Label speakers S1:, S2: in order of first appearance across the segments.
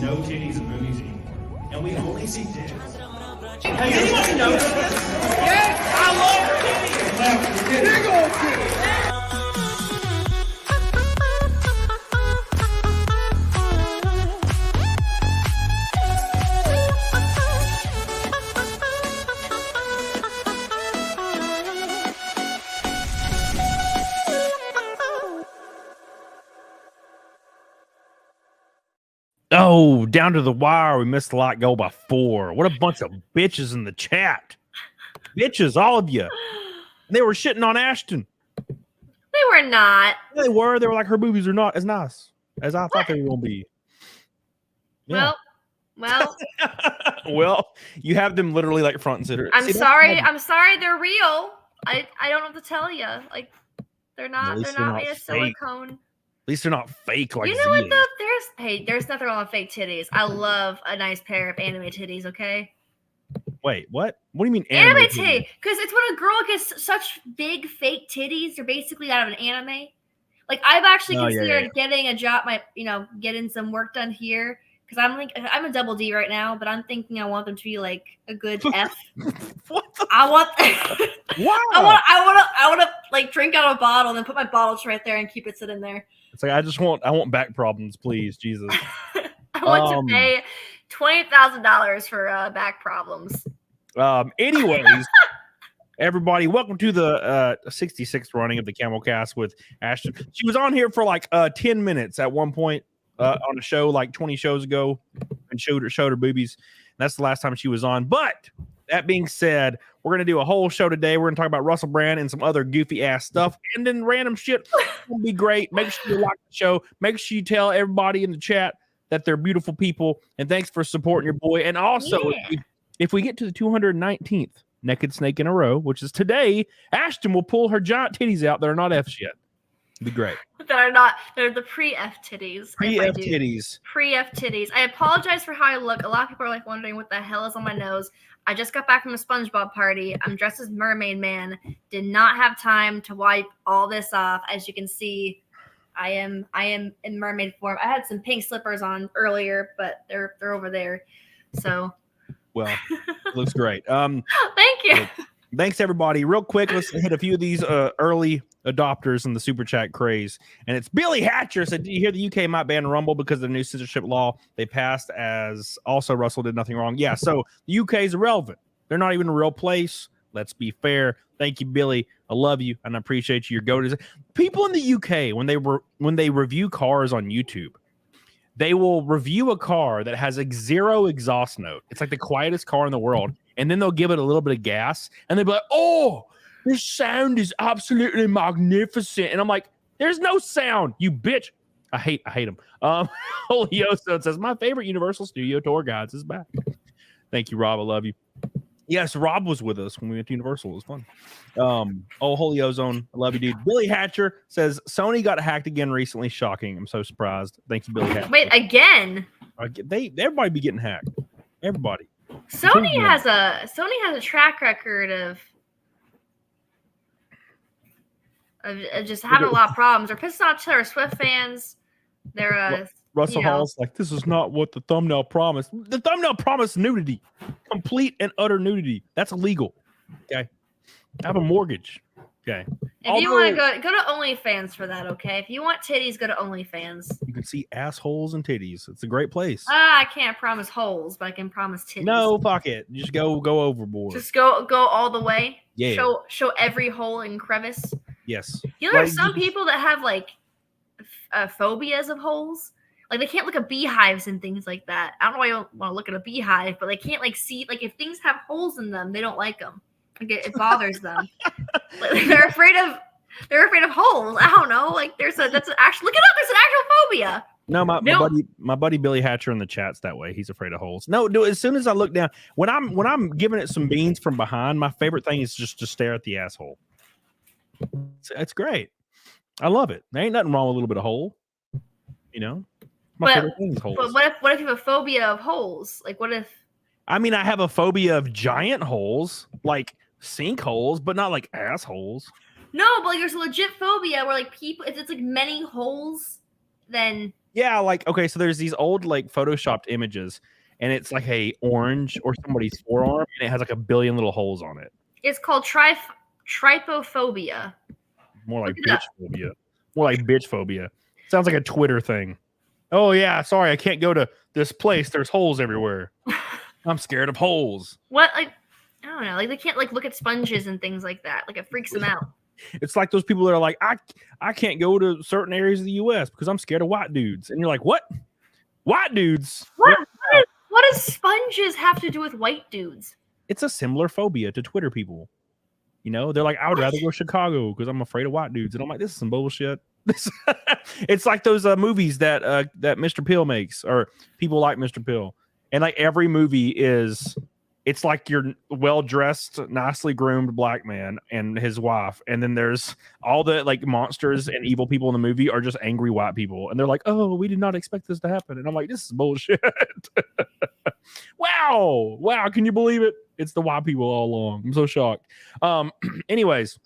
S1: no titties in movies anymore, and we only see dicks. Hey, anybody notice this? Yes, I love titties. Big old titties.
S2: Oh, down to the wire. We missed a lot. Go by 4. What a bunch of bitches in the chat. Bitches, all of you. They were shitting on ASHTON.
S3: They were not.
S2: They were. They were like, her boobies are not as nice as I thought they were going to be. Yeah.
S3: Well.
S2: Well, you have them literally like front and center.
S3: I'm sorry. They're real. I don't know what to tell you. Like, they're not made of silicone.
S2: At least they're not fake like
S3: you know what though? There's nothing wrong with fake titties. I love a nice pair of anime titties, okay?
S2: Wait, what? What do you mean
S3: anime titty? Because it's when a girl gets such big fake titties, they're basically out of an anime. Like I've actually considered getting a job, getting some work done here. Because I'm a double D right now, but I'm thinking I want them to be like a good F. I want to like drink out of a bottle and then put my bottles right there and keep it sitting there.
S2: It's like I want back problems, please, Jesus.
S3: I want to pay $20,000 for back problems.
S2: Anyways, everybody, welcome to the 66th running of the CAMELCAST with ASHTON. She was on here for like 10 minutes at one point on a show like 20 shows ago and showed her boobies. And that's the last time she was on. But that being said, we're going to do a whole show today. We're going to talk about Russell Brand and some other goofy ass stuff and then random shit. It'll be great. Make sure you like the show. Make sure you tell everybody in the chat that they're beautiful people. And thanks for supporting your boy. And also, if we get to the 219th Naked Snake in a row, which is today, ASHTON will pull her giant titties out that are not F's yet. It'd be great.
S3: They're the pre-F titties.
S2: Pre-F titties.
S3: Pre-F titties. I apologize for how I look. A lot of people are like wondering what the hell is on my nose. I just got back from a SpongeBob party. I'm dressed as Mermaid Man. Did not have time to wipe all this off. As you can see, I am in mermaid form. I had some pink slippers on earlier, but they're over there. So
S2: well, looks great.
S3: Thank you.
S2: Thanks everybody. Real quick, let's hit a few of these early adopters in the super chat craze. And it's Billy Hatcher said, "Did you hear the UK might ban Rumble because of the new censorship law they passed? As also Russell did nothing wrong." Yeah, so the UK is irrelevant. They're not even a real place. Let's be fair. Thank you, Billy. I love you and I appreciate you. Your go-to people in the UK when they review cars on YouTube, they will review a car that has a 0 exhaust note. It's like the quietest car in the world. And then they'll give it a little bit of gas and they'll be like, "Oh, this sound is absolutely magnificent." And I'm like, "There's no sound, you bitch." I hate them. Holioso says, "My favorite Universal Studio tour guides is back." Thank you, Rob. I love you. Yes, Rob was with us when we went to Universal. It was fun. Holy Ozone. I love you, dude. Billy Hatcher says, "Sony got hacked again recently. Shocking. I'm so surprised." Thank you, Billy Hatcher.
S3: Wait, again?
S2: Everybody be getting hacked. Everybody.
S3: Sony has a track record of just having a lot of problems. They're pissing off Taylor Swift fans. They're
S2: Russell Hall's like, "This is not what the thumbnail promised." The thumbnail promised nudity, complete and utter nudity. That's illegal. Okay, I have a mortgage. Okay.
S3: If you want to go to OnlyFans for that, okay? If you want titties, go to OnlyFans.
S2: You can see assholes and titties. It's a great place.
S3: I can't promise holes, but I can promise titties.
S2: No, fuck it. Just go overboard.
S3: Just go all the way.
S2: Yeah.
S3: Show every hole and crevice.
S2: Yes.
S3: You know, there's some people that have like phobias of holes. Like they can't look at beehives and things like that. I don't know why you don't want to look at a beehive, but they can't like see if things have holes in them, they don't like them. Like it bothers them. Like, they're afraid of holes. I don't know. Like look it up. There's an actual phobia.
S2: No, my buddy Billy Hatcher in the chat's that way. He's afraid of holes. No, as soon as I look down, when I'm giving it some beans from behind, my favorite thing is just to stare at the asshole. It's great. I love it. There ain't nothing wrong with a little bit of hole. You know? My favorite thing is holes.
S3: But what if you have a phobia of holes? Like what if
S2: I have a phobia of giant holes, like sinkholes, but not like assholes.
S3: No, but like there's a legit phobia where like people, if it's like many holes, then
S2: Yeah, like okay, so there's these old like photoshopped images, and it's like a orange or somebody's forearm, and it has like a billion little holes on it.
S3: It's called trypophobia.
S2: More like
S3: Look it up.
S2: bitch phobia. More like bitch phobia. Sounds like a Twitter thing. Oh yeah, sorry, I can't go to this place. There's holes everywhere. I'm scared of holes.
S3: What, like, I don't know, like they can't like look at sponges and things like that. Like it freaks them out.
S2: It's like those people that are like, I can't go to certain areas of the U.S. because I'm scared of white dudes. And you're like, what? White dudes?
S3: What does sponges have to do with white dudes?
S2: It's a similar phobia to Twitter people. You know, they're like, I would rather go to Chicago because I'm afraid of white dudes. And I'm like, this is some bullshit. It's like those movies that Mr. Pill makes, or people like Mr. Pill. And like every movie it's like your well-dressed, nicely groomed black man and his wife. And then there's all the like monsters and evil people in the movie are just angry white people. And they're like, oh, we did not expect this to happen. And I'm like, this is bullshit. Wow. Can you believe it? It's the white people all along. I'm so shocked. Anyways,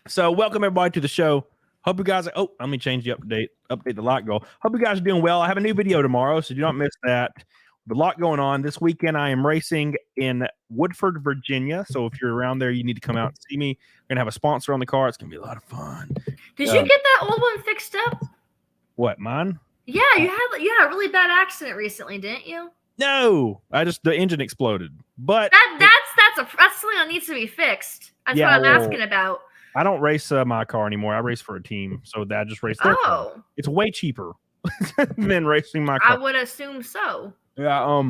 S2: so welcome everybody to the show. Hope you guys let me change the update the light goal. Hope you guys are doing well. I have a new video tomorrow, so do not miss that. A lot going on this weekend. I am racing in Woodford, Virginia. So if you're around there, you need to come out and see me. We're gonna have a sponsor on the car. It's gonna be a lot of fun.
S3: Did you get that old one fixed up?
S2: What, mine?
S3: Yeah, you had a really bad accident recently, didn't you?
S2: No, the engine exploded. But
S3: that's something that needs to be fixed. That's what I'm asking about.
S2: I don't race my car anymore. I race for a team, so I just race their car. It's way cheaper than racing my car.
S3: I would assume so.
S2: Yeah,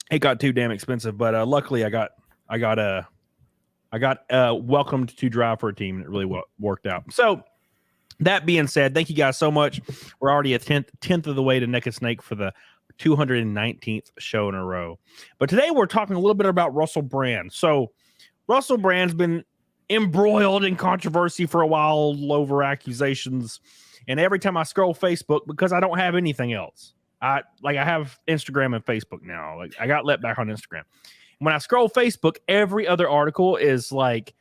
S2: it got too damn expensive, but luckily I got welcomed to drive for a team, and it really worked out. So that being said, thank you guys so much. We're already a tenth of the way to neck a snake for the 219th show in a row. But today we're talking a little bit about Russell Brand. So Russell Brand's been embroiled in controversy for a while over accusations, and every time I scroll Facebook, because I don't have anything else. I have Instagram and Facebook now. Like I got let back on Instagram. When I scroll Facebook, every other article is like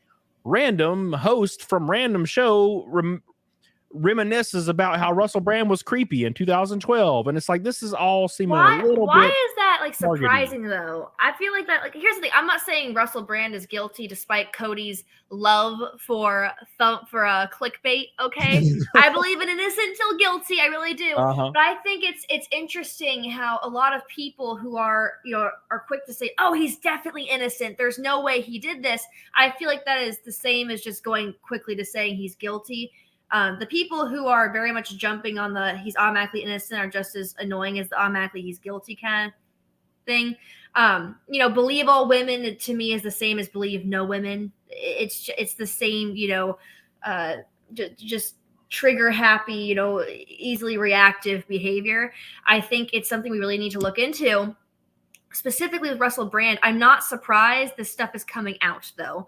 S2: random host from random show reminisces about how Russell Brand was creepy in 2012, and it's like this is all seeming a little bit.
S3: Why is that like surprising
S2: targeted.
S3: Though? I feel like that. Like, here's the thing. I'm not saying Russell Brand is guilty, despite Cody's love for clickbait. Okay, I believe in innocent till guilty. I really do. But I think it's interesting how a lot of people who are quick to say, "Oh, he's definitely innocent. There's no way he did this." I feel like that is the same as just going quickly to saying he's guilty. The people who are very much jumping on the he's automatically innocent are just as annoying as the automatically he's guilty kind of thing. Believe all women to me is the same as believe no women. It's the same, just trigger happy, easily reactive behavior. I think it's something we really need to look into. Specifically with Russell Brand, I'm not surprised this stuff is coming out though.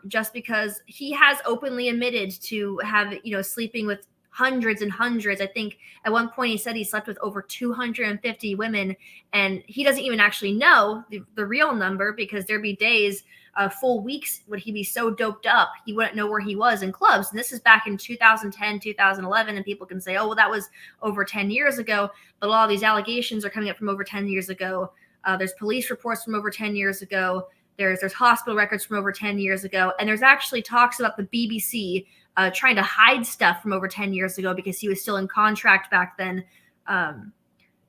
S3: Just because he has openly admitted to have, sleeping with hundreds and hundreds. I think at one point he said he slept with over 250 women, and he doesn't even actually know the real number, because there'd be days, full weeks would he be so doped up he wouldn't know where he was in clubs. And this is back in 2010, 2011, and people can say, oh, well, that was over 10 years ago. But a lot of these allegations are coming up from over 10 years ago. There's police reports from over 10 years ago. There's hospital records from over 10 years ago. And there's actually talks about the BBC trying to hide stuff from over 10 years ago because he was still in contract back then. And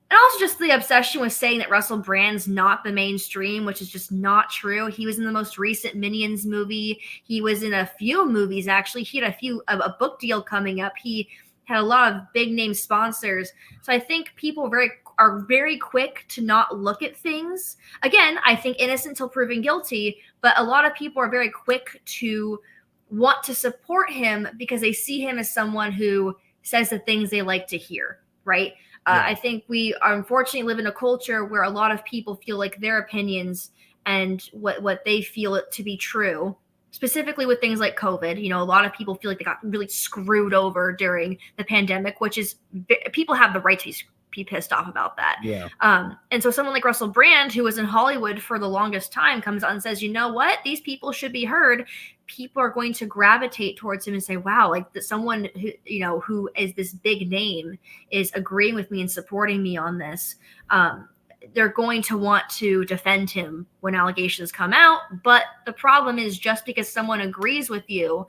S3: also just the obsession with saying that Russell Brand's not the mainstream, which is just not true. He was in the most recent Minions movie. He was in a few movies, actually. He had a book deal coming up. He had a lot of big name sponsors. So I think people are very quick to not look at things. Again, I think innocent till proven guilty, but a lot of people are very quick to want to support him because they see him as someone who says the things they like to hear, right? Yeah. I think we are unfortunately live in a culture where a lot of people feel like their opinions and what they feel it to be true, specifically with things like COVID. A lot of people feel like they got really screwed over during the pandemic, which is, people have the right to be be pissed off about that.
S2: Yeah.
S3: And so someone like Russell Brand, who was in Hollywood for the longest time, comes out and says, you know what? These people should be heard. People are going to gravitate towards him and say, wow, like someone who, who is this big name is agreeing with me and supporting me on this. They're going to want to defend him when allegations come out. But the problem is, just because someone agrees with you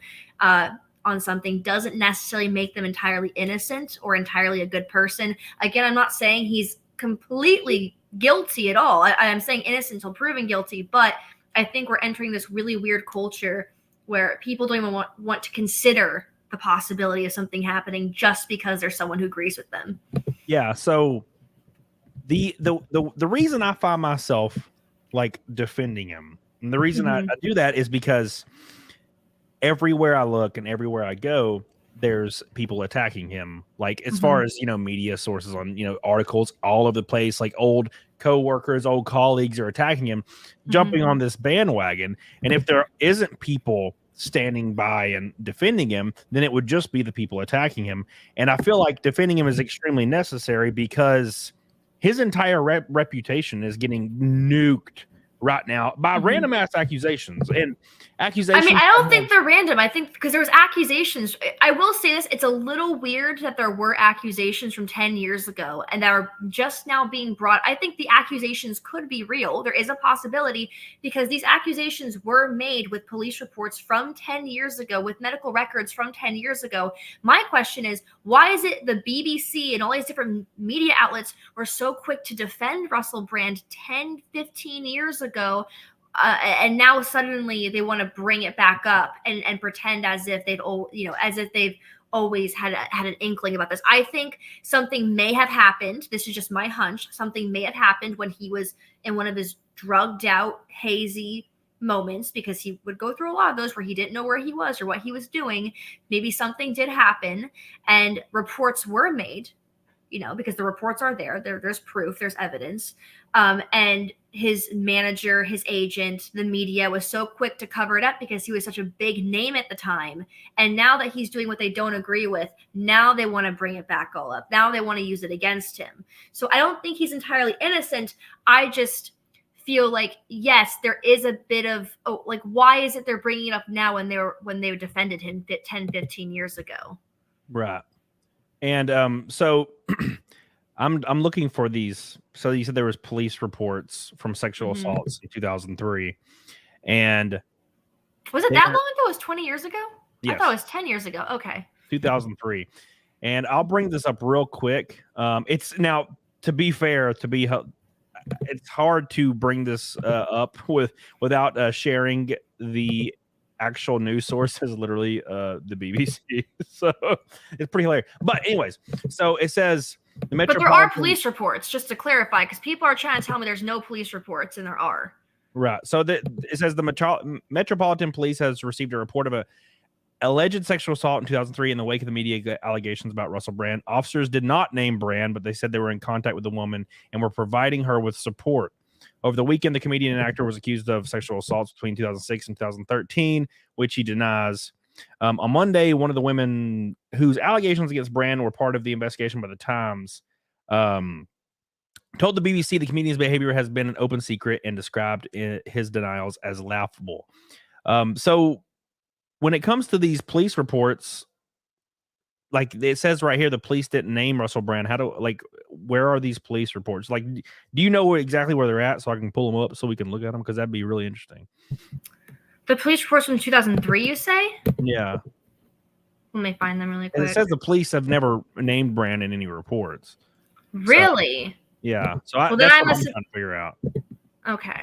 S3: on something doesn't necessarily make them entirely innocent or entirely a good person. Again, I'm not saying he's completely guilty at all. I'm saying innocent until proven guilty, but I think we're entering this really weird culture where people don't even want to consider the possibility of something happening just because there's someone who agrees with them.
S2: Yeah, so the reason I find myself like defending him, and the reason I do that is because everywhere I look and everywhere I go, there's people attacking him. Like as far as, media sources on, articles all over the place, like old co-workers, old colleagues are attacking him, jumping on this bandwagon. And if there isn't people standing by and defending him, then it would just be the people attacking him. And I feel like defending him is extremely necessary because his entire reputation is getting nuked right now by random ass accusations. And accusations,
S3: I mean, I don't think they're random. I think because there was accusations. I will say this, it's a little weird that there were accusations from 10 years ago and that are just now being brought. I think the accusations could be real. There is a possibility because these accusations were made with police reports from 10 years ago, with medical records from 10 years ago. My question is, why is it the BBC and all these different media outlets were so quick to defend Russell Brand 10, 15 years ago? And now suddenly they want to bring it back up and pretend as if they've always had an inkling about this. I think something may have happened. This is just my hunch. Something may have happened when he was in one of his drugged out, hazy moments, because he would go through a lot of those where he didn't know where he was or what he was doing. Maybe something did happen and reports were made, because the reports are there's proof, there's evidence. And his manager, his agent, the media was so quick to cover it up because he was such a big name at the time. And now that he's doing what they don't agree with, now they want to bring it back all up. Now they want to use it against him. So I don't think he's entirely innocent. I just feel like, yes, there is a bit of, why is it they're bringing it up now when they defended him 10, 15 years ago?
S2: Right. And so I'm looking for these. So you said there was police reports from sexual assaults in 2003, and
S3: was it that long ago? It was 20 years ago.
S2: Yes.
S3: I thought it was 10 years ago. Okay,
S2: 2003. And I'll bring this up real quick. It's now, to be fair, it's hard to bring this up without sharing the actual news source is literally the BBC. So it's pretty hilarious. But anyways, so it says the Metropolitan.
S3: But there are police reports, just to clarify, because people are trying to tell me there's no police reports, and there are.
S2: Right. So it says the Metropolitan Police has received a report of a alleged sexual assault in 2003 in the wake of the media allegations about Russell Brand. Officers did not name Brand, but they said they were in contact with the woman and were providing her with support. Over the weekend, the comedian and actor was accused of sexual assaults between 2006 and 2013, which he denies. On Monday, one of the women whose allegations against Brand were part of the investigation by the Times told the BBC the comedian's behavior has been an open secret and described his denials as laughable. So when it comes to these police reports, like it says right here, the police didn't name Russell Brand. Where are these police reports? Like, do you know exactly where they're at so I can pull them up so we can look at them? Because that'd be really interesting.
S3: The police reports from 2003, you say?
S2: Yeah.
S3: Let me find them really quick.
S2: And it says the police have never named Brand in any reports.
S3: Really?
S2: So, yeah. So
S3: well,
S2: that's what I'm trying to figure out.
S3: Okay.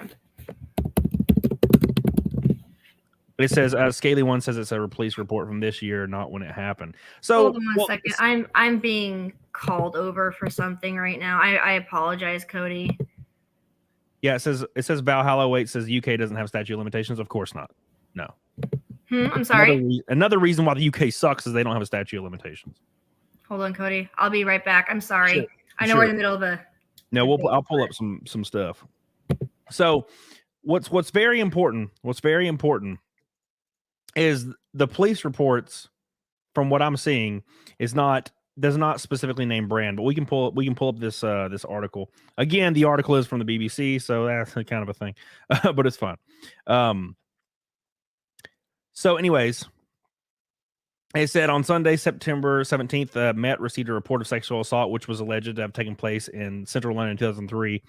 S2: It says Scaly One says it's a police report from this year, not when it happened. So
S3: hold on one second. I'm being called over for something right now. I apologize, Cody.
S2: Yeah, it says Valhalla Wait says UK doesn't have statute of limitations. Of course not. No.
S3: I'm sorry.
S2: Another reason why the UK sucks is they don't have a statute of limitations.
S3: Hold on, Cody. I'll be right back. I'm sorry.
S2: Sure.
S3: I know we're in the middle of a.
S2: No, I'll pull up some stuff. So what's very important is the police reports, from what I'm seeing, is not does not specifically name brand, but we can pull up this this article. Again, the article is from the BBC, so that's kind of a thing, but it's fun. So anyways, it said on Sunday, September 17th, Met received a report of sexual assault, which was alleged to have taken place in central London in 2003.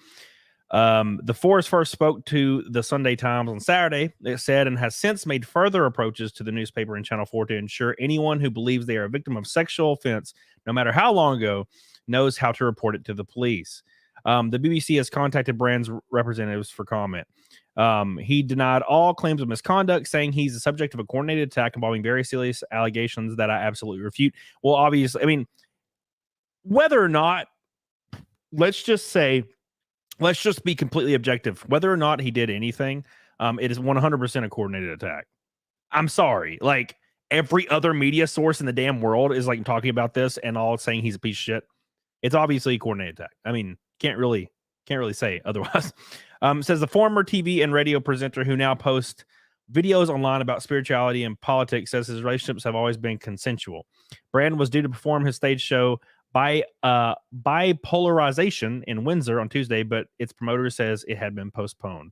S2: The force first spoke to the Sunday Times on Saturday, it said, and has since made further approaches to the newspaper and Channel 4 to ensure anyone who believes they are a victim of sexual offense, no matter how long ago, knows how to report it to the police. The BBC has contacted Brand's representatives for comment. He denied all claims of misconduct, saying he's the subject of a coordinated attack involving very serious allegations that I absolutely refute. Well, obviously, I mean, whether or not, let's just be completely objective. Whether or not he did anything, it is 100% a coordinated attack. I'm sorry. Like, every other media source in the damn world is like talking about this and all saying he's a piece of shit. It's obviously a coordinated attack. I mean, can't really say otherwise. Says the former TV and radio presenter who now posts videos online about spirituality and politics says his relationships have always been consensual. Brand was due to perform his stage show by Bipolarization in Windsor on Tuesday, but its promoter says it had been postponed.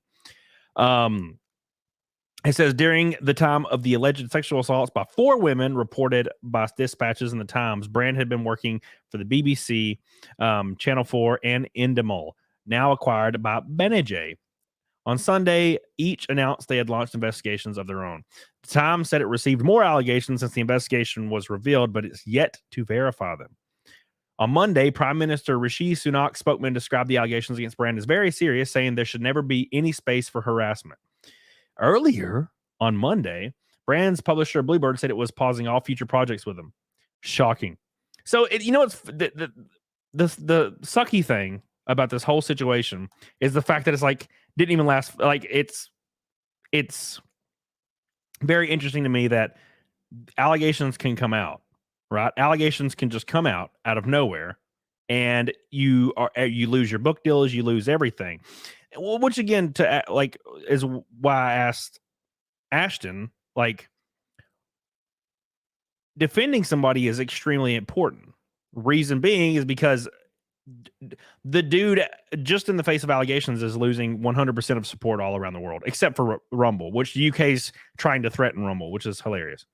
S2: It says during the time of the alleged sexual assaults by 4 women reported by dispatches in the Times, Brand had been working for the BBC, Channel 4, and Endemol, now acquired by Benejay. On Sunday, each announced they had launched investigations of their own. The Times said it received more allegations since the investigation was revealed, but it's yet to verify them. On Monday, Prime Minister Rishi Sunak's spokesman described the allegations against Brand as very serious, saying there should never be any space for harassment. Earlier on Monday, Brand's publisher Bluebird said it was pausing all future projects with him. Shocking. So, it's the sucky thing about this whole situation is the fact that it's like didn't even last. Like, it's very interesting to me that allegations can come out. Right? Allegations can just come out of nowhere, and you lose your book deals, you lose everything. Well, which again, is why I asked ASHTON. Like, defending somebody is extremely important. Reason being is because the dude, just in the face of allegations, is losing 100% of support all around the world, except for Rumble, which the UK's trying to threaten Rumble, which is hilarious.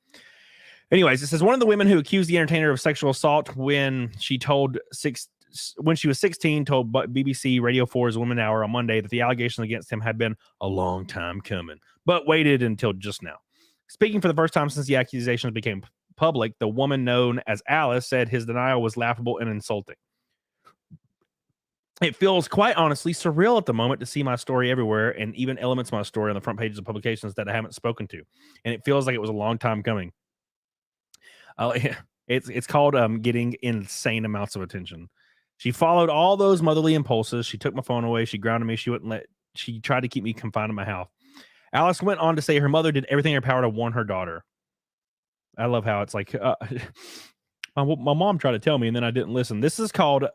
S2: Anyways, it says one of the women who accused the entertainer of sexual assault when she was 16 told BBC Radio 4's Woman Hour on Monday that the allegations against him had been a long time coming, but waited until just now. Speaking for the first time since the accusations became public, the woman known as Alice said his denial was laughable and insulting. It feels quite honestly surreal at the moment to see my story everywhere and even elements of my story on the front pages of publications that I haven't spoken to. And it feels like it was a long time coming. It's called getting insane amounts of attention. She followed all those motherly impulses. She took my phone away. She grounded me. She tried to keep me confined in my house. Alice went on to say her mother did everything in her power to warn her daughter. I love how it's like, my mom tried to tell me and then I didn't listen. This is called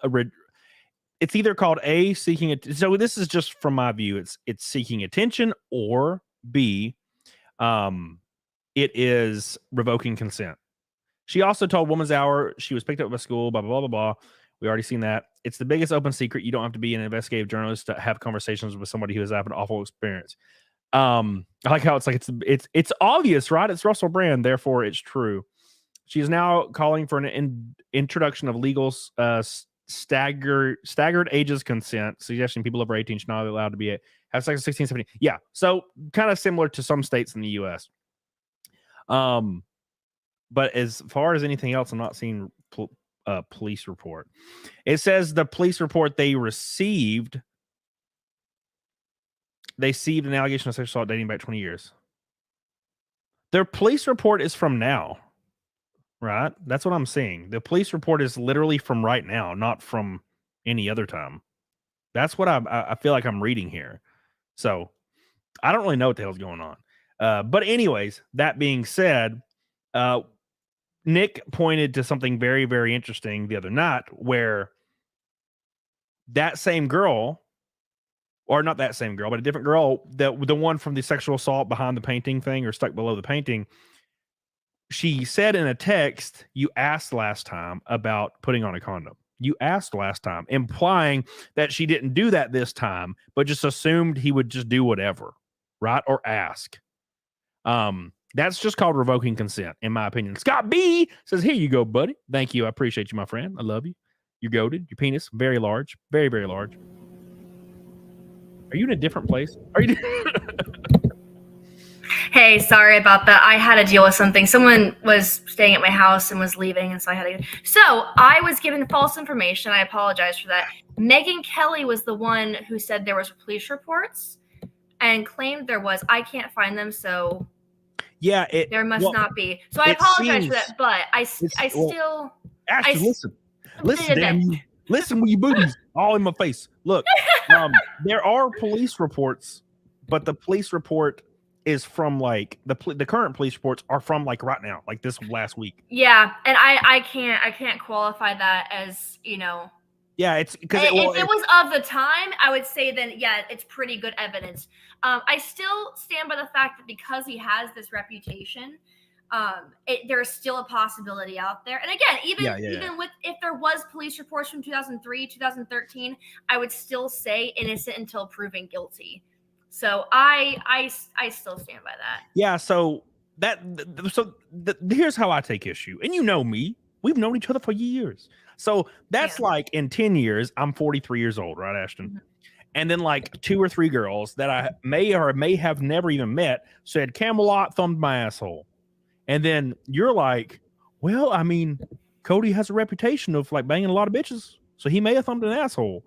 S2: it's either called A, seeking it. So this is just from my view. It's seeking attention, or B, it is revoking consent. She also told Woman's Hour she was picked up by school, blah, blah, blah, blah, blah. We already seen that. It's the biggest open secret. You don't have to be an investigative journalist to have conversations with somebody who has had an awful experience. I like how it's like it's obvious, right? It's Russell Brand, therefore it's true. She is now calling for an introduction of legal staggered ages consent, suggesting people over 18 should not be allowed to have sex at 16, 17. Yeah, so kind of similar to some states in the U.S. But as far as anything else, I'm not seeing police report. It says the police report they received an allegation of sexual assault dating back 20 years. Their police report is from now, right? That's what I'm seeing. The police report is literally from right now, not from any other time. That's what I feel like I'm reading here. So I don't really know what the hell's going on. But anyways, that being said, Nick pointed to something very, very interesting the other night where that same girl, or not that same girl, but a different girl, the one from the sexual assault behind the painting thing or stuck below the painting, she said in a text, you asked last time about putting on a condom. You asked last time, implying that she didn't do that this time, but just assumed he would just do whatever, right? Or ask. That's just called revoking consent, in my opinion. Scott B says, here you go, buddy. Thank you. I appreciate you, my friend. I love you. You're goated. Your penis, very large. Very, very large. Are you in a different place? Are you?
S3: Hey, sorry about that. I had to deal with something. Someone was staying at my house and was leaving, and so I had to. So I was given false information. I apologize for that. Megyn Kelly was the one who said there was police reports and claimed there was. I can't find them, so
S2: Yeah,
S3: there must not be. So I apologize for that, but I still.
S2: Ashton, listen, damn you. Listen with your boobies all in my face. Look, there are police reports, but the police report is from like the current police reports are from like right now, like this last week.
S3: Yeah, and I can't qualify that as, you know.
S2: Yeah, it's because
S3: if it was of the time, I would say then yeah, it's pretty good evidence. I still stand by the fact that because he has this reputation, there's still a possibility out there. And again, even with if there was police reports from 2003, 2013, I would still say innocent until proven guilty. So I still stand by that.
S2: Yeah. So here's how I take issue. And you know me, we've known each other for years. So that's like in 10 years, I'm 43 years old, right, Ashton? Mm-hmm. And then like 2 or 3 girls that I may or may have never even met said Camelot thumbed my asshole. And then you're like, well, I mean, Cody has a reputation of like banging a lot of bitches. So he may have thumbed an asshole.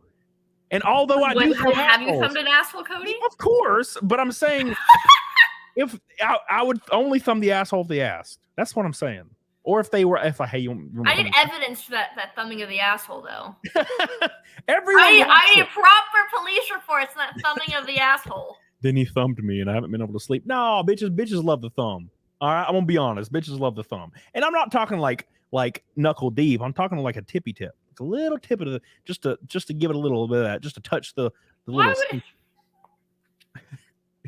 S2: And although I do
S3: have you thumbed an asshole, Cody?
S2: Of course, but I'm saying if I would only thumb the asshole if they asked. That's what I'm saying. Or if they were, I
S3: need evidence for that thumbing of the asshole, though.
S2: I
S3: need proper police reports on that thumbing of the asshole.
S2: Then he thumbed me, and I haven't been able to sleep. No, bitches love the thumb. All right, I'm gonna be honest. Bitches love the thumb, and I'm not talking like knuckle deep. I'm talking like a tippy tip. It's a little tip of the just to give it a little bit of that, just to touch the little.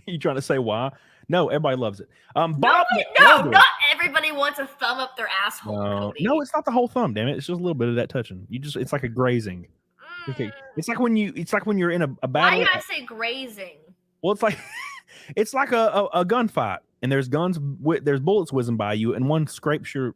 S2: You trying to say why? No, everybody loves it. Bob,
S3: no, not everybody wants a thumb up their asshole.
S2: No, it's not the whole thumb. Damn it, it's just a little bit of that touching. It's like a grazing. Okay, it's like when you're in a battle.
S3: Why you gotta say grazing?
S2: Well, it's like a gunfight, and there's bullets whizzing by you, and one scrapes your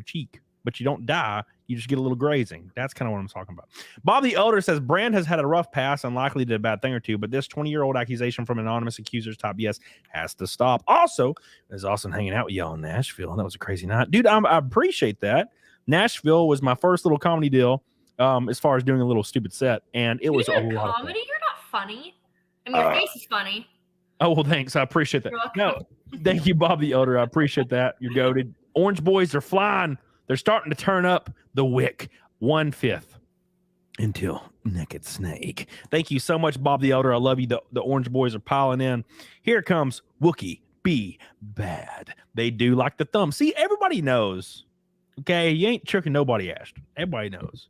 S2: cheek, but you don't die. You just get a little grazing. That's kind of what I'm talking about. Bob the Elder says Brand has had a rough past and likely did a bad thing or two, but this 20-year-old accusation from anonymous accusers top yes has to stop. Also, there's Austin hanging out with y'all in Nashville. That was a crazy night, dude. I appreciate that. Nashville was my first little comedy deal, as far as doing a little stupid set, and it was a lot of
S3: comedy. You're not funny. I mean, your face is funny.
S2: Oh well, thanks. I appreciate that. No, thank you, Bob the Elder. I appreciate that. You're goated. Orange boys are flying. They're starting to turn up the wick 1/5 until Naked Snake. Thank you so much, Bob the Elder. I love you. The Orange Boys are piling in. Here comes Wookie Be Bad. They do like the thumb. See, everybody knows. Okay, you ain't tricking nobody, Ashton. Everybody knows.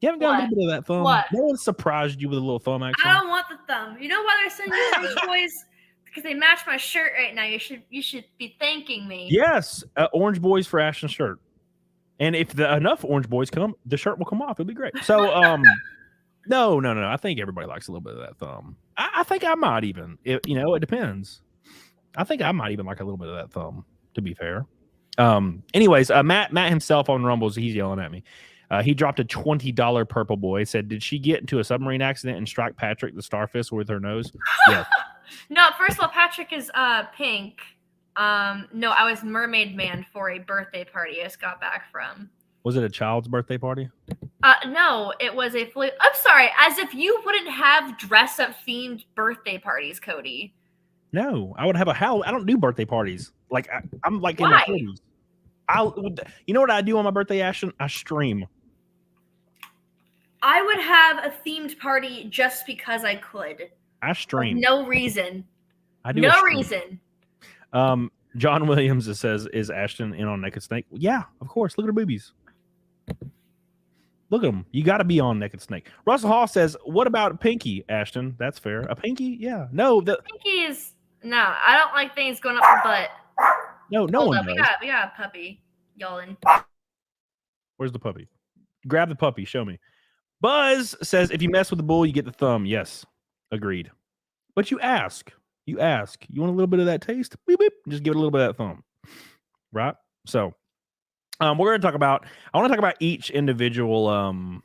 S2: You haven't got a little bit of that thumb.
S3: What?
S2: No one surprised you with a little thumb action.
S3: I don't want the thumb. You know why they're sending you Orange Boys? Because they match my shirt right now. You should be thanking me.
S2: Yes, Orange Boys for Ashton's shirt. And if enough Orange Boys come, the shirt will come off. It'll be great. So, no. I think everybody likes a little bit of that thumb. I think I might even. It depends. I think I might even like a little bit of that thumb, to be fair. Anyways, Matt himself on Rumbles, he's yelling at me. He dropped a $20 purple boy. Said, did she get into a submarine accident and strike Patrick the Starfish with her nose? Yeah.
S3: No, first of all, Patrick is pink. No, I was Mermaid Man for a birthday party I just got back from.
S2: Was it a child's birthday party?
S3: No, it was a fully. I'm sorry, as if you wouldn't have dress-up themed birthday parties, Cody.
S2: No, I would have I don't do birthday parties. Like I'm like
S3: Why?
S2: In my 40s. You know what I do on my birthday, Ashton? I stream.
S3: I would have a themed party just because I could.
S2: I stream.
S3: Like, no reason.
S2: I do.
S3: No reason.
S2: John Williams says, is Ashton in on Naked Snake? Yeah, of course. Look at her boobies. Look at them. You got to be on Naked Snake. Russell Hall says, what about Pinky, Ashton? That's fair. A Pinky? Yeah. No.
S3: Pinky is... No, I don't like things going up the butt.
S2: No
S3: Hold
S2: one
S3: up,
S2: does.
S3: we got a puppy yelling.
S2: Where's the puppy? Grab the puppy. Show me. Buzz says, if you mess with the bull, you get the thumb. Yes, agreed. But you ask. You want a little bit of that taste? Beep, beep. Just give it a little bit of that thumb. Right? So, we're going to talk about. I want to talk about each individual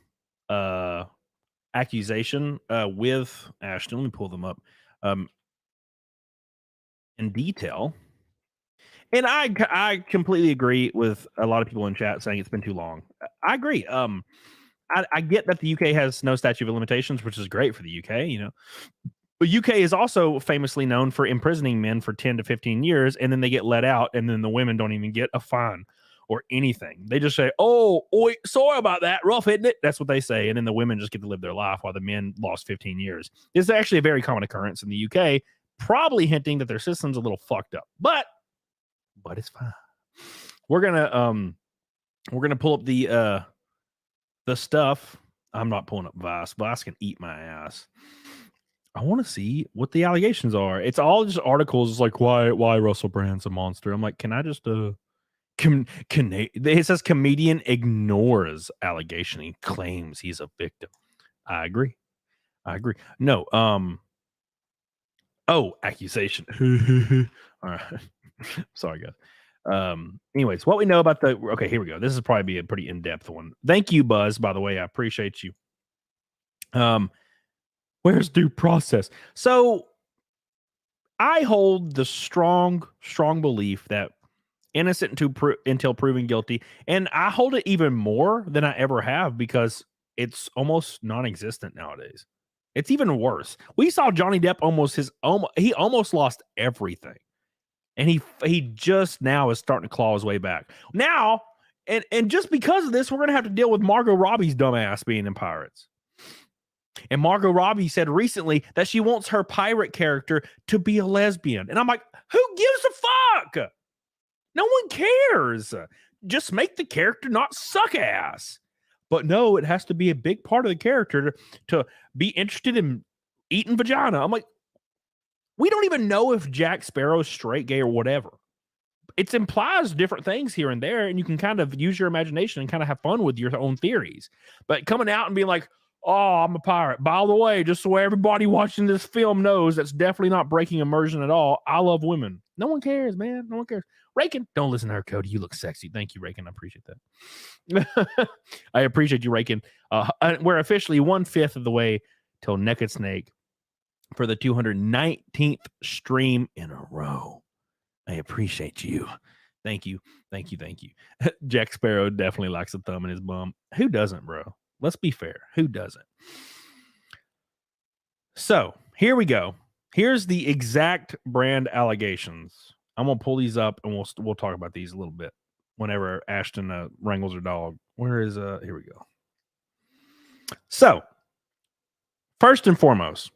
S2: accusation with Ashton. Let me pull them up in detail. And I completely agree with a lot of people in chat saying it's been too long. I agree. I get that the UK has no statute of limitations, which is great for the UK, you know. But UK is also famously known for imprisoning men for 10 to 15 years, and then they get let out, and then the women don't even get a fine or anything. They just say, "Oh, oi, sorry about that, rough, isn't it?" That's what they say, and then the women just get to live their life while the men lost 15 years. This is actually a very common occurrence in the UK, probably hinting that their system's a little fucked up. But it's fine. We're gonna pull up the stuff. I'm not pulling up Vice. Vice can eat my ass. I want to see what the allegations are. It's all just articles. It's like why Russell Brand's a monster. I'm like, can I just it says comedian ignores allegation. He claims he's a victim. I agree. No, accusation. All right. Sorry, guys. Anyways, what we know about okay, here we go. This is probably be a pretty in-depth one. Thank you, Buzz, by the way. I appreciate you. Where's due process? So I hold the strong belief that innocent until proven guilty, and I hold it even more than I ever have because it's almost non-existent nowadays. It's even worse. We saw Johnny Depp almost lost everything. And he just now is starting to claw his way back. Now, and just because of this, we're going to have to deal with Margot Robbie's dumbass being in Pirates. And Margot Robbie said recently that she wants her pirate character to be a lesbian. And I'm like, who gives a fuck? No one cares. Just make the character not suck ass. But no, it has to be a big part of the character to be interested in eating vagina. I'm like, we don't even know if Jack Sparrow's straight, gay, or whatever. It implies different things here and there, and you can kind of use your imagination and kind of have fun with your own theories. But coming out and being like, oh, I'm a pirate. By the way, just so everybody watching this film knows, that's definitely not breaking immersion at all. I love women. No one cares, man. No one cares. Rakin, don't listen to her, Cody. You look sexy. Thank you, Rakin. I appreciate that. I appreciate you, Rakin. We're officially 1/5 of the way till Naked Snake for the 219th stream in a row. I appreciate you. Thank you. Jack Sparrow definitely likes a thumb in his bum. Who doesn't, bro? Let's be fair. Who doesn't? So here we go. Here's the exact brand allegations. I'm gonna pull these up and we'll talk about these a little bit whenever Ashton wrangles her dog. Where is here we go. So first and foremost,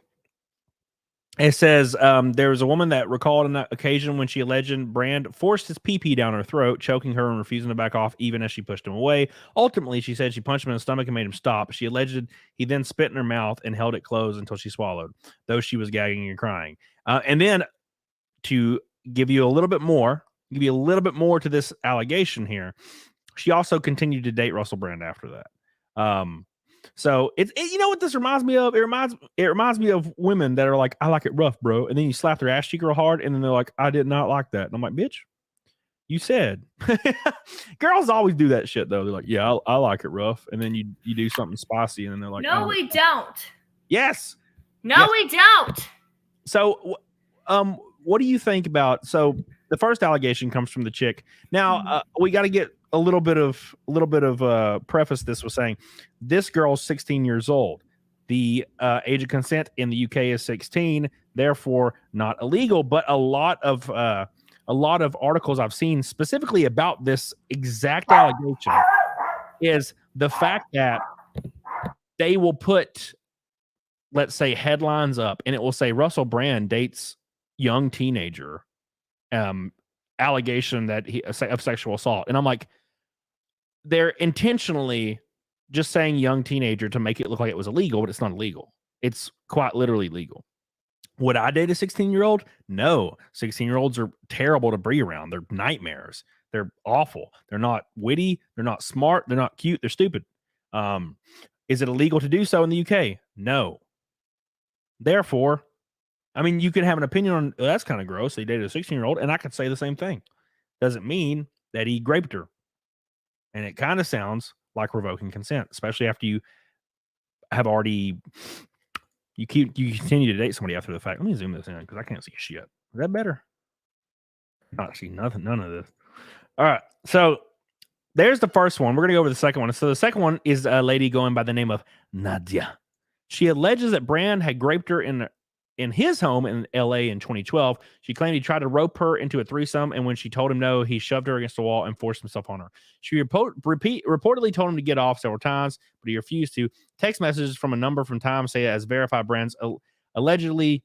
S2: it says there was a woman that recalled an occasion when she alleged Brand forced his pee-pee down her throat, choking her and refusing to back off even as she pushed him away. Ultimately, she said she punched him in the stomach and made him stop. She alleged he then spit in her mouth and held it closed until she swallowed, though she was gagging and crying. And then to give you a little bit more to this allegation here, she also continued to date Russell Brand after that. So you know what this reminds me of? It reminds me of women that are like, I like it rough, bro. And then you slap their ass cheek real hard, and then they're like, I did not like that. And I'm like, bitch, you said. Girls always do that shit though. They're like, yeah, I like it rough. And then you do something spicy, and then they're like,
S3: no, we don't.
S2: Yes.
S3: No,
S2: yes.
S3: we don't.
S2: So, what do you think about? So the first allegation comes from the chick. Now we got to get a little bit of preface. This was saying this girl's 16 years old. The age of consent in the UK is 16, therefore not illegal. But a lot of articles I've seen specifically about this exact allegation is the fact that they will put, let's say, headlines up, and it will say Russell Brand dates young teenager, allegation that of sexual assault, and I'm like, they're intentionally just saying young teenager to make it look like it was illegal, but it's not illegal. It's quite literally legal. Would I date a 16-year-old? No. 16-year-olds are terrible to be around. They're nightmares. They're awful. They're not witty. They're not smart. They're not cute. They're stupid. Is it illegal to do so in the UK? No. Therefore, I mean, you could have an opinion on that's kind of gross. He dated a 16-year-old, and I could say the same thing. Doesn't mean that he raped her. And it kind of sounds like revoking consent, especially after you have already you continue to date somebody after the fact. Let me zoom this in because I can't see shit. Is that better? Not see nothing, none of this. All right. So there's the first one. We're gonna go over the second one. So the second one is a lady going by the name of Nadia. She alleges that Brand had raped her in his home in LA in 2012. She claimed he tried to rope her into a threesome, and when she told him no, he shoved her against the wall and forced himself on her. She reportedly told him to get off several times, but he refused to. Text messages from a number from time say as verified Brand's allegedly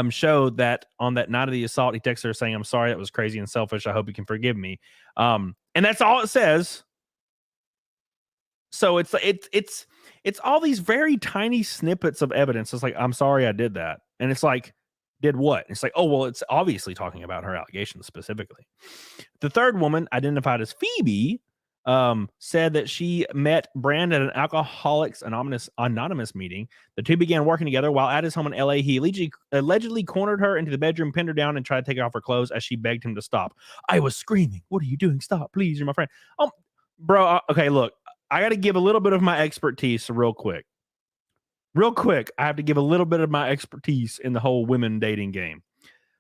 S2: showed that on that night of the assault, he texted her saying, "I'm sorry, that was crazy and selfish. I hope you can forgive me." And that's all it says. So it's all these very tiny snippets of evidence. It's like, I'm sorry I did that. And it's like, did what? It's like, oh, well, it's obviously talking about her allegations specifically. The third woman, identified as Phoebe, said that she met Brand at an Alcoholics Anonymous meeting. The two began working together. While at his home in LA, he allegedly cornered her into the bedroom, pinned her down, and tried to take off her clothes as she begged him to stop. I was screaming, "What are you doing? Stop, please. You're my friend." Oh, bro. Okay, look. I got to give a little bit of my expertise real quick. I have to give a little bit of my expertise in the whole women dating game.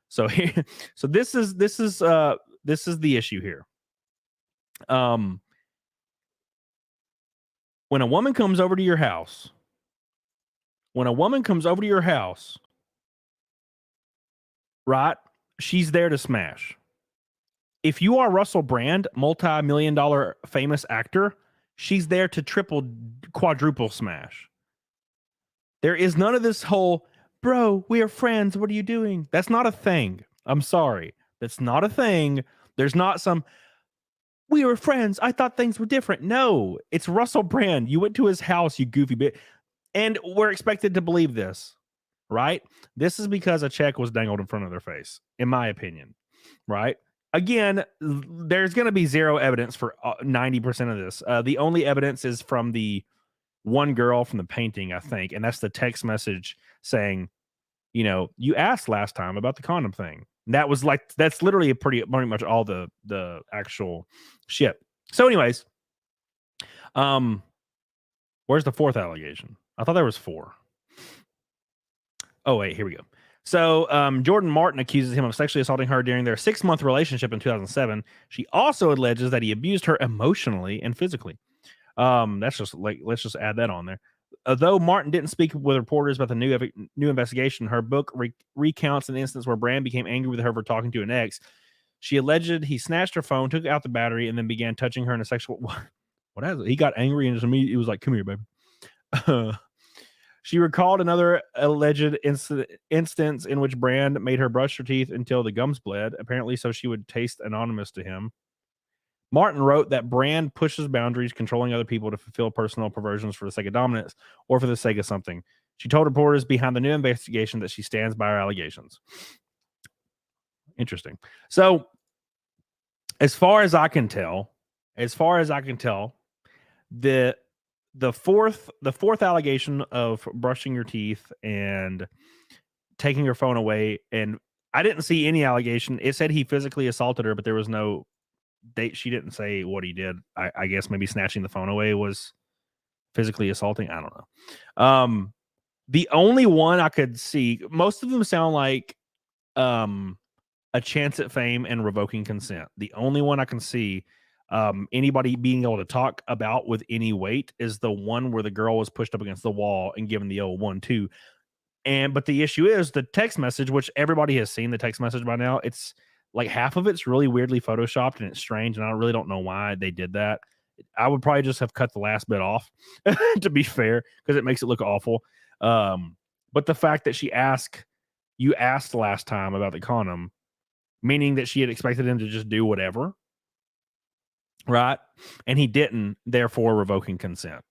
S2: So here, so this is the issue here. When a woman comes over to your house, right? She's there to smash. If you are Russell Brand, multi-million-dollar famous actor, she's there to quadruple smash. There is none of this whole, bro, we are friends. What are you doing? That's not a thing. I'm sorry. That's not a thing. There's not some, we were friends. I thought things were different. No, it's Russell Brand. You went to his house, you goofy bit. And we're expected to believe this, right? This is because a check was dangled in front of their face, in my opinion, right? Again, there's going to be zero evidence for 90% of this. The only evidence is from the one girl from the painting, I think, and that's the text message saying, you know, you asked last time about the condom thing. And that was like, that's literally pretty much all the actual shit. So, anyways, where's the fourth allegation? I thought there was 4. Oh wait, here we go. So Jordan Martin accuses him of sexually assaulting her during their 6-month relationship in 2007. She also alleges that he abused her emotionally and physically. That's just like, let's just add that on there. Though Martin didn't speak with reporters about the new investigation, her book recounts an instance where Brand became angry with her for talking to an ex. She alleged he snatched her phone, took out the battery, and then began touching her in a sexual. What has it? He got angry and just immediately was like, "Come here, baby." She recalled another alleged instance in which Brand made her brush her teeth until the gums bled, apparently so she would taste anonymous to him. Martin wrote that Brand pushes boundaries, controlling other people to fulfill personal perversions for the sake of dominance or for the sake of something. She told reporters behind the new investigation that she stands by her allegations. Interesting. So, as far as I can tell, the fourth allegation of brushing your teeth and taking her phone away, and I didn't see any allegation. It said he physically assaulted her, but there was no date. She didn't say what he did. I guess maybe snatching the phone away was physically assaulting. I don't know. The only one I could see, most of them sound like a chance at fame and revoking consent. The only one I can see anybody being able to talk about with any weight is the one where the girl was pushed up against the wall and given the old 1-2. But the issue is the text message, which everybody has seen the text message by now. It's like half of it's really weirdly photoshopped and it's strange, and I really don't know why they did that. I would probably just have cut the last bit off, to be fair, because it makes it look awful. But the fact that you asked last time about the condom, meaning that she had expected him to just do whatever, right? And he didn't, therefore revoking consent.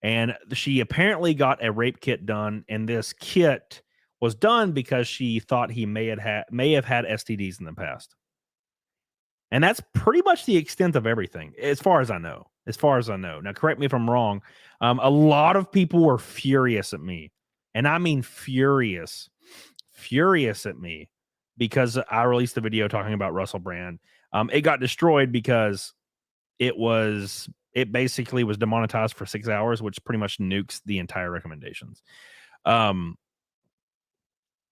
S2: And she apparently got a rape kit done, and this kit was done because she thought he may have had STDs in the past. And that's pretty much the extent of everything, as far as I know. Now, correct me if I'm wrong. A lot of people were furious at me, and I mean furious at me, because I released a video talking about Russell Brand. It got destroyed because it basically was demonetized for 6 hours, which pretty much nukes the entire recommendations.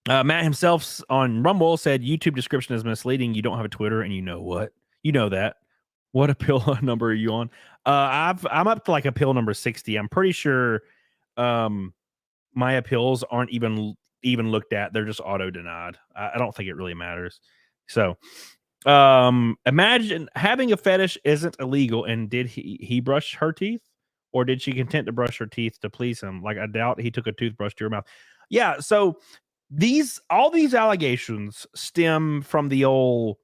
S2: Matt himself on Rumble said YouTube description is misleading. You don't have a Twitter, and you know what? You know that. What appeal number are you on? I'm up to like appeal number 60. I'm pretty sure my appeals aren't even looked at. They're just auto denied. I don't think it really matters. So imagine having a fetish isn't illegal, and did he brush her teeth, or did she content to brush her teeth to please him? Like, I doubt he took a toothbrush to her mouth. Yeah, so all these allegations stem from the old,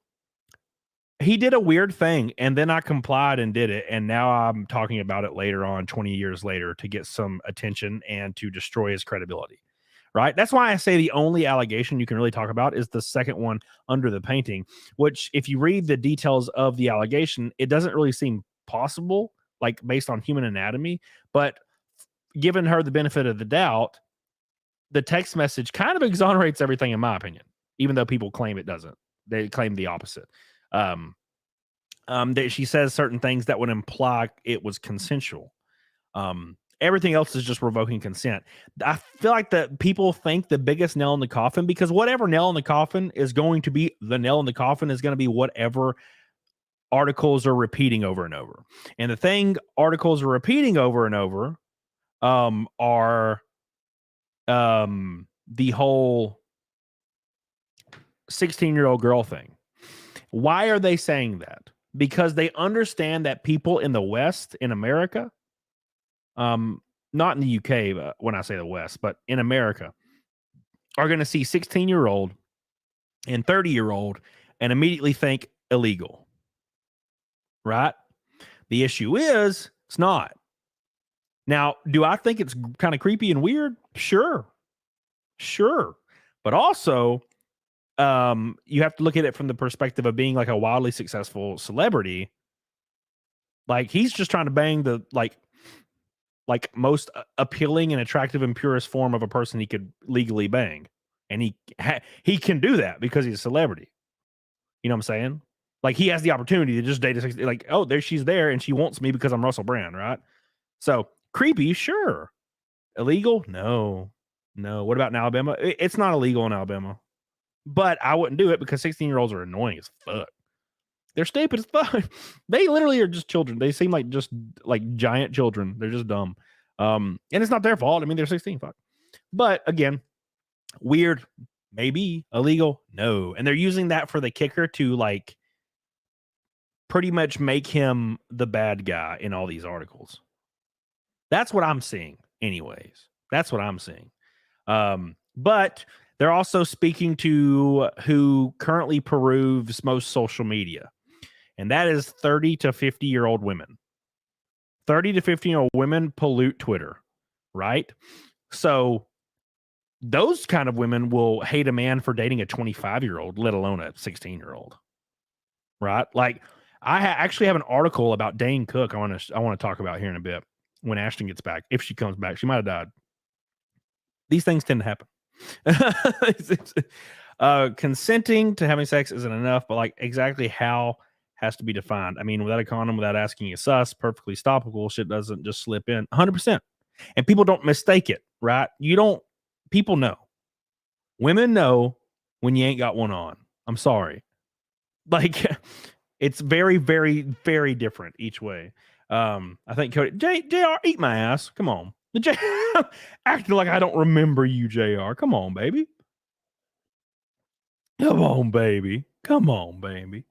S2: he did a weird thing and then I complied and did it, and now I'm talking about it later on, 20 years later, to get some attention and to destroy his credibility. Right? That's why I say the only allegation you can really talk about is the second one under the painting, which, if you read the details of the allegation, it doesn't really seem possible, like based on human anatomy. But given her the benefit of the doubt, the text message kind of exonerates everything, in my opinion, even though people claim it doesn't. They claim the opposite. That she says certain things that would imply it was consensual. Everything else is just revoking consent. I feel like that people think the biggest nail in the coffin, because whatever nail in the coffin is going to be the nail in the coffin, is going to be whatever articles are repeating over and over. And the thing articles are repeating over and over are the whole 16-year-old girl thing. Why are they saying that? Because they understand that people in the West, in America, not in the UK, but when I say the West, but in America, are going to see 16-year-old and 30-year-old and immediately think illegal. Right? The issue is, it's not. Now, do I think it's kind of creepy and weird? Sure. But also, you have to look at it from the perspective of being like a wildly successful celebrity. Like, he's just trying to bang the like most appealing and attractive and purest form of a person he could legally bang, and he can do that because he's a celebrity. You know what I'm saying? Like, he has the opportunity to just date a, like, oh, there she's there, and she wants me because I'm Russell Brand, right? So creepy, sure. Illegal? No. What about in Alabama? It's not illegal in Alabama. But I wouldn't do it because 16-year-olds are annoying as fuck. They're stupid as fuck. They literally are just children. They seem like just like giant children. They're just dumb. And it's not their fault. I mean, they're 16. Fuck. But again, weird, maybe. Illegal, no. And they're using that for the kicker to like pretty much make him the bad guy in all these articles. That's what I'm seeing, anyways. That's what I'm seeing. But they're also speaking to who currently peruse most social media, and that is 30 to 50-year-old women. 30 to 50-year-old women pollute Twitter, right? So those kind of women will hate a man for dating a 25-year-old, let alone a 16-year-old, right? Like, I actually have an article about Dane Cook I want to talk about here in a bit when ASHTON gets back. If she comes back, she might have died. These things tend to happen. Consenting to having sex isn't enough, but like exactly how has to be defined. I mean, without a condom, without asking a sus, perfectly stoppable. Shit doesn't just slip in 100%. And people don't mistake it, right? People know. Women know when you ain't got one on. I'm sorry. Like, it's very, very, very different each way. I think Cody, JR, eat my ass. Come on. Acting like I don't remember you, JR. Come on, baby. Come on, baby.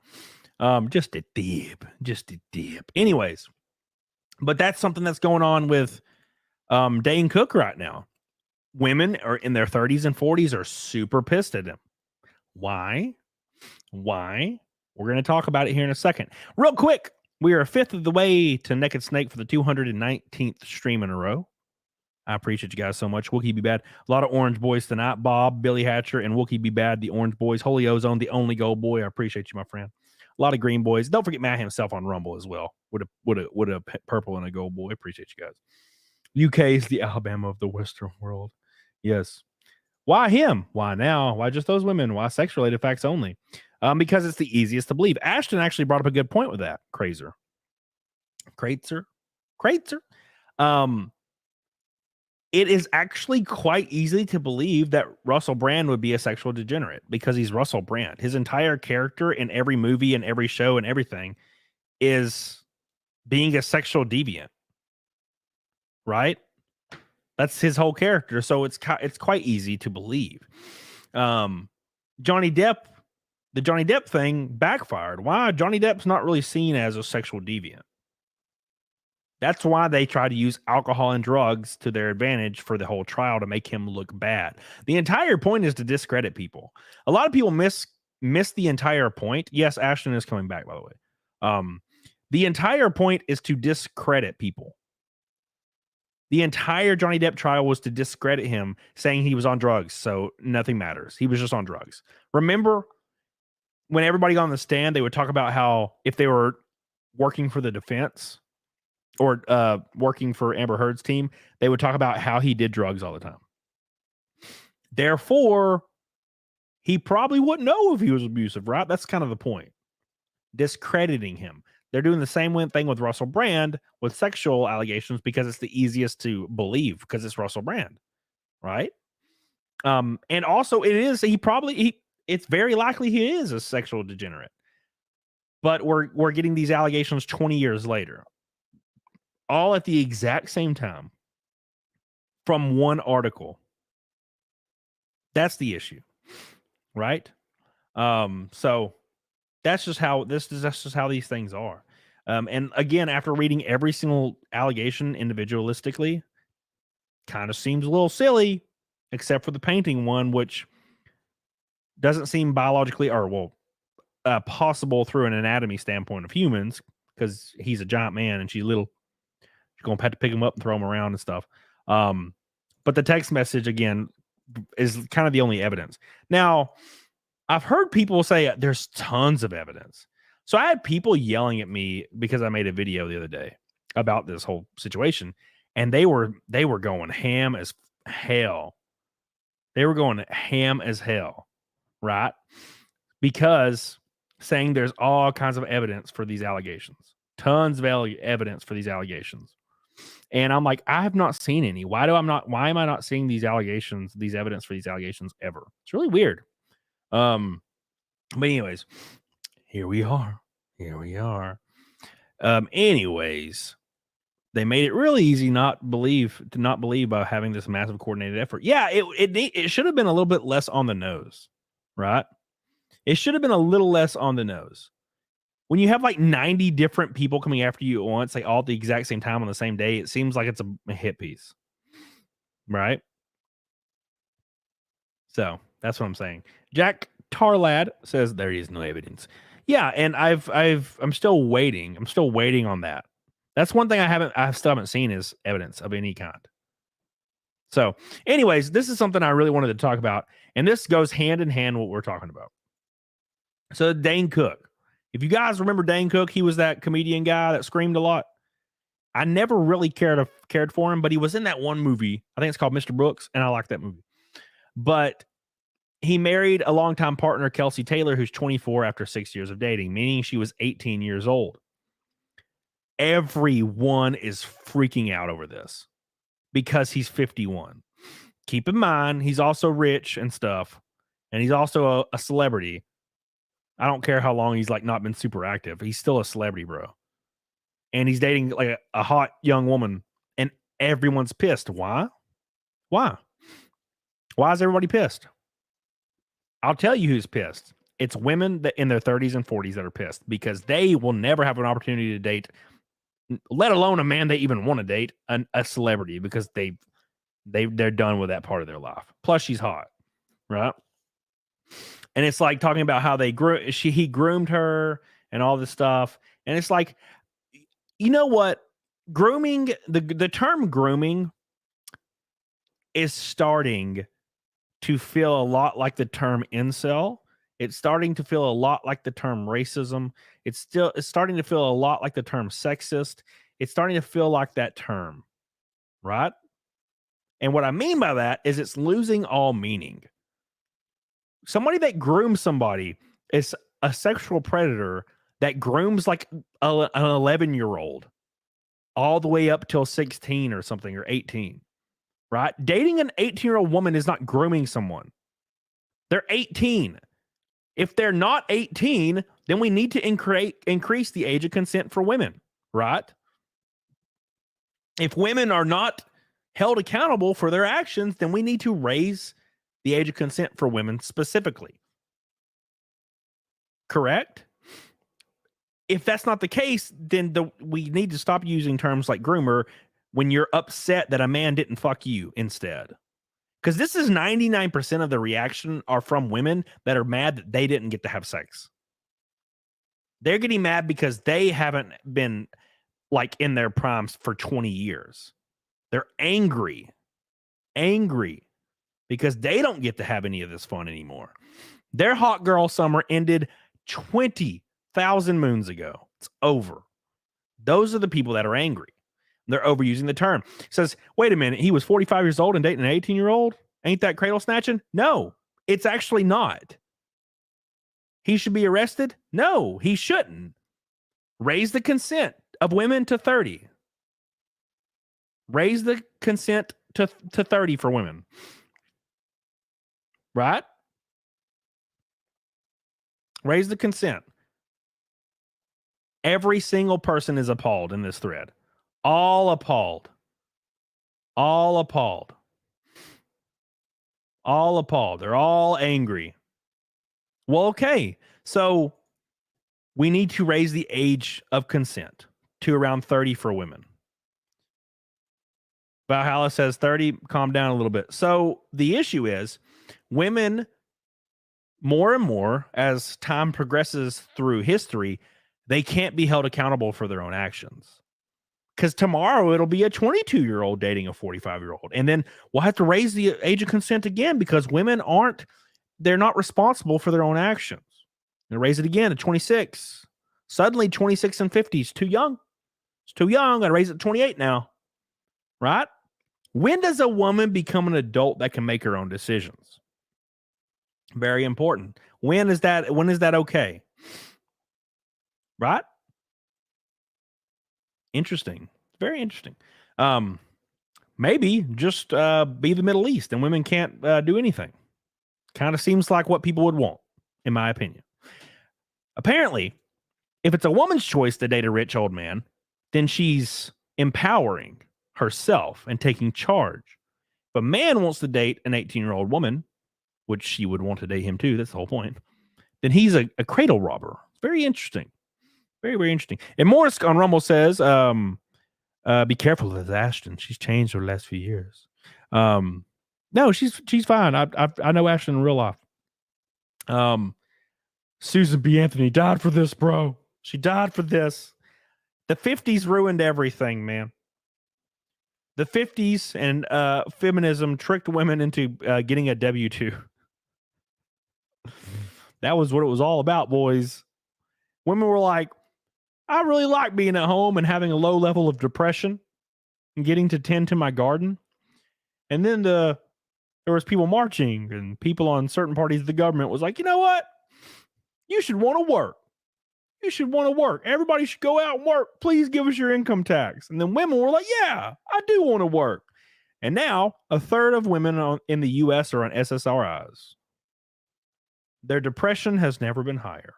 S2: Just a dip. Anyways, but that's something that's going on with Dane Cook right now. Women are in their 30s and 40s are super pissed at him. Why? We're going to talk about it here in a second. Real quick, we are a fifth of the way to Naked Snake for the 219th stream in a row. I appreciate you guys so much. Wookie Be Bad. A lot of orange boys tonight. Bob, Billy Hatcher, and Wookie Be Bad, the orange boys. Holy Ozone, the only gold boy. I appreciate you, my friend. A lot of green boys. Don't forget Matt himself on Rumble as well. With a purple and a gold boy. Appreciate you guys. UK is the Alabama of the Western world. Yes. Why him? Why now? Why just those women? Why sex-related facts only? Because it's the easiest to believe. Ashton actually brought up a good point with that. Kratzer. It is actually quite easy to believe that Russell Brand would be a sexual degenerate because he's Russell Brand. His entire character in every movie and every show and everything is being a sexual deviant, right? That's his whole character. So it's quite easy to believe. Johnny Depp, the Johnny Depp thing backfired. Why? Johnny Depp's not really seen as a sexual deviant. That's why they try to use alcohol and drugs to their advantage for the whole trial to make him look bad. The entire point is to discredit people. A lot of people miss the entire point. Yes, Ashton is coming back, by the way. The entire point is to discredit people. The entire Johnny Depp trial was to discredit him, saying he was on drugs, so nothing matters. He was just on drugs. Remember when everybody got on the stand, they would talk about how if they were working for the defense or working for Amber Heard's team, they would talk about how he did drugs all the time. Therefore, he probably wouldn't know if he was abusive, right? That's kind of the point. Discrediting him. They're doing the same thing with Russell Brand with sexual allegations because it's the easiest to believe because it's Russell Brand, right? And also it's very likely he is a sexual degenerate. But we're getting these allegations 20 years later. All at the exact same time from one article. That's the issue, right? So that's just how these things are. And again, after reading every single allegation individualistically, kind of seems a little silly, except for the painting one, which doesn't seem biologically possible through an anatomy standpoint of humans, because he's a giant man and she's little. She's gonna have to pick him up and throw him around and stuff. But the text message again is kind of the only evidence. Now, I've heard people say there's tons of evidence. So I had people yelling at me because I made a video the other day about this whole situation, and they were going ham as hell. They were going ham as hell, right? Because saying there's all kinds of evidence for these allegations, tons of evidence for these allegations. And I'm like, I have not seen any. Why am I not seeing these allegations, these evidence for these allegations ever? It's really weird. But anyways, here we are. Anyways, they made it really easy to not believe by having this massive coordinated effort. Yeah, it should have been a little bit less on the nose, right? It should have been a little less on the nose. When you have like 90 different people coming after you at once, like all at the exact same time on the same day, it seems like it's a hit piece, right? So that's what I'm saying. Jack Tarlad says there is no evidence. Yeah, and I'm still waiting. I'm still waiting on that. That's one thing I still haven't seen is evidence of any kind. So, anyways, this is something I really wanted to talk about, and this goes hand in hand with what we're talking about. So, Dane Cook. If you guys remember Dane Cook, he was that comedian guy that screamed a lot. I never really cared for him, but he was in that one movie. I think it's called Mr. Brooks, and I like that movie. But he married a longtime partner, Kelsey Taylor, who's 24 after 6 years of dating, meaning she was 18 years old. Everyone is freaking out over this because he's 51. Keep in mind, he's also rich and stuff, and he's also a celebrity. I don't care how long he's like not been super active. He's still a celebrity, bro. And he's dating like a hot young woman, and everyone's pissed. Why? Why is everybody pissed? I'll tell you who's pissed. It's women that in their 30s and 40s that are pissed because they will never have an opportunity to date, let alone a man they even want to date, a celebrity, because they're done with that part of their life. Plus, she's hot, right? And it's like talking about how he groomed her and all this stuff. And it's like, you know what? Grooming, the term grooming is starting to feel a lot like the term incel. It's starting to feel a lot like the term racism. It's starting to feel a lot like the term sexist. It's starting to feel like that term, right? And what I mean by that is it's losing all meaning. Somebody that grooms somebody is a sexual predator that grooms like an 11-year-old all the way up till 16 or something, or 18, right? Dating an 18-year-old woman is not grooming someone. They're 18. If they're not 18, then we need to increase the age of consent for women, right? If women are not held accountable for their actions, then we need to raise the age of consent for women specifically. Correct? If that's not the case, then we need to stop using terms like groomer when you're upset that a man didn't fuck you instead. Because this is 99% of the reaction are from women that are mad that they didn't get to have sex. They're getting mad because they haven't been like in their primes for 20 years. They're angry because they don't get to have any of this fun anymore. Their hot girl summer ended 20,000 moons ago. It's over. Those are the people that are angry. They're overusing the term. It says, wait a minute, he was 45 years old and dating an 18-year-old? Ain't that cradle snatching? No, it's actually not. He should be arrested? No, he shouldn't. Raise the consent of women to 30. Raise the consent to 30 for women. Right? Raise the consent. Every single person is appalled in this thread. All appalled. All appalled. All appalled. They're all angry. Well, okay. So we need to raise the age of consent to around 30 for women. Valhalla says 30, calm down a little bit. So the issue is women, more and more as time progresses through history, they can't be held accountable for their own actions. Because tomorrow it'll be a 22-year-old dating a 45-year-old. And then we'll have to raise the age of consent again because women they're not responsible for their own actions. And raise it again to 26. Suddenly 26 and 50 is too young. It's too young. I raise it to 28 now. Right? When does a woman become an adult that can make her own decisions? Very important. When is that okay? Right? Interesting. Very interesting. Maybe just be the Middle East and women can't do anything. Kind of seems like what people would want, in my opinion. Apparently, if it's a woman's choice to date a rich old man, then she's empowering herself and taking charge. If a man wants to date an 18-year-old woman, which she would want to date him too, that's the whole point, then he's a cradle robber. Very interesting. Very, very interesting. And Morris on Rumble says, be careful with ASHTON. She's changed over the last few years. No, she's fine. I know ASHTON in real life. Susan B. Anthony died for this, bro. She died for this. The 50s ruined everything, man. The 50s and feminism tricked women into getting a W-2. That was what it was all about, boys. Women were like, I really like being at home and having a low level of depression and getting to tend to my garden. And then there was people marching and people on certain parties of the government was like, you know what? You should want to work. You should want to work. Everybody should go out and work. Please give us your income tax. And then women were like, yeah, I do want to work. And now a third of women in the U.S. are on SSRIs. Their depression has never been higher.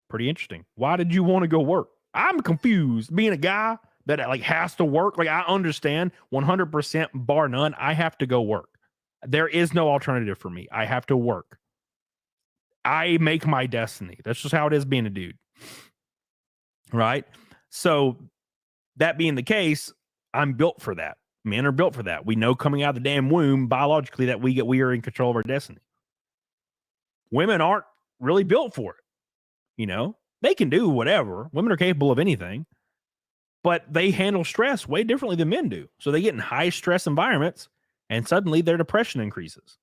S2: Pretty interesting. Why did you want to go work? I'm confused. Being a guy that like has to work, like I understand 100% bar none, I have to go work. There is no alternative for me. I have to work. I make my destiny. That's just how it is being a dude. Right? So that being the case, I'm built for that. Men are built for that. We know coming out of the damn womb biologically that we are in control of our destiny. Women aren't really built for it. You know, they can do whatever. Women are capable of anything. but they handle stress way differently than men do. So they get in high stress environments and suddenly their depression increases.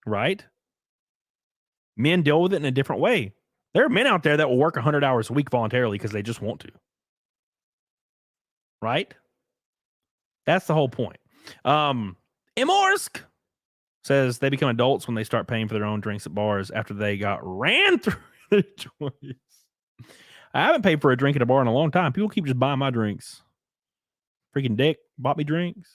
S2: Right? Men deal with it in a different way. There are men out there that will work 100 hours a week voluntarily because they just want to. Right? That's the whole point. Imorsk says they become adults when they start paying for their own drinks at bars after they got ran through their 20s. I haven't paid for a drink at a bar in a long time. People keep just buying my drinks. Freaking dick bought me drinks.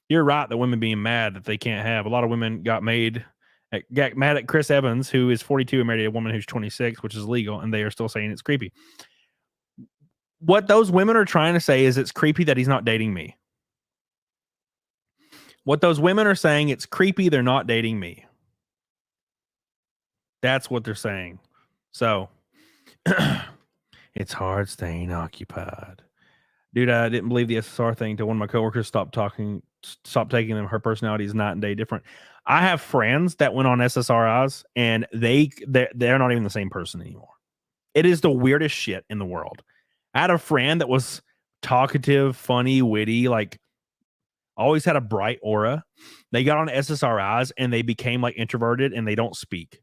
S2: You're right that women being mad that they can't have. A lot of women got mad at Chris Evans, who is 42 and married a woman who's 26, which is legal, and they are still saying it's creepy. What those women are trying to say is it's creepy that he's not dating me. What those women are saying, it's creepy they're not dating me. That's what they're saying. So, it's hard staying occupied. Dude, I didn't believe the SSR thing until one of my coworkers stopped taking them. Her personality is night and day different. I have friends that went on SSRIs and they're not even the same person anymore. It is the weirdest shit in the world. I had a friend that was talkative, funny, witty, like always had a bright aura. They got on SSRIs and they became like introverted and they don't speak.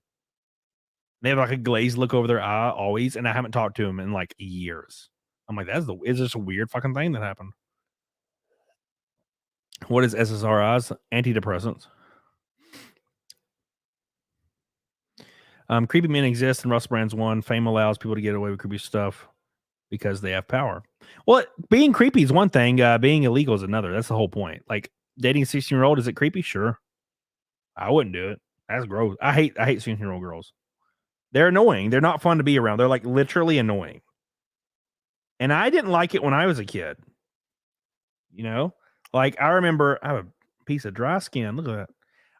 S2: They have like a glazed look over their eye always, and I haven't talked to them in like years. I'm like, is this a weird fucking thing that happened? What is SSRIs? Antidepressants. Creepy men exist, and Russell Brand's one. Fame allows people to get away with creepy stuff because they have power. Well, being creepy is one thing. Being illegal is another. That's the whole point. Like dating a 16-year-old, is it creepy? Sure. I wouldn't do it. That's gross. I hate 16-year-old girls. They're annoying. They're not fun to be around. They're like literally annoying. And I didn't like it when I was a kid. You know, like I remember I have a piece of dry skin. Look at that.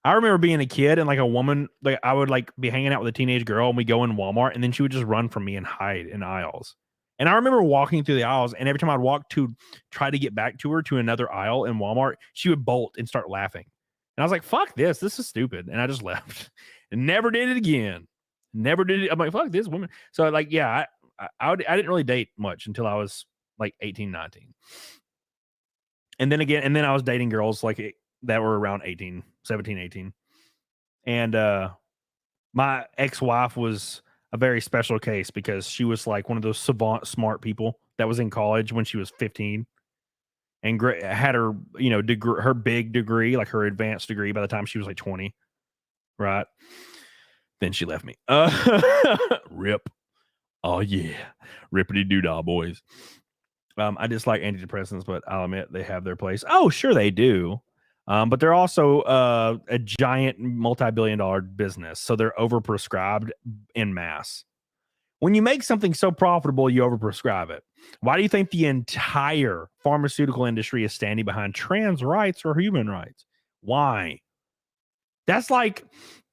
S2: I remember being a kid and like a woman, like I would like be hanging out with a teenage girl and we go in Walmart and then she would just run from me and hide in aisles. And I remember walking through the aisles and every time I'd walk to try to get back to her to another aisle in Walmart, she would bolt and start laughing. And I was like, fuck this. This is stupid. And I just left and never did it again. Never did it. I'm like, fuck this woman. So like, yeah, I didn't really date much until I was like 18, 19. And then I was dating girls like that were around 18, 17, 18. And my ex-wife was a very special case because she was like one of those savant smart people that was in college when she was 15 and had her, her big degree, like her advanced degree by the time she was like 20. Right. Then she left me. Rip. Oh yeah. Rippity doo-dah, boys. I dislike antidepressants, but I'll admit they have their place. Oh, sure they do. But they're also a giant multi-billion-dollar business. So they're overprescribed en masse. When you make something so profitable, you overprescribe it. Why do you think the entire pharmaceutical industry is standing behind trans rights or human rights? Why? That's like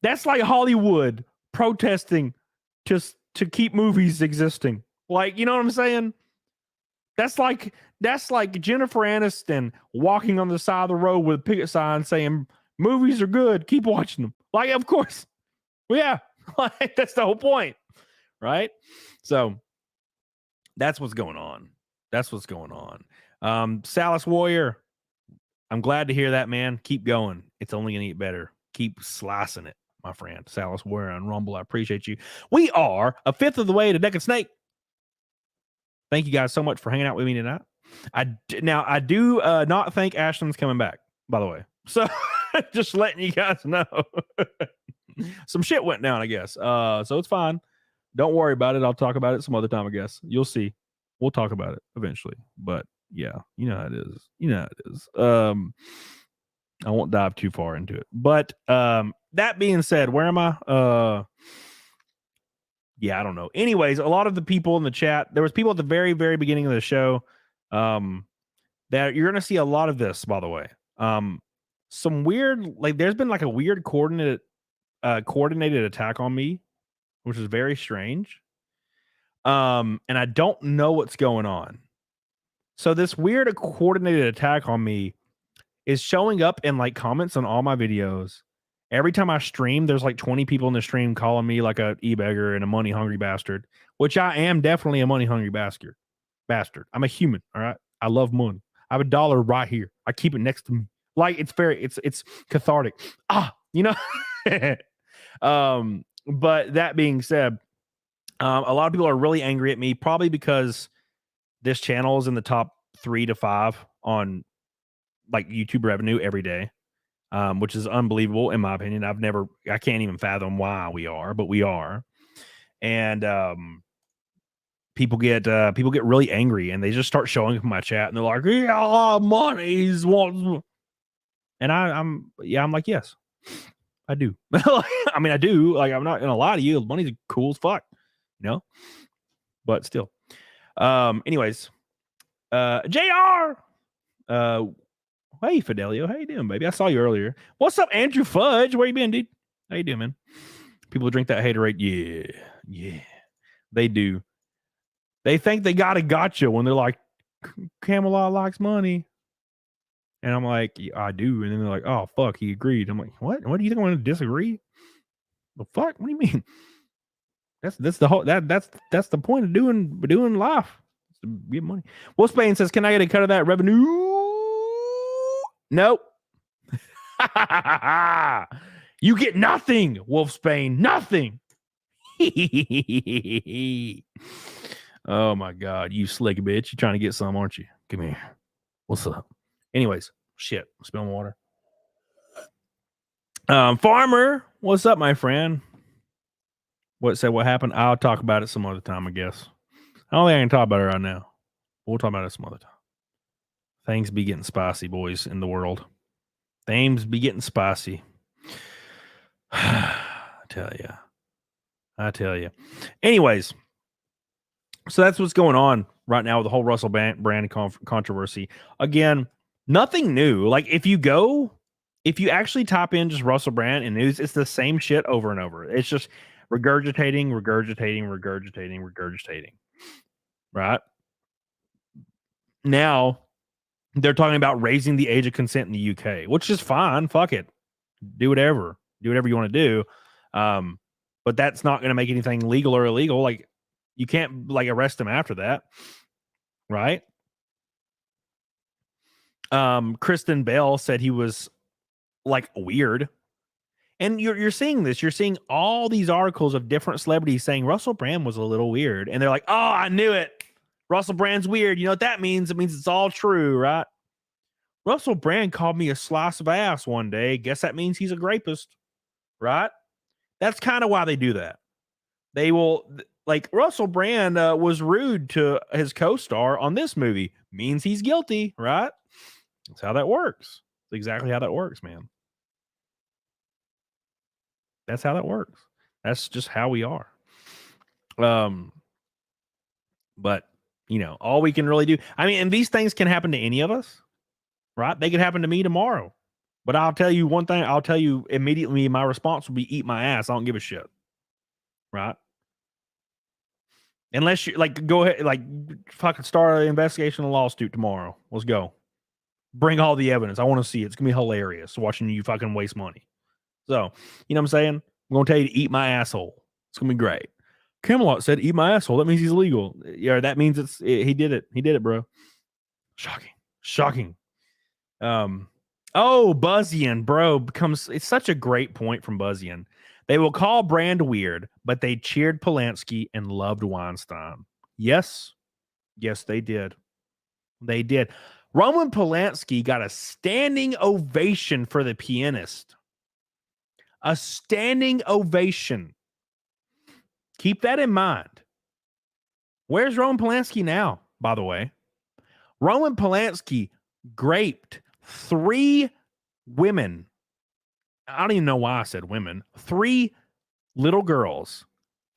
S2: Hollywood protesting just to keep movies existing. Like, you know what I'm saying? That's like Jennifer Aniston walking on the side of the road with a picket sign saying movies are good, keep watching them. Like, of course. Well, yeah. Like, that's the whole point. Right? So that's what's going on. Salas Warrior, I'm glad to hear that, man. Keep going. It's only gonna get better. Keep slicing it, my friend. Salas Warrior on Rumble. I appreciate you. We are a fifth of the way to Deck and Snake. Thank you guys so much for hanging out with me tonight. I do not think ASHTON's coming back, by the way. So just letting you guys know. Some shit went down, I guess. So it's fine. Don't worry about it. I'll talk about it some other time, I guess. You'll see. We'll talk about it eventually. But yeah, you know how it is. I won't dive too far into it. But that being said, where am I? Yeah, I don't know. Anyways, a lot of the people in the chat, there was people at the very, very beginning of the show that you're going to see a lot of this, by the way. Some weird, like there's been like a weird coordinated attack on me, which is very strange. And I don't know what's going on. So this weird coordinated attack on me is showing up in like comments on all my videos. Every time I stream, there's like 20 people in the stream calling me like a e-beggar and a money-hungry bastard, which I am definitely a money-hungry bastard. bastard. I'm a human. All right. I love money. I have $1 right here. I keep it next to me. Like it's cathartic. You know. But that being said, a lot of people are really angry at me, probably because this channel is in the top 3 to 5 on like YouTube revenue every day, which is unbelievable in my opinion. I can't even fathom why we are, but we are. And people get really angry, and they just start showing up in my chat, and they're like, "Yeah, money's what." And I'm like, yes, I do. I mean, I do. Like, I'm not gonna lie to you. Money's cool as fuck, you know. But still, anyways, Jr. Hey Fidelio, how you doing, baby? I saw you earlier. What's up, Andrew Fudge? Where you been, dude? How you doing, man? People drink that haterade. Yeah, they do. They think they got a gotcha when they're like, Camelot likes money. And I'm like, yeah, I do. And then they're like, oh, fuck, he agreed. I'm like, what? What do you think I'm going to disagree? The fuck? What do you mean? That's the whole that's the point of doing life. To get money. Wolfsbane says, can I get a cut of that revenue? Nope. You get nothing, Wolfsbane. Nothing. Oh my god, you slick bitch. You trying to get some, aren't you? Come here. What's up? Anyways, shit. Spilling water. Farmer, what's up, my friend? What happened? I'll talk about it some other time, I guess. I don't think I can talk about it right now. We'll talk about it some other time. Things be getting spicy, boys, in the world. Things be getting spicy. I tell you. Anyways, so that's what's going on right now with the whole Russell Brand controversy. Again, nothing new. Like, if you actually type in just Russell Brand and news, it's the same shit over and over. It's just regurgitating. Right? Now, they're talking about raising the age of consent in the UK, which is fine. Fuck it. Do whatever you want to do. But that's not going to make anything legal or illegal. Like, you can't like arrest him after that. Right? Kristen Bell said he was like weird. And you're seeing this. You're seeing all these articles of different celebrities saying Russell Brand was a little weird. And they're like, oh, I knew it. Russell Brand's weird. You know what that means? It means it's all true, right? Russell Brand called me a slice of ass one day. Guess that means he's a rapist, right? That's kind of why they do that. They will, like, Russell Brand was rude to his co-star on this movie. Means he's guilty, right? That's how that works. That's exactly how that works, man. That's how that works. That's just how we are. But, you know, all we can really do, I mean, and these things can happen to any of us, right? They could happen to me tomorrow. But I'll tell you one thing. I'll tell you immediately, my response will be eat my ass. I don't give a shit. Right? Unless you, like, go ahead, like, fucking start an investigation, a lawsuit tomorrow. Let's go. Bring all the evidence. I want to see it. It's going to be hilarious watching you fucking waste money. So, you know what I'm saying? I'm going to tell you to eat my asshole. It's going to be great. Camelot said, eat my asshole. That means he's legal. Yeah, that means he did it. He did it, bro. Shocking. Buzzian, bro, it's such a great point from Buzzian. They will call Brand weird, but they cheered Polanski and loved Weinstein. Yes, they did. They did. Roman Polanski got a standing ovation for The Pianist. A standing ovation. Keep that in mind. Where's Roman Polanski now, by the way? Roman Polanski raped 3 women. I don't even know why I said women. 3 little girls,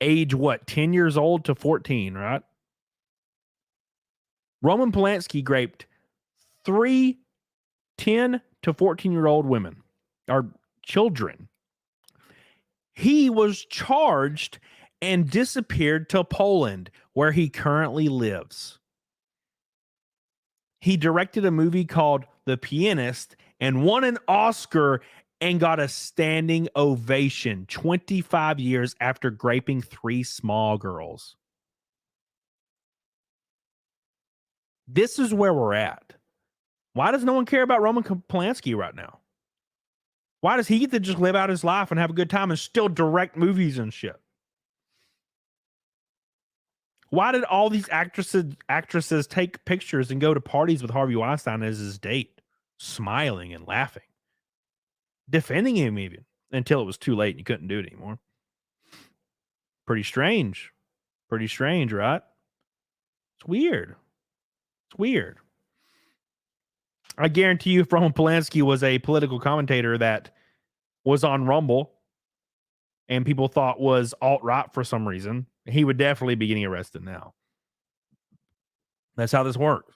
S2: age 10 years old to 14, right? Roman Polanski raped 3 10 to 14-year-old women, or children. He was charged and disappeared to Poland, where he currently lives. He directed a movie called The Pianist and won an Oscar and got a standing ovation 25 years after raping 3 small girls. This is where we're at. Why does no one care about Roman Polanski right now? Why does he get to just live out his life and have a good time and still direct movies and shit? Why did all these actresses take pictures and go to parties with Harvey Weinstein as his date, smiling and laughing, defending him even until it was too late and you couldn't do it anymore? Pretty strange. Pretty strange, right? It's weird. It's weird. I guarantee you if Roman Polanski was a political commentator that was on Rumble and people thought was alt-right for some reason, he would definitely be getting arrested now. That's how this works.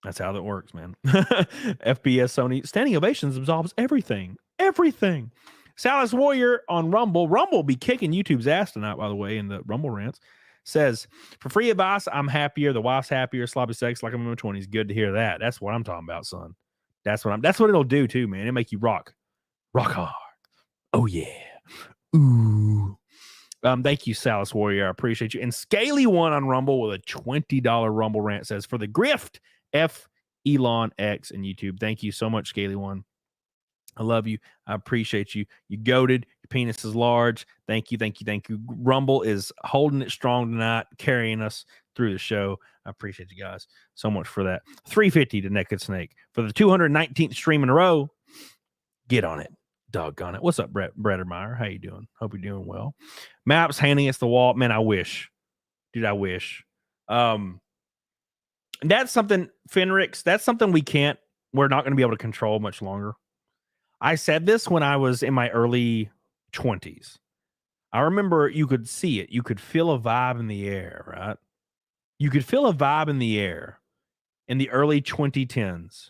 S2: That's how that works, man. FBS Sony standing ovations absolves everything. Everything. Salas Warrior on Rumble. Rumble be kicking YouTube's ass tonight, by the way, in the Rumble rants. Says, for free advice, I'm happier. The wife's happier. Sloppy sex like I'm in my 20s. Good to hear that. That's what I'm talking about, son. That's what it'll do too, man. It'll make you rock hard. Oh yeah. Ooh. Thank you, Salas Warrior. I appreciate you. And Scaly One on Rumble with a $20 Rumble rant says, for the grift, F Elon X and YouTube. Thank you so much, Scaly One. I love you. I appreciate you. You goated. Your penis is large. Thank you. Thank you. Thank you. Rumble is holding it strong tonight, carrying us through the show. I appreciate you guys so much for that. 350 to Naked Snake for the 219th stream in a row. Get on it. Doggone it. What's up, Brettermeyer? How you doing? Hope you're doing well. Maps handing us the wall. Man, I wish. Dude, I wish. That's something, Fenrix, that's something we're not going to be able to control much longer. I said this when I was in my early 20s. I remember you could see it. You could feel a vibe in the air, right? You could feel a vibe in the air in the early 2010s.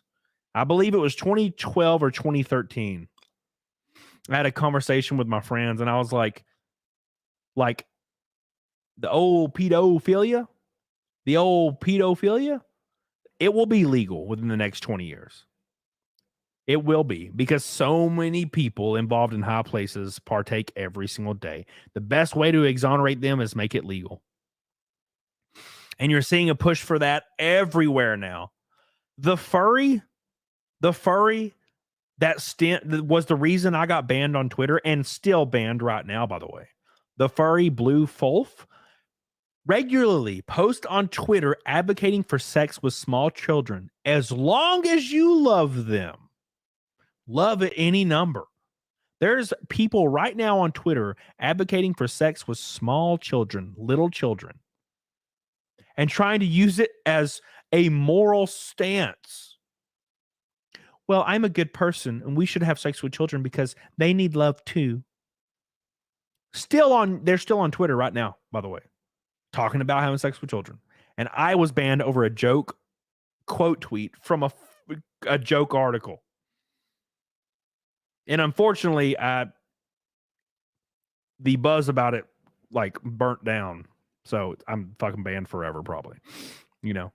S2: I believe it was 2012 or 2013. I had a conversation with my friends, and I was like the old pedophilia, it will be legal within the next 20 years. It will be, because so many people involved in high places partake every single day. The best way to exonerate them is make it legal. And you're seeing a push for that everywhere now. The furry that was the reason I got banned on Twitter, and still banned right now, by the way. The furry blue Fulf regularly post on Twitter advocating for sex with small children as long as you love them. Love at any number. There's people right now on Twitter advocating for sex with small children, little children, and trying to use it as a moral stance. Well, I'm a good person and we should have sex with children because they need love too. They're still on Twitter right now, by the way, talking about having sex with children. And I was banned over a joke quote tweet from a joke article. And unfortunately, the buzz about it like burnt down. So I'm fucking banned forever, probably. You know,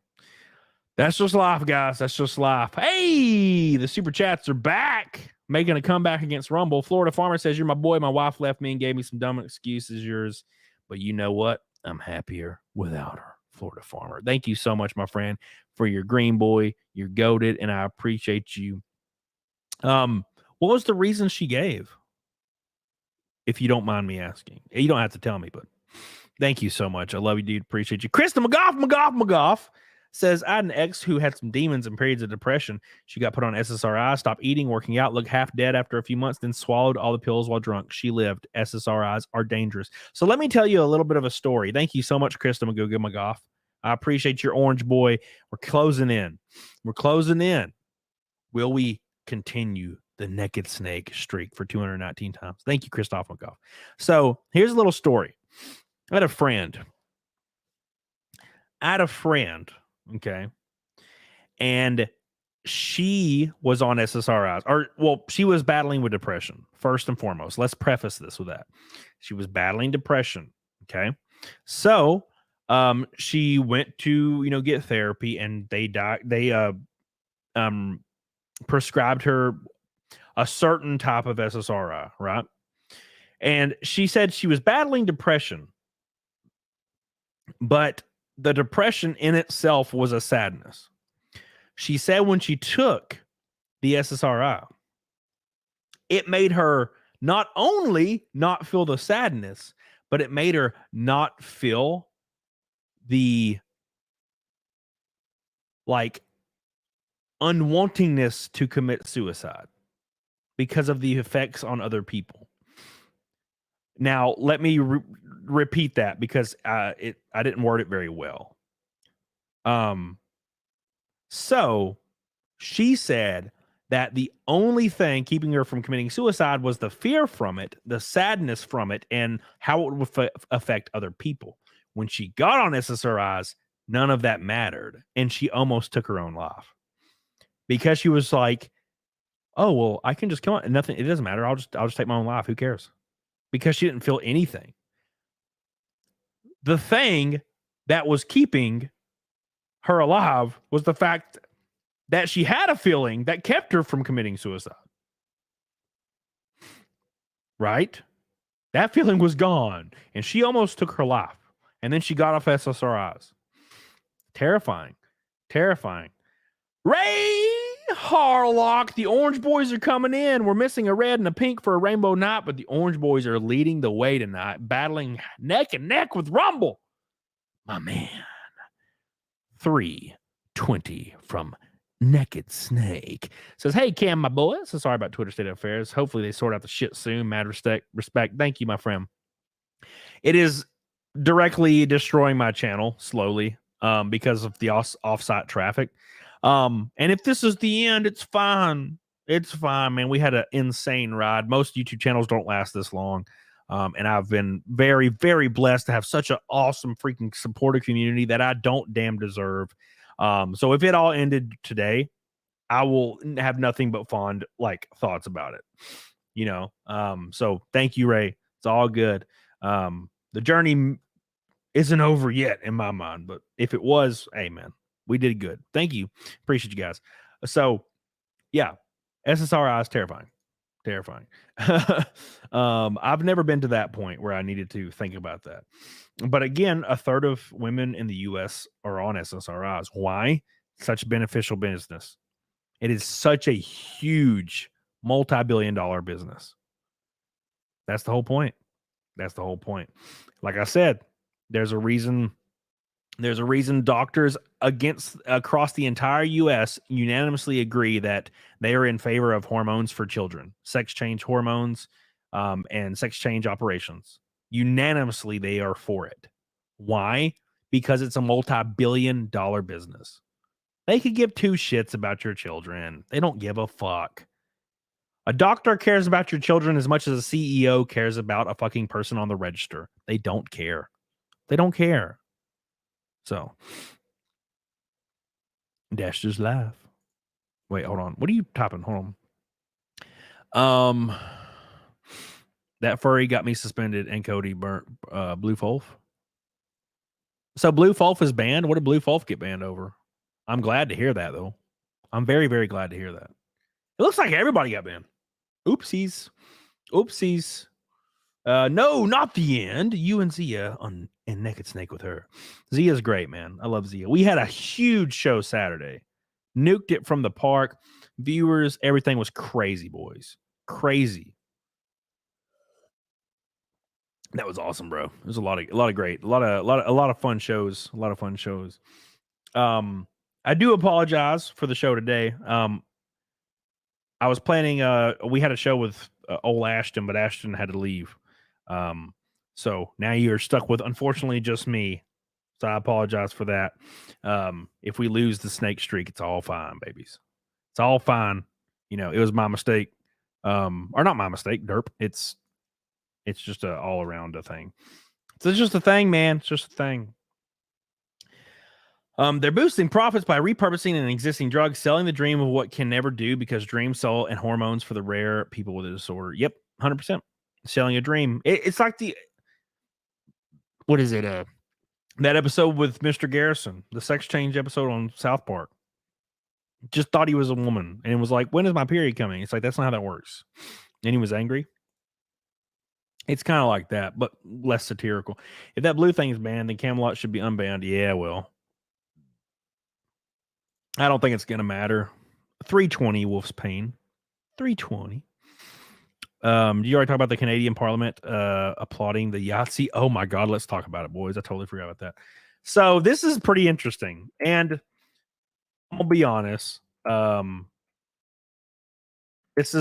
S2: that's just life, guys. That's just life. Hey, the super chats are back, making a comeback against Rumble. Florida Farmer says, you're my boy. My wife left me and gave me some dumb excuses, yours. But you know what? I'm happier without her. Florida Farmer. Thank you so much, my friend, for your green boy. You're goated, and I appreciate you. What was the reason she gave? If you don't mind me asking. You don't have to tell me, but thank you so much. I love you, dude. Appreciate you. Krista McGoff says, I had an ex who had some demons and periods of depression. She got put on SSRIs, stopped eating, working out, looked half dead after a few months, then swallowed all the pills while drunk. She lived. SSRIs are dangerous. So let me tell you a little bit of a story. Thank you so much, Krista McGoff. I appreciate your orange boy. We're closing in. Will we continue the naked snake streak for 219 times? Thank you, Christoph McGoff. So here's a little story. I had a friend. Okay. And she was on SSRIs, she was battling with depression, first and foremost. Let's preface this with that. She was battling depression. Okay. So, she went to, get therapy, and they prescribed her a certain type of SSRI, right? And she said she was battling depression, but the depression in itself was a sadness. She said when she took the SSRI, it made her not only not feel the sadness, but it made her not feel the like unwantingness to commit suicide because of the effects on other people. Now, let me repeat that because I didn't word it very well. So she said that the only thing keeping her from committing suicide was the fear from it, the sadness from it, and how it would affect other people. When she got on SSRIs, none of that mattered, and she almost took her own life because she was like, "Oh well, I can just kill it. Nothing. It doesn't matter. I'll just take my own life. Who cares?" Because she didn't feel anything. The thing that was keeping her alive was the fact that she had a feeling that kept her from committing suicide. Right? That feeling was gone, and she almost took her life. And then she got off SSRIs. Terrifying. Terrifying. Ray Harlock, the Orange Boys are coming in. We're missing a red and a pink for a rainbow night, but the Orange Boys are leading the way tonight, battling neck and neck with Rumble. My man. 320 from Naked Snake says, "Hey, Cam, my boy. So sorry about Twitter State of Affairs. Hopefully they sort out the shit soon. Mad respect. Thank you, my friend. It is directly destroying my channel slowly because of the offsite traffic. And if this is the end, it's fine. It's fine, man. We had an insane ride. Most YouTube channels don't last this long. And I've been very, very blessed to have such an awesome freaking supporter community that I don't damn deserve. So if it all ended today, I will have nothing but fond thoughts about it. You know. So thank you, Ray. It's all good. The journey isn't over yet in my mind, but if it was, hey man, we did good. Thank you. Appreciate you guys. So yeah, SSRI is terrifying. Terrifying. I've never been to that point where I needed to think about that. But again, a third of women in the US are on SSRIs. Why? Such beneficial business. It is such a huge multi-billion-dollar business. That's the whole point. That's the whole point. Like I said, there's a reason doctors across the entire US unanimously agree that they are in favor of hormones for children, sex change hormones, and sex change operations. Unanimously, they are for it. Why? Because it's a multi-billion-dollar business. They could give two shits about your children. They don't give a fuck. A doctor cares about your children as much as a CEO cares about a fucking person on the register. They don't care. They don't care. So, Dash just laugh. Wait, hold on. What are you typing? Hold on. That furry got me suspended and Cody burnt Blue Fulf. So Blue Fulf is banned? What did Blue Fulf get banned over? I'm glad to hear that, though. I'm very, very glad to hear that. It looks like everybody got banned. Oopsies. Oopsies. No, not the end. You and Zia and Naked Snake with her. Zia's great, man. I love Zia. We had a huge show Saturday. Nuked it from the park. Viewers, everything was crazy, boys. Crazy. That was awesome, bro. It was a lot of fun shows. A lot of fun shows. I do apologize for the show today. I was planning. We had a show with old ASHTON, but ASHTON had to leave. So now you're stuck with, unfortunately, just me. So I apologize for that. If we lose the snake streak, it's all fine, babies. It's all fine. You know, it was my mistake. Or not my mistake, derp. It's just a all around a thing. It's just a thing, man. It's just a thing. They're boosting profits by repurposing an existing drug, selling the dream of what can never do because dreams sell and hormones for the rare people with a disorder. Yep, 100%. Selling a dream. It's like what is it? That episode with Mr. Garrison, the sex change episode on South Park. Just thought he was a woman and was like, when is my period coming? It's like, that's not how that works. And he was angry. It's kind of like that, but less satirical. If that blue thing is banned, then Camelot should be unbanned. Yeah, well, I don't think it's going to matter. 320 Wolf's Pain. 320. Do you already talk about the Canadian Parliament applauding the Yahtzee? Oh my God, let's talk about it, boys. I totally forgot about that. So this is pretty interesting, and I'll be honest. This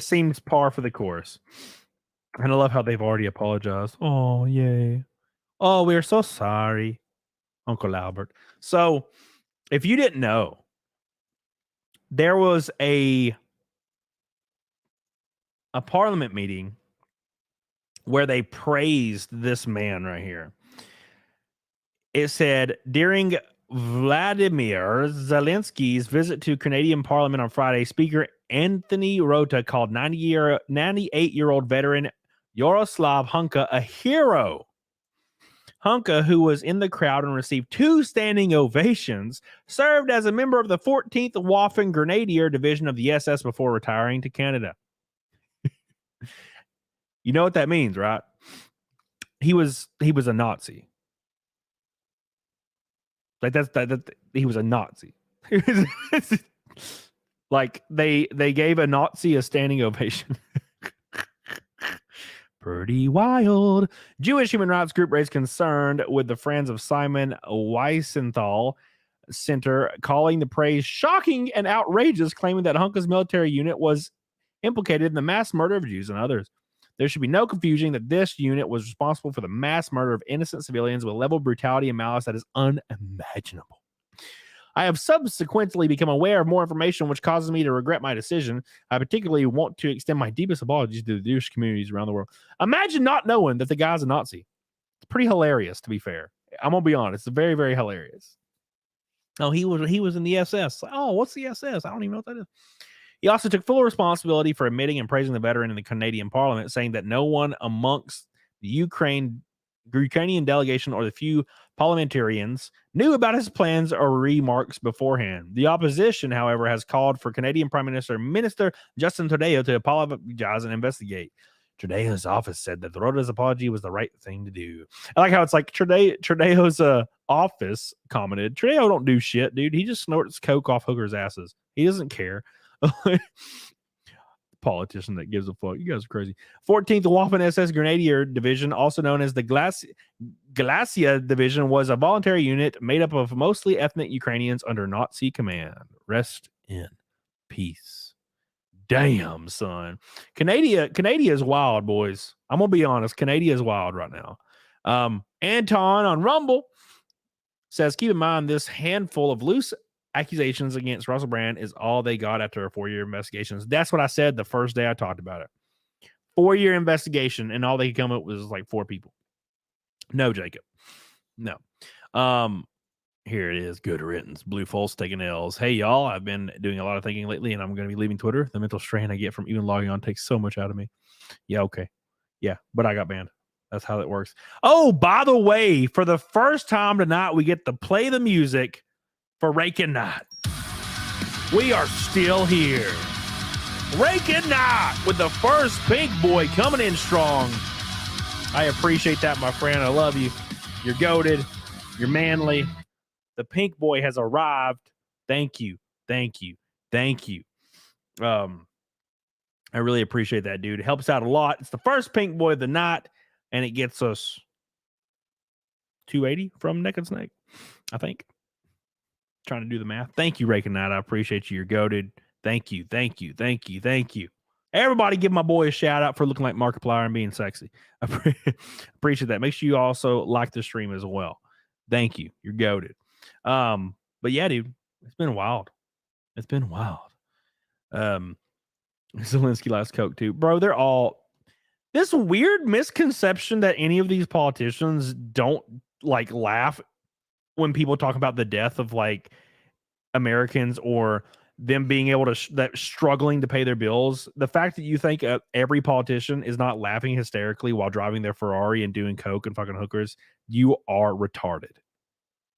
S2: seems par for the course, and I love how they've already apologized. Oh yay! Oh, we're so sorry, Uncle Albert. So, if you didn't know, there was a parliament meeting where they praised this man right here. It said, during Vladimir Zelensky's visit to Canadian Parliament on Friday, Speaker Anthony Rota called 98-year-old veteran Yaroslav Hunka a hero. Hunka, who was in the crowd and received 2 standing ovations, served as a member of the 14th Waffen Grenadier Division of the SS before retiring to Canada. You know what that means, right? He was a Nazi. Like that he was a Nazi. Like they gave a Nazi a standing ovation. Pretty wild. Jewish human rights group raised concern with the Friends of Simon Wiesenthal Center, calling the praise shocking and outrageous, claiming that Hunka's military unit was implicated in the mass murder of Jews and others. There should be no confusion that this unit was responsible for the mass murder of innocent civilians with a level of brutality and malice that is unimaginable. I have subsequently become aware of more information which causes me to regret my decision. I particularly want to extend my deepest apologies to the Jewish communities around the world. Imagine not knowing that the guy's a Nazi. It's pretty hilarious, to be fair. I'm going to be honest. It's very, very hilarious. Oh, he was in the SS. Oh, what's the SS? I don't even know what that is. He also took full responsibility for admitting and praising the veteran in the Canadian Parliament, saying that no one amongst the Ukrainian delegation or the few parliamentarians knew about his plans or remarks beforehand. The opposition, however, has called for Canadian Prime Minister Justin Trudeau to apologize and investigate. Trudeau's office said that Rota's apology was the right thing to do. I like how it's like Trudeau's office commented, Trudeau don't do shit, dude. He just snorts coke off hookers' asses. He doesn't care. Politician that gives a fuck. You guys are crazy. 14th Waffen SS Grenadier Division, also known as the Glacia Division, was a voluntary unit made up of mostly ethnic Ukrainians under Nazi command. Rest in peace. Damn, son. Canada is wild, boys. I'm gonna be honest. Canada is wild right now. Anton on Rumble says, keep in mind this handful of loose accusations against Russell Brand is all they got after a 4-year investigation. That's what I said the first day I talked about it. 4-year investigation, and all they could come up with was like 4 people. No, Jacob. No. Here it is. Good riddance. Blue False taking L's. Hey, y'all. I've been doing a lot of thinking lately, and I'm going to be leaving Twitter. The mental strain I get from even logging on takes so much out of me. Yeah, okay. Yeah, but I got banned. That's how it works. Oh, by the way, for the first time tonight, we get to play the music for Rake and Knight. We are still here. Rake and Knight with the first Pink Boy coming in strong. I appreciate that, my friend. I love you. You're goated. You're manly. The Pink Boy has arrived. Thank you. Thank you. Thank you. I really appreciate that, dude. It helps out a lot. It's the first Pink Boy of the night, and it gets us 280 from Naked Snake, I think. Trying to do the math. Thank you, Rake and Knight. I appreciate you. You're goated. Thank you. Thank you. Thank you. Thank you. Everybody give my boy a shout out for looking like Markiplier and being sexy. I appreciate that. Make sure you also like the stream as well. Thank you. You're goated. But yeah, dude, it's been wild. It's been wild. Zelensky likes Coke too. Bro, they're all this weird misconception that any of these politicians don't like laugh when people talk about the death of like Americans or them being able to that struggling to pay their bills. The fact that you think every politician is not laughing hysterically while driving their Ferrari and doing coke and fucking hookers, you are retarded.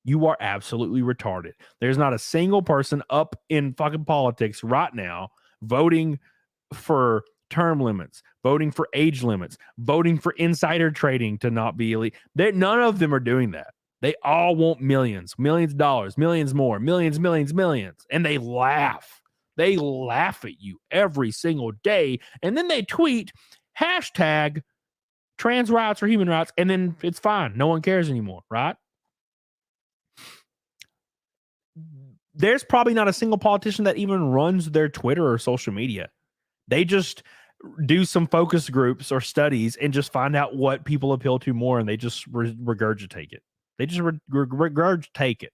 S2: You are absolutely retarded. There's not a single person up in fucking politics right now voting for term limits, voting for age limits, voting for insider trading to not be elite. None of them are doing that. They all want millions of dollars, millions more, millions, millions. And they laugh. They laugh at you every single day. And then they tweet hashtag trans rights or human rights. And then it's fine. No one cares anymore, right? There's probably not a single politician that even runs their Twitter or social media. They just do some focus groups or studies and just find out what people appeal to more, and they just regurgitate it. They just regurgitate it.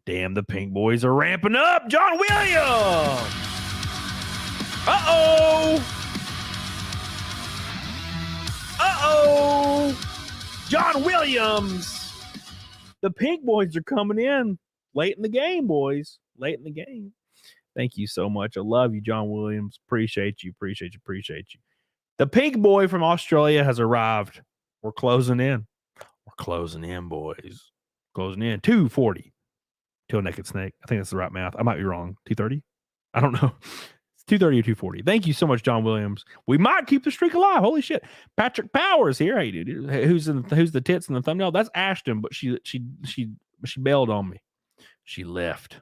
S2: Damn, the Pink Boys are ramping up. John Williams. John Williams. The Pink Boys are coming in late in the game, boys. Late in the game. Thank you so much. I love you, John Williams. Appreciate you. The Pink Boy from Australia has arrived. We're closing in. Boys. Closing in. 240 to a naked snake. I think that's the right math. I might be wrong. 230? I don't know. It's 230 or 240. Thank you so much, John Williams. We might keep the streak alive. Holy shit. Patrick Powers here. Hey, dude. Who's the tits in the thumbnail? That's Ashton, but she bailed on me. She left.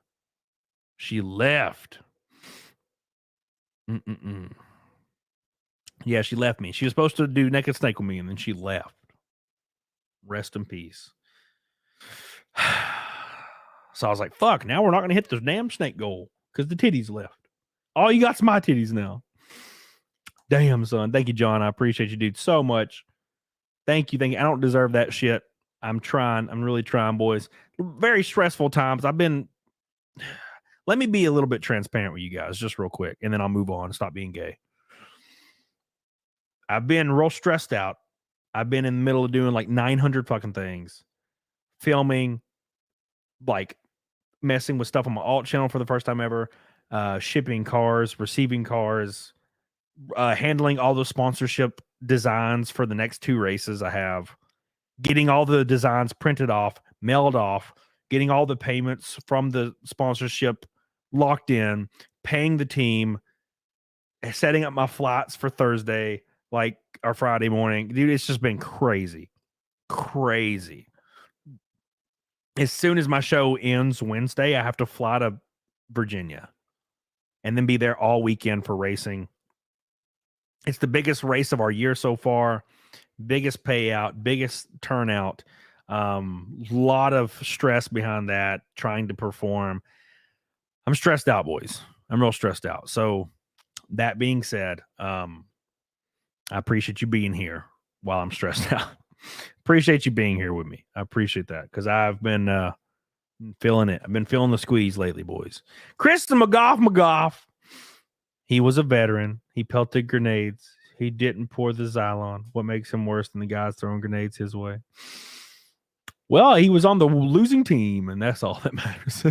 S2: Yeah, she left me. She was supposed to do naked snake with me, and then she left. Rest in peace. So I was like, fuck, now we're not going to hit the damn snake goal because the titties left. All you got's my titties now. Damn, son. Thank you, John. I appreciate you, dude, so much. Thank you. I don't deserve that shit. I'm trying. I'm really trying, boys. Very stressful times. Let me be a little bit transparent with you guys just real quick, and then I'll move on and stop being gay. I've been real stressed out. I've been in the middle of doing like 900 fucking things. Filming, like messing with stuff on my alt channel for the first time ever, shipping cars, receiving cars, handling all the sponsorship designs for the next 2 races I have, getting all the designs printed off, mailed off, getting all the payments from the sponsorship locked in, paying the team, setting up my flights for Thursday, like our Friday morning. Dude, it's just been crazy. As soon as my show ends Wednesday, I have to fly to Virginia and then be there all weekend for racing. It's the biggest race of our year so far, biggest payout, biggest turnout. Lot of stress behind that, trying to perform. I'm stressed out, boys. I'm real stressed out. So that being said, I appreciate you being here while I'm stressed out. Appreciate you being here with me. I appreciate that because I've been feeling it. I've been feeling the squeeze lately, boys. Kristen McGough. He was a veteran. He pelted grenades. He didn't pour the Xylon. What makes him worse than the guys throwing grenades his way? Well, he was on the losing team, and that's all that matters.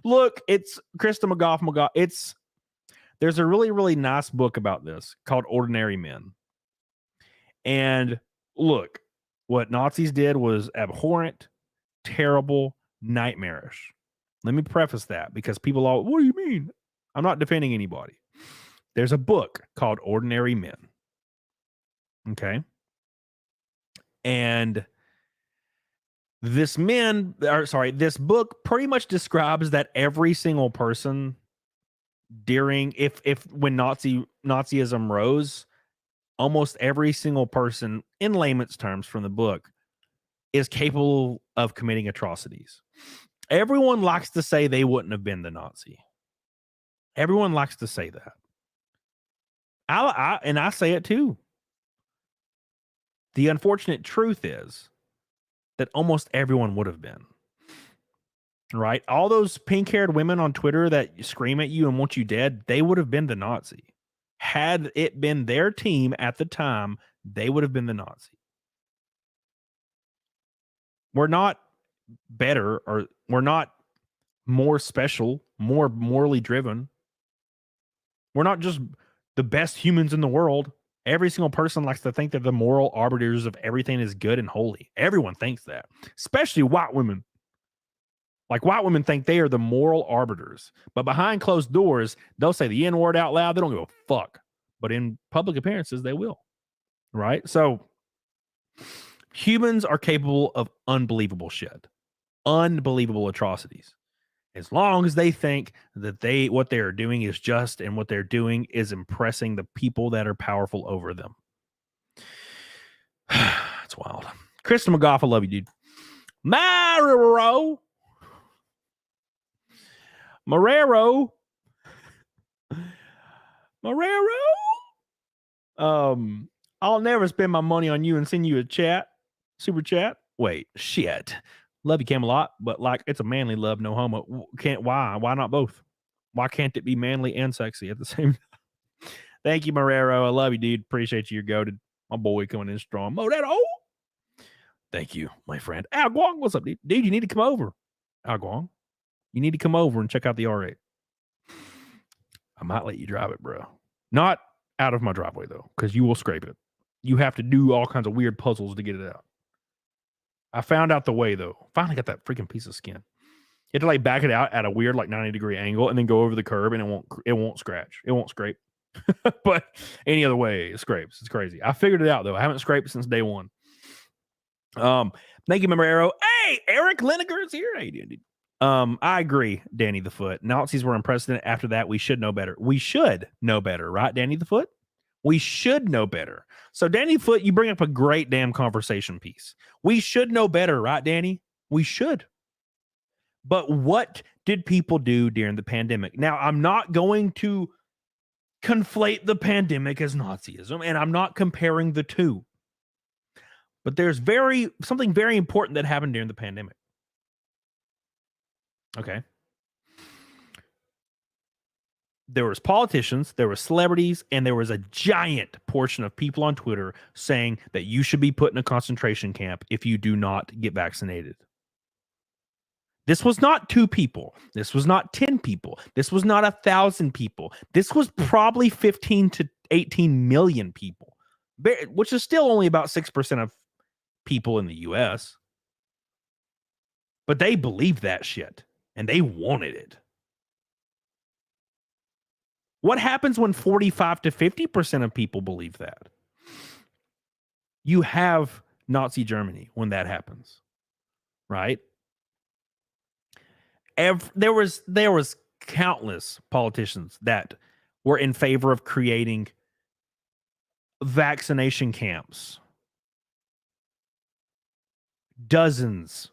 S2: Look, it's Krista McGough. There's a really, really nice book about this called Ordinary Men. And look, what Nazis did was abhorrent, terrible, nightmarish. Let me preface that because people all, what do you mean? I'm not defending anybody. There's a book called Ordinary Men. Okay. And this book pretty much describes that every single person during when Nazism rose, almost every single person in layman's terms from the book is capable of committing atrocities. Everyone likes to say they wouldn't have been the Nazi. Everyone likes to say that. I say it too. The unfortunate truth is that almost everyone would have been. Right? All those pink-haired women on Twitter that scream at you and want you dead, they would have been the Nazi. Had it been their team at the time, they would have been the Nazi. We're not better, or we're not more special, more morally driven. We're not just the best humans in the world. Every single person likes to think they're the moral arbiters of everything is good and holy. Everyone thinks that, especially white women. Like white women think they are the moral arbiters, but behind closed doors, they'll say the N word out loud. They don't give a fuck. But in public appearances, they will. Right? So humans are capable of unbelievable shit, unbelievable atrocities. As long as they think that what they are doing is just and what they're doing is impressing the people that are powerful over them. It's wild. Kristen McGough, I love you, dude. Marrero. I'll never spend my money on you and send you a super chat. Wait, shit. Love you, Camelot, but like it's a manly love, no homo. Why not both? Why can't it be manly and sexy at the same time? Thank you, Marrero. I love you, dude. Appreciate you. You're goated. My boy coming in strong. Modero. Thank you, my friend. Al Guang, what's up, dude? Dude, you need to come over. Al Guang, you need to come over and check out the R8. I might let you drive it, bro. Not out of my driveway, though, because you will scrape it. You have to do all kinds of weird puzzles to get it out. I found out the way, though. Finally got that freaking piece of skin. You have to like back it out at a weird like 90-degree angle and then go over the curb and it won't scratch. It won't scrape. But any other way, it scrapes. It's crazy. I figured it out, though. I haven't scraped since day one. Thank you, Memorero. Hey, Eric Lineker's here. How you doing, dude? I agree, Danny the Foot. Nazis were unprecedented. After that, we should know better. We should know better, right, Danny the Foot? We should know better. So, Danny the Foot, you bring up a great damn conversation piece. We should know better, right, Danny? We should. But what did people do during the pandemic? Now, I'm not going to conflate the pandemic as Nazism, and I'm not comparing the two. But there's something very important that happened during the pandemic. Okay. There was politicians, there were celebrities, and there was a giant portion of people on Twitter saying that you should be put in a concentration camp if you do not get vaccinated. This was not 2 people. This was not 10 people. This was not 1,000 people. This was probably 15 to 18 million people, which is still only about 6% of people in the U.S. But they believed that shit, and they wanted it. What happens when 45 to 50% of people believe that? You have Nazi Germany when that happens, right? There was countless politicians that were in favor of creating vaccination camps. Dozens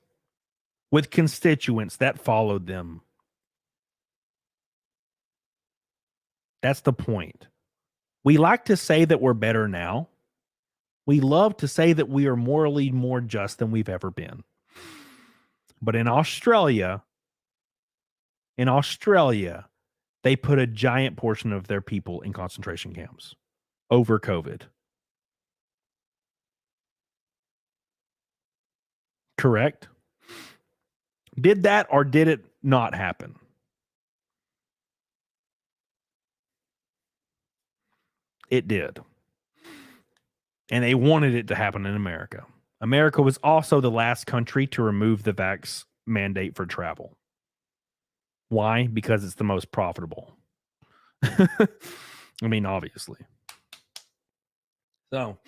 S2: with constituents that followed them. That's the point. We like to say that we're better now. We love to say that we are morally more just than we've ever been. But in Australia, they put a giant portion of their people in concentration camps over COVID. Correct? Did that or did it not happen? It did. And they wanted it to happen in America. America was also the last country to remove the vax mandate for travel. Why? Because it's the most profitable. I mean, obviously. So,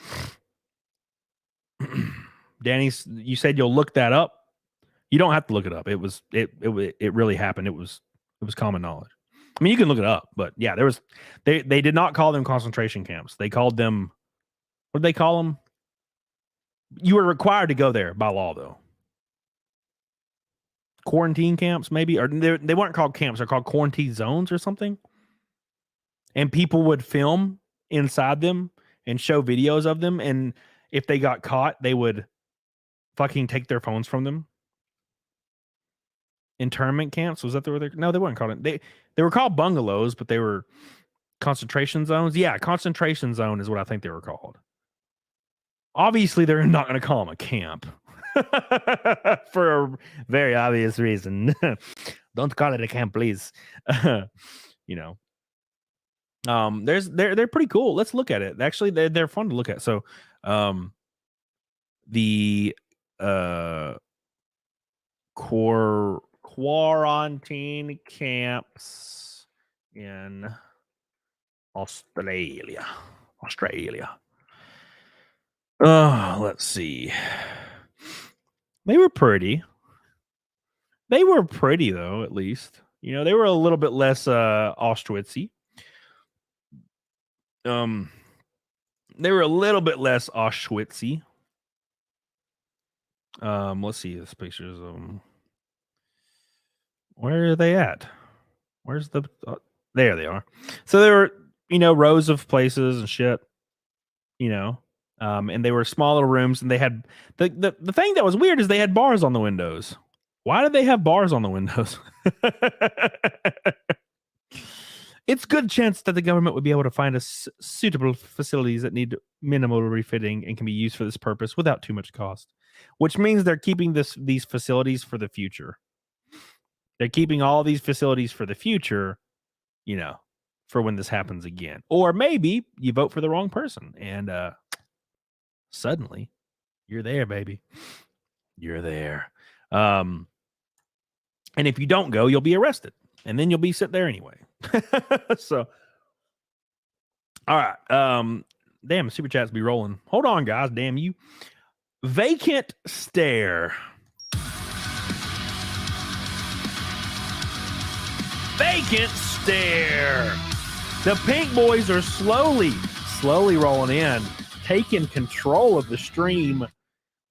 S2: Danny, you said you'll look that up. You don't have to look it up. It really happened. It was common knowledge. I mean, you can look it up, but yeah, they did not call them concentration camps. They called them, what did they call them? You were required to go there by law, though. Quarantine camps, maybe, or they weren't called camps. They're called quarantine zones or something. And people would film inside them and show videos of them. And if they got caught, they would fucking take their phones from them. Internment camps, was that what they're? No, they weren't called it. They were called bungalows, but they were concentration zones. Yeah, concentration zone is what I think they were called. Obviously, they're not going to call them a camp for a very obvious reason. Don't call it a camp, please. You know, they're pretty cool. Let's look at it. Actually, they're fun to look at. So, the quarantine camps in Australia. Let's see. They were pretty. They were pretty, though, at least. You know, they were a little bit less Auschwitz-y. They were a little bit less Auschwitz-y. Let's see this pictures of them. Where are they at? Where's the there they are. So there were, you know, rows of places and shit, you know. And they were small little rooms, and they had the thing that was weird is they had bars on the windows. Why did they have bars on the windows? It's good chance that the government would be able to find us suitable facilities that need minimal refitting and can be used for this purpose without too much cost. Which means they're keeping these facilities for the future. They're keeping all these facilities for the future, you know, for when this happens again. Or maybe you vote for the wrong person and suddenly you're there, baby. You're there. And if you don't go, you'll be arrested. And then you'll be sitting there anyway. So, all right. Damn, super chats be rolling. Hold on, guys. Damn you. Vacant stare. Vacant stare. The Pink Boys are slowly rolling in, taking control of the stream.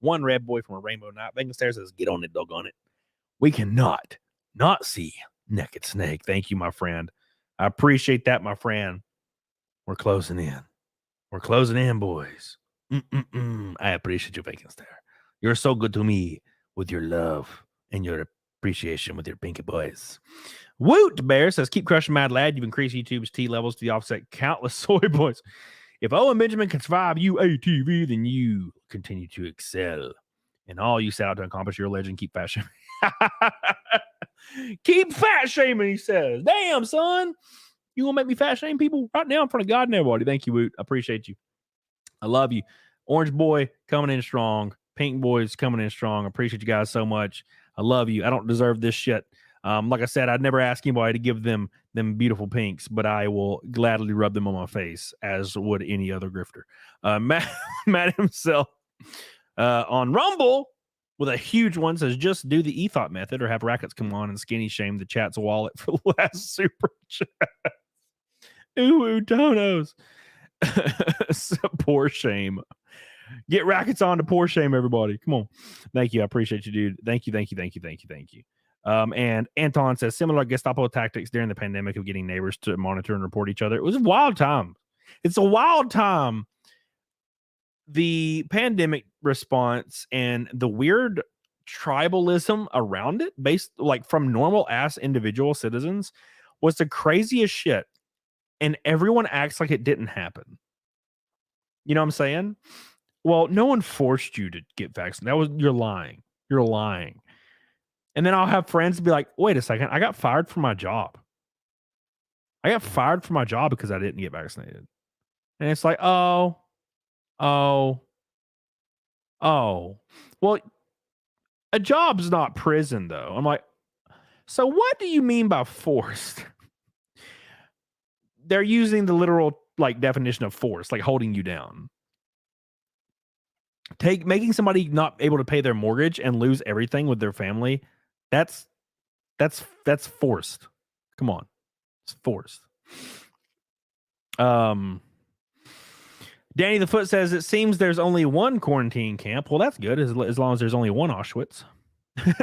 S2: One red boy from a rainbow night. Vacant stare says, "Get on it, doggone it. We cannot not see Naked Snake." Thank you, my friend. I appreciate that, my friend. We're closing in. We're closing in, boys. I appreciate you, Vacant Stare. You're so good to me with your love and your appreciation with your Pinky Boys. Woot Bear says, "Keep crushing, Mad Lad. You've increased YouTube's T levels to the offset countless soy boys. If Owen Benjamin can survive UATV, then you continue to excel. And all you set out to accomplish your legend, keep fat shaming." Keep fat shaming, he says. Damn, son. You gonna make me fat shame people right now in front of God and everybody? Thank you, Woot. I appreciate you. I love you. Orange Boy coming in strong. Pink Boys coming in strong. I appreciate you guys so much. I love you. I don't deserve this shit. Like I said, I'd never ask anybody to give them beautiful pinks, but I will gladly rub them on my face, as would any other grifter. Matt himself on Rumble with a huge one says, "Just do the e-thought method or have Rackets come on and skinny shame the chat's wallet for the last super chat." Ooh, Tonos. Poor shame. Get Rackets on to poor shame, everybody. Come on. Thank you. I appreciate you, dude. Thank you. And Anton says, "Similar Gestapo tactics during the pandemic of getting neighbors to monitor and report each other. It was a wild time. It's a wild time. The pandemic response and the weird tribalism around it, based like from normal ass individual citizens, was the craziest shit. And everyone acts like it didn't happen. You know what I'm saying? Well, no one forced you to get vaccinated. You're lying. You're lying. And then I'll have friends be like, "Wait a second, I got fired from my job. I got fired from my job because I didn't get vaccinated." And it's like, oh. Well, a job's not prison, though. I'm like, so what do you mean by forced? They're using the literal like definition of force, like holding you down. Making somebody not able to pay their mortgage and lose everything with their family. That's forced. Come on. It's forced. Danny the Foot says, "It seems there's only one quarantine camp." Well, that's good, as long as there's only one Auschwitz.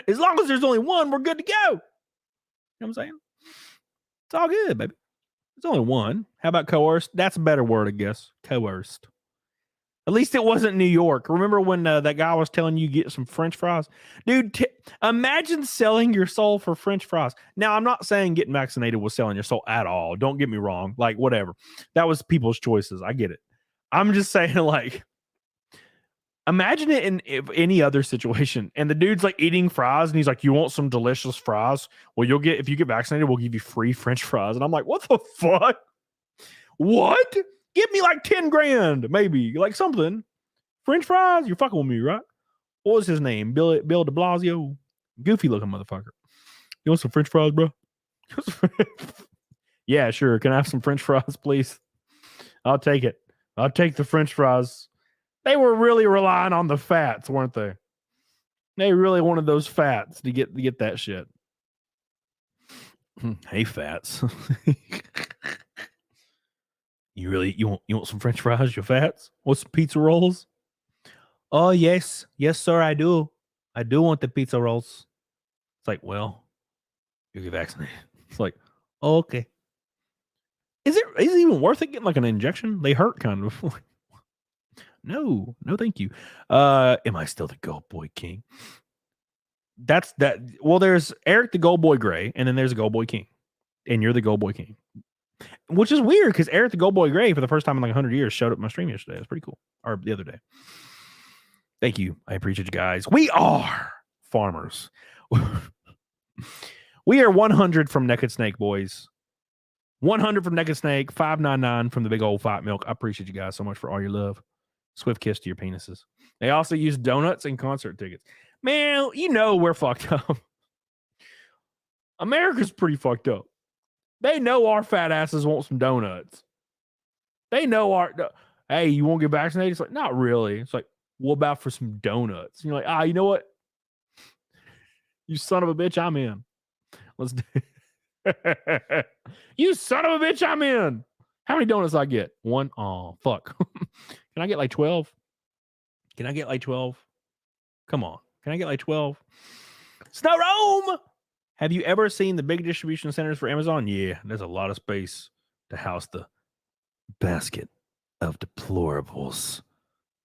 S2: As long as there's only one, we're good to go. You know what I'm saying? It's all good, baby. There's only one. How about coerced? That's a better word, I guess. Coerced. At least it wasn't New York. Remember when that guy was telling you get some French fries? Dude, imagine selling your soul for French fries. Now, I'm not saying getting vaccinated was selling your soul at all. Don't get me wrong. Like, whatever. That was people's choices. I get it. I'm just saying, like, imagine it in any other situation. And the dude's like eating fries and he's like, "You want some delicious fries? Well, if you get vaccinated, we'll give you free French fries." And I'm like, what the fuck? What? Give me like 10 grand, maybe, like something. French fries? You're fucking with me, right? What was his name? Bill de Blasio? Goofy looking motherfucker. You want some French fries, bro? Yeah, sure. Can I have some French fries, please? I'll take it. I'll take the French fries. They were really relying on the fats, weren't they? They really wanted those fats to get that shit. Hey, fats. You want some French fries, your fats? Want some pizza rolls? Oh, yes. Yes, sir, I do. I do want the pizza rolls. It's like, well, you get vaccinated. It's like, oh, okay. Is it even worth it getting like an injection? They hurt kind of. No, thank you. Am I still the Gold Boy King? That's that. Well, there's Eric the Gold Boy Gray, and then there's a Gold Boy King, and you're the Gold Boy King, which is weird because Eric the Gold Boy Gray for the first time in like 100 years showed up on my stream yesterday. It's pretty cool. Or the other day. Thank you. I appreciate you guys. We are farmers. We are 100 from Naked Snake, boys. 100 from Naked Snake, 599 from the big old fat milk. I appreciate you guys so much for all your love. Swift kiss to your penises. They also use donuts and concert tickets. Man, you know we're fucked up. America's pretty fucked up. They know our fat asses want some donuts. They know hey, you won't get vaccinated? It's like, not really. It's like, what about for some donuts? And you're like, you know what? You son of a bitch, I'm in. Let's do You son of a bitch, I'm in. How many donuts I get? One? Oh, fuck. Can I get like 12? Can I get like 12? Come on. Can I get like 12? Snow Rome! Have you ever seen the big distribution centers for Amazon? Yeah, there's a lot of space to house the basket of deplorables.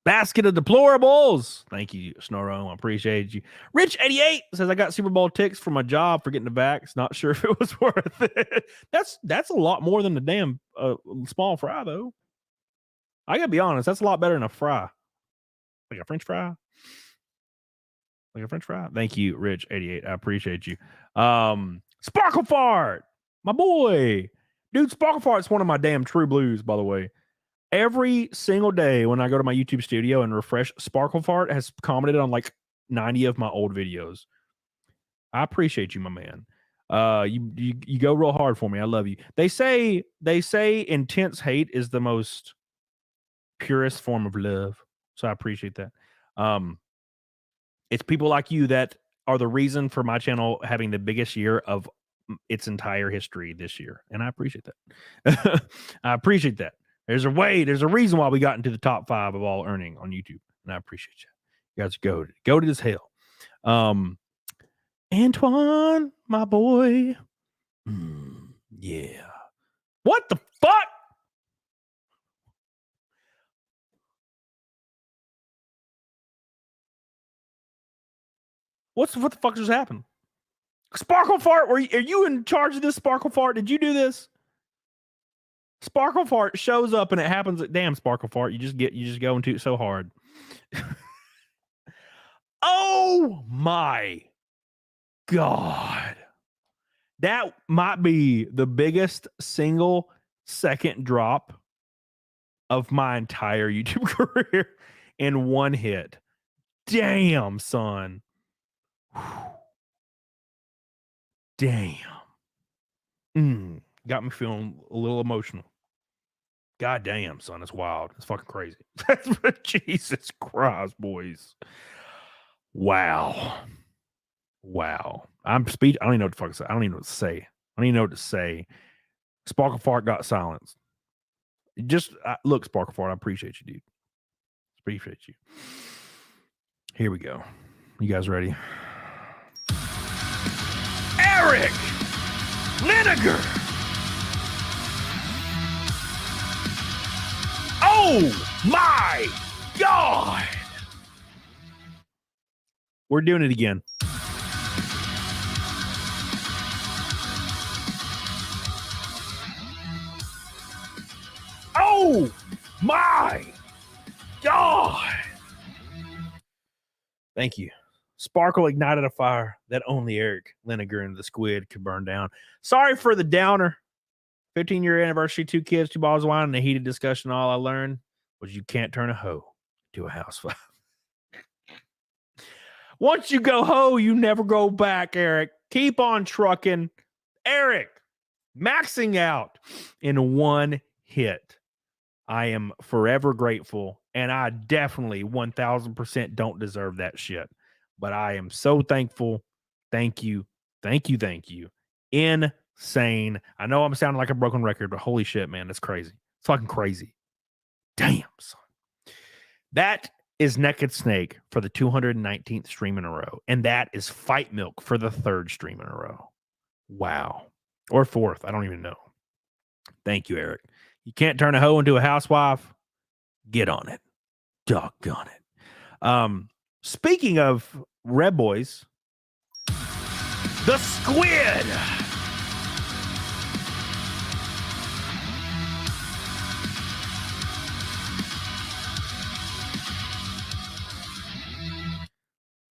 S2: Basket of deplorables. Thank you, Snow Rome. I appreciate you. Rich88 says, I got Super Bowl ticks for my job for getting the vax. Not sure if it was worth it. That's a lot more than the damn small fry, though. I gotta be honest, that's a lot better than a fry. Like a French fry. Like a French fry. Thank you, Rich88. I appreciate you. Sparkle Fart, my boy. Dude, Sparkle Fart's one of my damn true blues, by the way. Every single day when I go to my YouTube studio and refresh, Sparkle Fart has commented on like 90 of my old videos. I appreciate you, my man. You go real hard for me. I love you. They say intense hate is the most purest form of love. So I appreciate that. It's people like you that are the reason for my channel having the biggest year of its entire history this year. And I appreciate that. I appreciate that. There's a reason why we got into the top 5 of all earning on YouTube. And I appreciate you. You guys are goated as hell. Antoine, my boy. Yeah. What the fuck? What the fuck just happened? Sparkle Fart, are you in charge of this, Sparkle Fart? Did you do this? Sparkle Fart shows up and it happens. Damn, Sparkle Fart, you just go into it so hard. Oh my God. That might be the biggest single second drop of my entire YouTube career in one hit. Damn, son. Damn. Got me feeling a little emotional. God damn, son. It's wild. It's fucking crazy. Jesus Christ, boys. Wow. I'm speech. I don't even know what the fuck to say. I don't even know what to say. Sparkle Fart got silenced. Just look, Sparkle Fart. I appreciate you, dude. Appreciate you. Here we go. You guys ready? Eric Lineker. Oh my God. We're doing it again. Oh my God. Thank you. Sparkle ignited a fire that only Eric Lineker and the Squid could burn down. Sorry for the downer. 15-year anniversary, 2 kids, 2 bottles of wine, and a heated discussion. All I learned was you can't turn a hoe to a housewife. Once you go hoe, you never go back, Eric. Keep on trucking. Eric, maxing out in one hit. I am forever grateful, and I definitely 1000% don't deserve that shit. But I am so thankful. Thank you. Thank you. Thank you. Insane. I know I'm sounding like a broken record, but holy shit, man, that's crazy. It's fucking crazy. Damn, son. That is Naked Snake for the 219th stream in a row. And that is Fight Milk for the 3rd stream in a row. Wow. Or 4th. I don't even know. Thank you, Eric. You can't turn a hoe into a housewife. Get on it. Doggone it. Speaking of Red Boys, the Squid.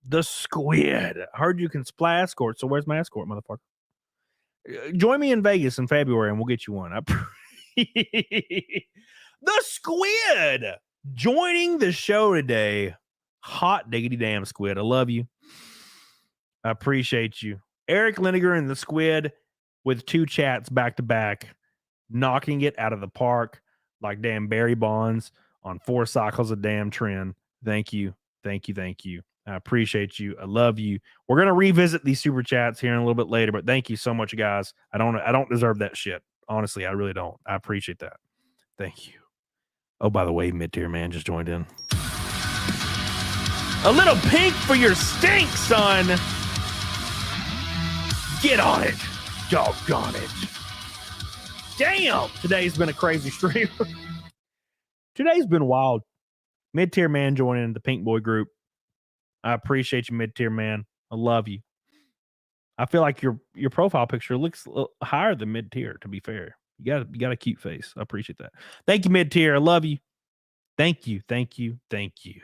S2: The Squid. I heard you can splash escort, so where's my escort, motherfucker? Join me in Vegas in February and we'll get you one. The Squid joining the show today. Hot diggity damn Squid. I love you. I appreciate you. Eric Liniger and the Squid with 2 chats back to back, knocking it out of the park like damn Barry Bonds on 4 cycles of damn trend. Thank you. Thank you. Thank you. I appreciate you. I love you. We're going to revisit these super chats here in a little bit later, but thank you so much, guys. I don't deserve that shit. Honestly, I really don't. I appreciate that. Thank you. Oh, by the way, mid-tier man just joined in. A little pink for your stink, son. Get on it. Doggone it. Damn. Today's been a crazy stream. Today's been wild. Mid-tier man joining the Pink Boy group. I appreciate you, mid-tier man. I love you. I feel like your profile picture looks a little higher than mid-tier, to be fair. You got a cute face. I appreciate that. Thank you, mid-tier. I love you. Thank you. Thank you. Thank you.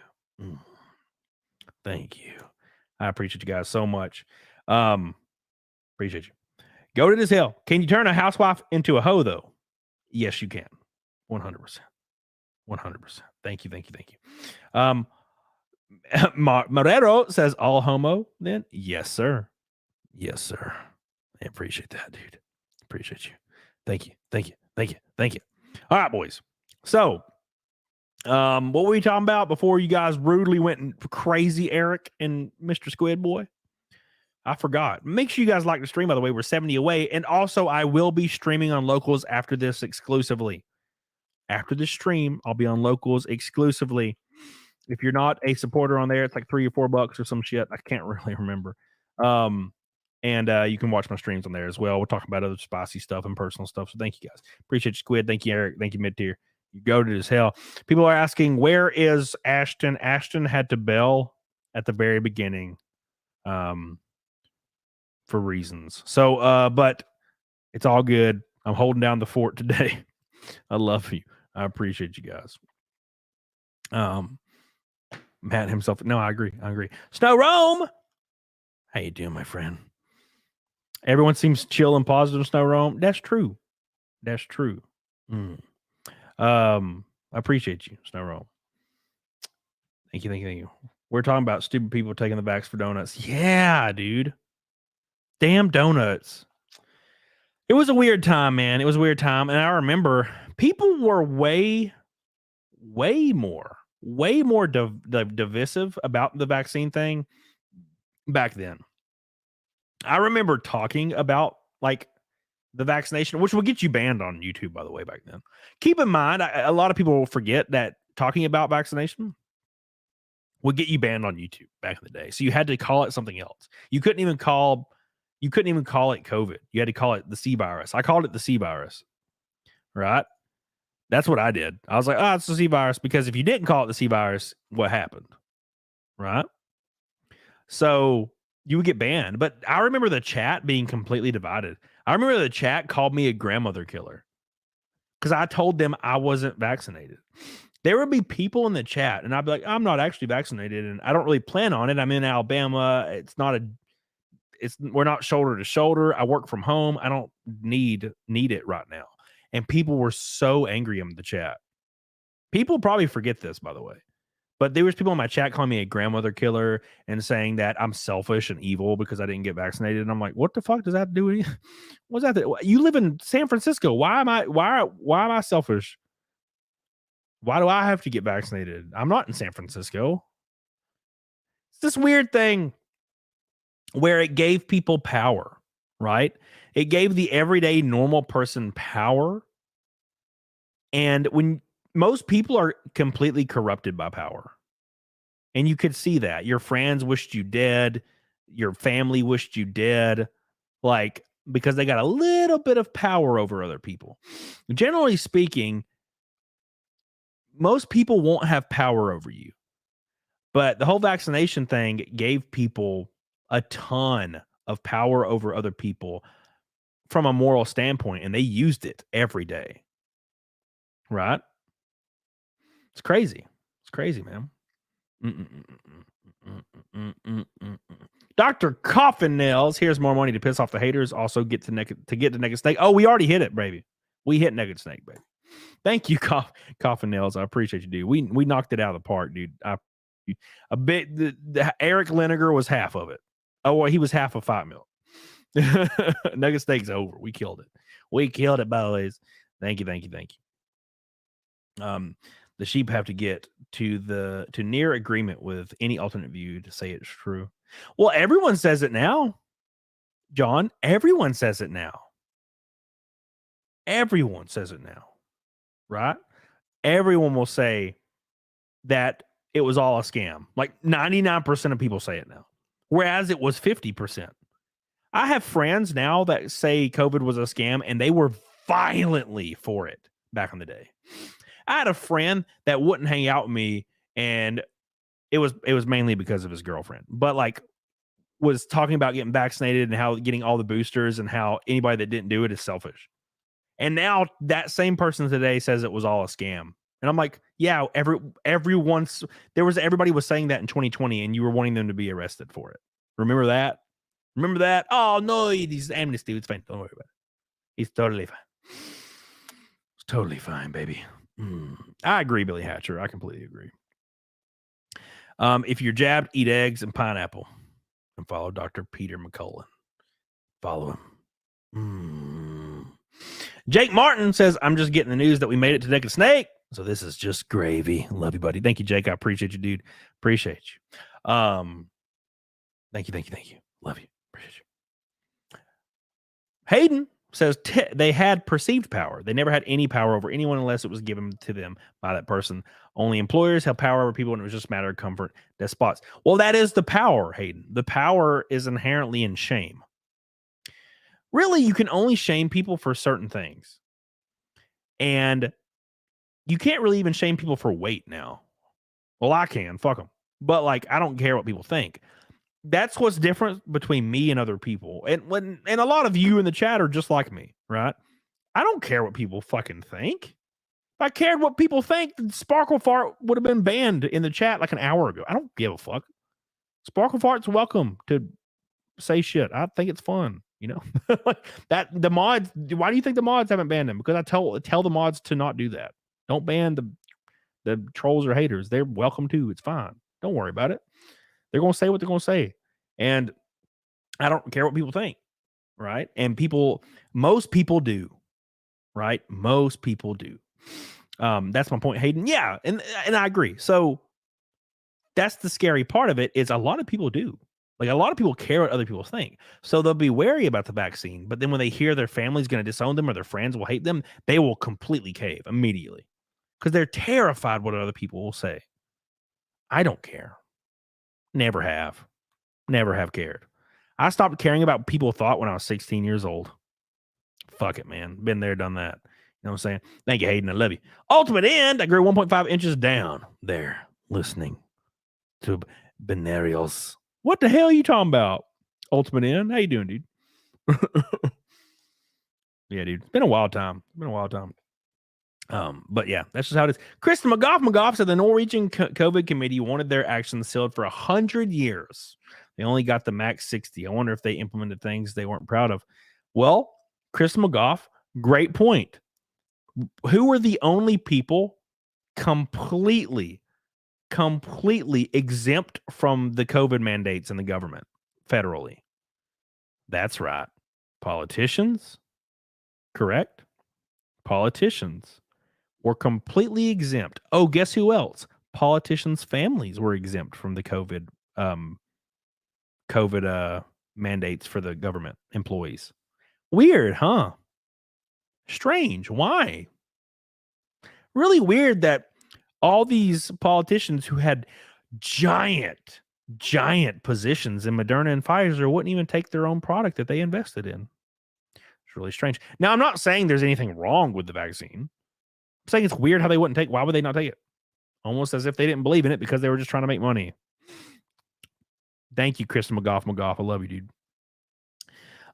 S2: Thank you. I appreciate you guys so much. Appreciate you. Goated as hell. Can you turn a housewife into a hoe, though? Yes, you can. 100%. 100%. Thank you. Thank you. Thank you. Marrero says all homo then? Yes, sir. Yes, sir. I appreciate that, dude. Appreciate you. Thank you. Thank you. Thank you. Thank you. All right, boys. So, what were we talking about before you guys brutally went crazy, Eric and Mr. Squid Boy? I forgot. Make sure you guys like the stream, by the way. We're 70 away. And also, I will be streaming on Locals after this exclusively. After this stream, I'll be on Locals exclusively. If you're not a supporter on there, it's like $3 or $4 or some shit. I can't really remember. And you can watch my streams on there as well. We're talking about other spicy stuff and personal stuff. So thank you guys. Appreciate you, Squid. Thank you, Eric. Thank you, mid-tier. You goated as hell. People are asking, where is ASHTON? ASHTON had to bail at the very beginning for reasons. So, but it's all good. I'm holding down the fort today. I love you. I appreciate you guys. Matt himself. No, I agree. Snow Rome. How you doing, my friend? Everyone seems chill and positive, Snow Rome. That's true. That's true. I appreciate you, Snow Rome. Thank you. We're talking about stupid people taking the backs for donuts. Yeah, dude. Damn donuts. It was a weird time, man. It was a weird time. And I remember people were way more divisive about the vaccine thing back then. I remember talking about like the vaccination, which will get you banned on YouTube, by the way, back then. Keep in mind, a lot of people will forget that talking about vaccination would get you banned on YouTube back in the day. So you had to call it something else. You couldn't even call it COVID. You had to call it the C virus. I called it the C virus, right? That's what I did. I was like, oh, it's the C virus, because if you didn't call it the C virus, what happened? Right? So you would get banned. But I remember the chat being completely divided. I remember the chat called me a grandmother killer because I told them I wasn't vaccinated. There would be people in the chat, and I'd be like, I'm not actually vaccinated, and I don't really plan on it. I'm in Alabama. We're not shoulder to shoulder. I work from home. I don't need it right now. And people were so angry in the chat. People probably forget this, by the way. But there was people in my chat calling me a grandmother killer and saying that I'm selfish and evil because I didn't get vaccinated. And I'm like, what the fuck does that have to do with you? What's that? You live in San Francisco. Why am I selfish? Why do I have to get vaccinated? I'm not in San Francisco. It's this weird thing where it gave people power, right? It gave the everyday normal person power. And when most people are completely corrupted by power, and you could see that your friends wished you dead, your family wished you dead, like because they got a little bit of power over other people. Generally speaking, most people won't have power over you. But the whole vaccination thing gave people a ton of power over other people from a moral standpoint, and they used it every day. Right? It's crazy. It's crazy, man. Dr. Coffin Nails, here's more money to piss off the haters. Also get to Naked Snake. Oh, we already hit it, baby. We hit Naked Snake, baby. Thank you, Coffin Nails. I appreciate you, dude. We knocked it out of the park, dude. A bit. The Eric Liniger was half of it. Oh, well, he was half of 5 mil. Nugget Snake's over. We killed it. We killed it, boys. Thank you. The sheep have to get to near agreement with any alternate view to say it's true. Well, everyone says it now, John. Everyone says it now. Everyone says it now, right? Everyone will say that it was all a scam. Like 99% of people say it now, whereas it was 50%. I have friends now that say COVID was a scam, and they were violently for it back in the day. I had a friend that wouldn't hang out with me, and it was mainly because of his girlfriend, but like was talking about getting vaccinated and how getting all the boosters and how anybody that didn't do it is selfish. And now that same person today says it was all a scam. And I'm like, yeah, everybody was saying that in 2020, and you were wanting them to be arrested for it. Remember that? Oh no, he's amnesty. It's fine. Don't worry about it. He's totally fine. It's totally fine, baby. I agree, Billy Hatcher. I completely agree. If you're jabbed, eat eggs and pineapple. And follow Dr. Peter McCullen. Follow him. Jake Martin says, I'm just getting the news that we made it to Naked Snake. So this is just gravy. Love you, buddy. Thank you, Jake. I appreciate you, dude. Appreciate you. Thank you. Love you. Appreciate you. Hayden says they had perceived power. They never had any power over anyone unless it was given to them by that person. Only employers have power over people, and it was just a matter of comfort. Despots. Well, that is the power, Hayden. The power is inherently in shame. Really, you can only shame people for certain things. And you can't really even shame people for weight now. Well, I can. Fuck them. But like, I don't care what people think. That's what's different between me and other people. And a lot of you in the chat are just like me, right? I don't care what people fucking think. If I cared what people think, then Sparkle Fart would have been banned in the chat like an hour ago. I don't give a fuck. Sparkle Fart's welcome to say shit. I think it's fun, you know? That the mods, why do you think the mods haven't banned them? Because I tell the mods to not do that. Don't ban the trolls or haters. They're welcome too. It's fine. Don't worry about it. They're going to say what they're going to say. And I don't care what people think, right? And most people do, right? Most people do. That's my point, Hayden. Yeah, and I agree. So that's the scary part of it is a lot of people do. Like a lot of people care what other people think. So they'll be wary about the vaccine. But then when they hear their family's going to disown them or their friends will hate them, they will completely cave immediately because they're terrified what other people will say. I don't care. Never have cared. I stopped caring about what people thought when I was 16 years old. Fuck it, man. Been there, done that. You know what I'm saying? Thank you, Hayden. I love you. Ultimate End. I grew 1.5 inches down there listening to Benarios. What the hell are you talking about? Ultimate End. How you doing, dude? Yeah, dude. It's been a wild time. But yeah, that's just how it is. Kristen McGough said the Norwegian COVID committee wanted their actions sealed for 100 years. They only got the max 60. I wonder if they implemented things they weren't proud of. Well, Kristen McGough, great point. Who were the only people completely completely exempt from the COVID mandates in the government federally. That's right. Politicians, correct? Politicians were completely exempt. Oh, guess who else? Politicians' families were exempt from the COVID mandates for the government employees. Weird, huh? Strange. Why? Really weird that all these politicians who had giant positions in Moderna and Pfizer wouldn't even take their own product that they invested in. It's really strange. Now, I'm not saying there's anything wrong with the vaccine. I'm saying it's weird how they wouldn't take. Why would they not take it? Almost as if they didn't believe in it because they were just trying to make money. Thank you, Kristen McGough. I love you, dude.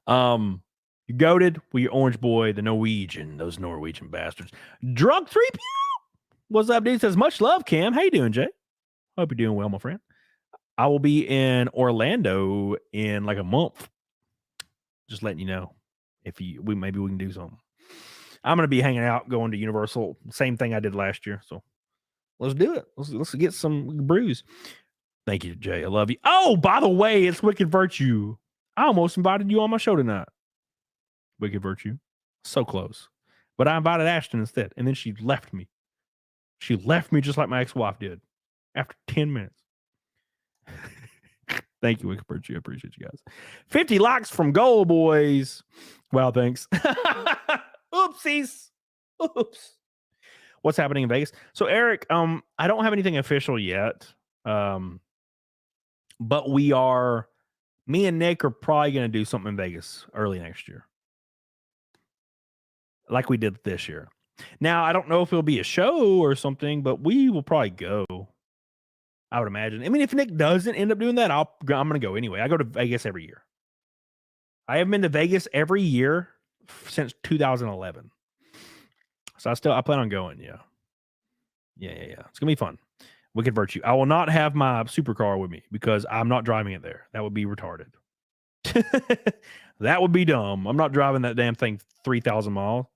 S2: You goated with your orange boy, the Norwegian, those Norwegian bastards. Drunk 3P. What's up, dude? Says much love, Cam. How you doing, Jay? Hope you're doing well, my friend. I will be in Orlando in like a month. Just letting you know if maybe we can do something. I'm gonna be hanging out, going to Universal. Same thing I did last year. So let's do it. Let's get some brews. Thank you, Jay. I love you. Oh, by the way, it's Wicked Virtue. I almost invited you on my show tonight. Wicked Virtue. So close. But I invited Ashton instead. And then she left me. She left me just like my ex-wife did after 10 minutes. Thank you, Wicked Virtue. I appreciate you guys. 50 likes from Goal Boys. Wow, thanks. Oopsies. Oops. What's happening in Vegas? So, Eric, I don't have anything official yet. But me and Nick are probably going to do something in Vegas early next year. Like we did this year. Now, I don't know if it'll be a show or something, but we will probably go. I would imagine. I mean, if Nick doesn't end up doing that, I'm going to go anyway. I go to Vegas every year. I have been to Vegas every year since 2011. So I plan on going. Yeah. It's going to be fun. Wicked Virtue. I will not have my supercar with me because I'm not driving it there. That would be retarded. That would be dumb. I'm not driving that damn thing 3,000 miles.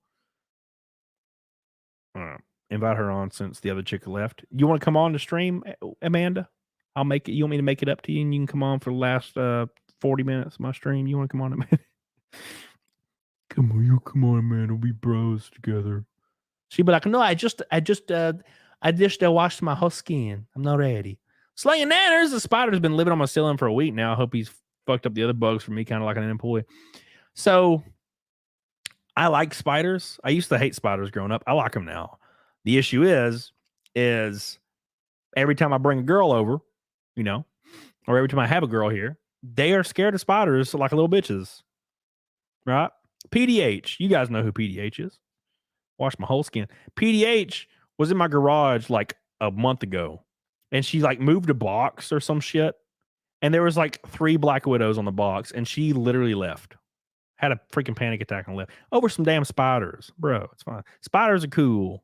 S2: Invite her on since the other chick left. You want to come on to stream, Amanda? I'll make it. You want me to make it up to you and you can come on for the last 40 minutes of my stream? You want to come on, Amanda? Come on, Amanda. We'll be bros together. She'd be like, no, I just washed my whole skin. I'm not ready. Slaying Nanners, the spider's been living on my ceiling for a week now. I hope he's fucked up the other bugs for me, kind of like an employee. So I like spiders. I used to hate spiders growing up. I like them now. The issue is every time I bring a girl over, or every time I have a girl here, they are scared of spiders like little bitches. Right? PDH. You guys know who PDH is. Wash my whole skin. PDH was in my garage like a month ago. And she like moved a box or some shit. And there was like 3 black widows on the box. And she literally left. Had a freaking panic attack and left. Over some damn spiders. Bro, it's fine. Spiders are cool.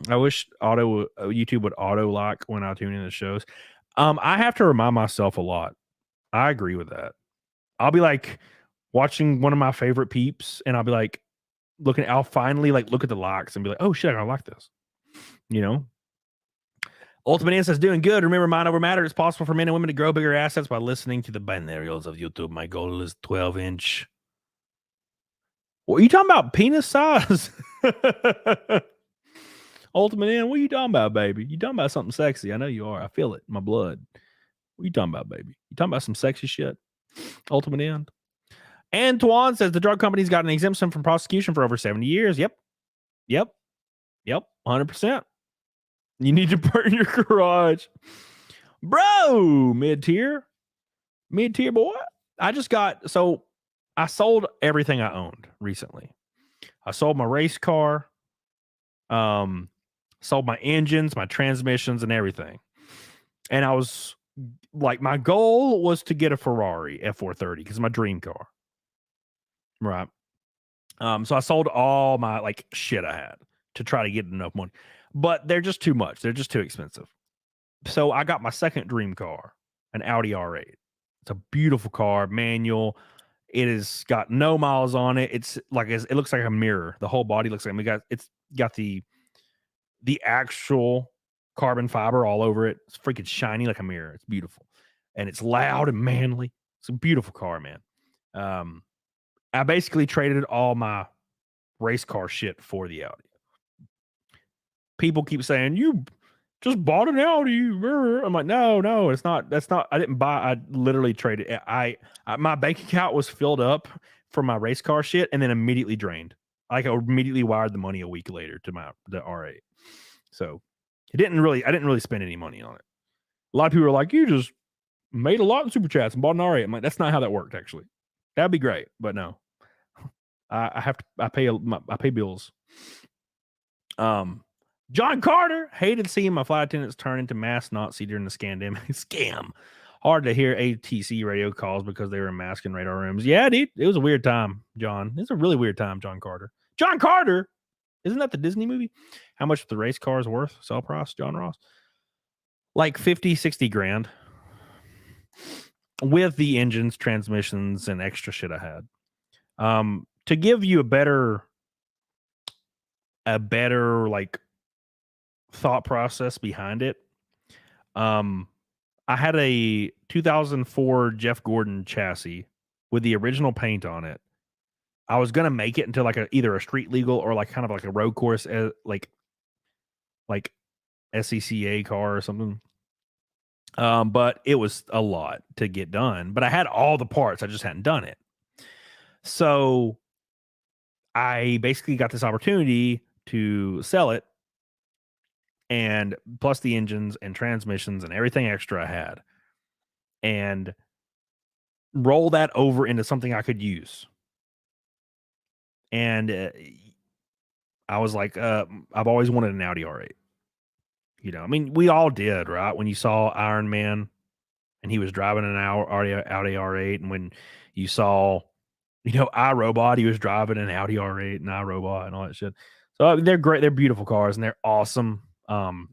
S2: I wish YouTube would auto lock when I tune in the shows. I have to remind myself a lot. I agree with that. I'll be like watching one of my favorite peeps, and I'll be like I'll finally like look at the locks and be like, oh shit, I like this. Ultimate Ant says doing good. Remember, mind over matter. It's possible for men and women to grow bigger assets by listening to the binaries of YouTube. My goal is 12-inch. What are you talking about? Penis size? Ultimate Ant, what are you talking about, baby? You talking about something sexy? I know you are. I feel it in my blood. What are you talking about, baby? You talking about some sexy shit? Ultimate End. Antoine says the drug company's got an exemption from prosecution for over 70 years. Yep. 100%. You need to burn your garage. Bro, mid-tier boy. I sold everything I owned recently. I sold my race car. Sold my engines, my transmissions, and everything. And I was like, my goal was to get a Ferrari F430 because it's my dream car. Right. So I sold all my like shit I had to try to get enough money. But they're just too much. They're just too expensive. So I got my second dream car, an Audi R8. It's a beautiful car, manual. It has got no miles on it. It's like it looks like a mirror. The whole body looks like it's got the actual carbon fiber all over it. It's freaking shiny like a mirror. It's beautiful. And it's loud and manly. It's a beautiful car, man. I basically traded all my race car shit for the Audi. People keep saying, you just bought an Audi. I'm like, no, it's not. That's not. I didn't buy. I literally traded. My bank account was filled up for my race car shit and then immediately drained. Like I immediately wired the money a week later to the R8. So I didn't really spend any money on it. A lot of people are like, you just made a lot in super chats and bought an R8. I'm like, that's not how that worked. Actually, that'd be great, but no. I pay bills. John Carter hated seeing my flight attendants turn into mass Nazi during the scam. Hard to hear ATC radio calls because they were in mask and radar rooms. Yeah, dude, it was a weird time, John. It's a really weird time, John Carter. John Carter, isn't that the Disney movie? How much the race car is worth? Sell price, John Ross. Like 50, 60 grand with the engines, transmissions, and extra shit I had. To give you a better like thought process behind it, I had a 2004 Jeff Gordon chassis with the original paint on it. I was gonna make it into like either a street legal or like kind of like a road course, like SCCA car or something. But it was a lot to get done. But I had all the parts, I just hadn't done it. So I basically got this opportunity to sell it, and plus the engines and transmissions and everything extra I had, and roll that over into something I could use. And I was like, I've always wanted an Audi R8. You know, I mean, we all did, right? When you saw Iron Man and he was driving an Audi R8, and when you saw, you know, iRobot, he was driving an Audi R8 and iRobot and all that shit. So they're great. They're beautiful cars and they're awesome.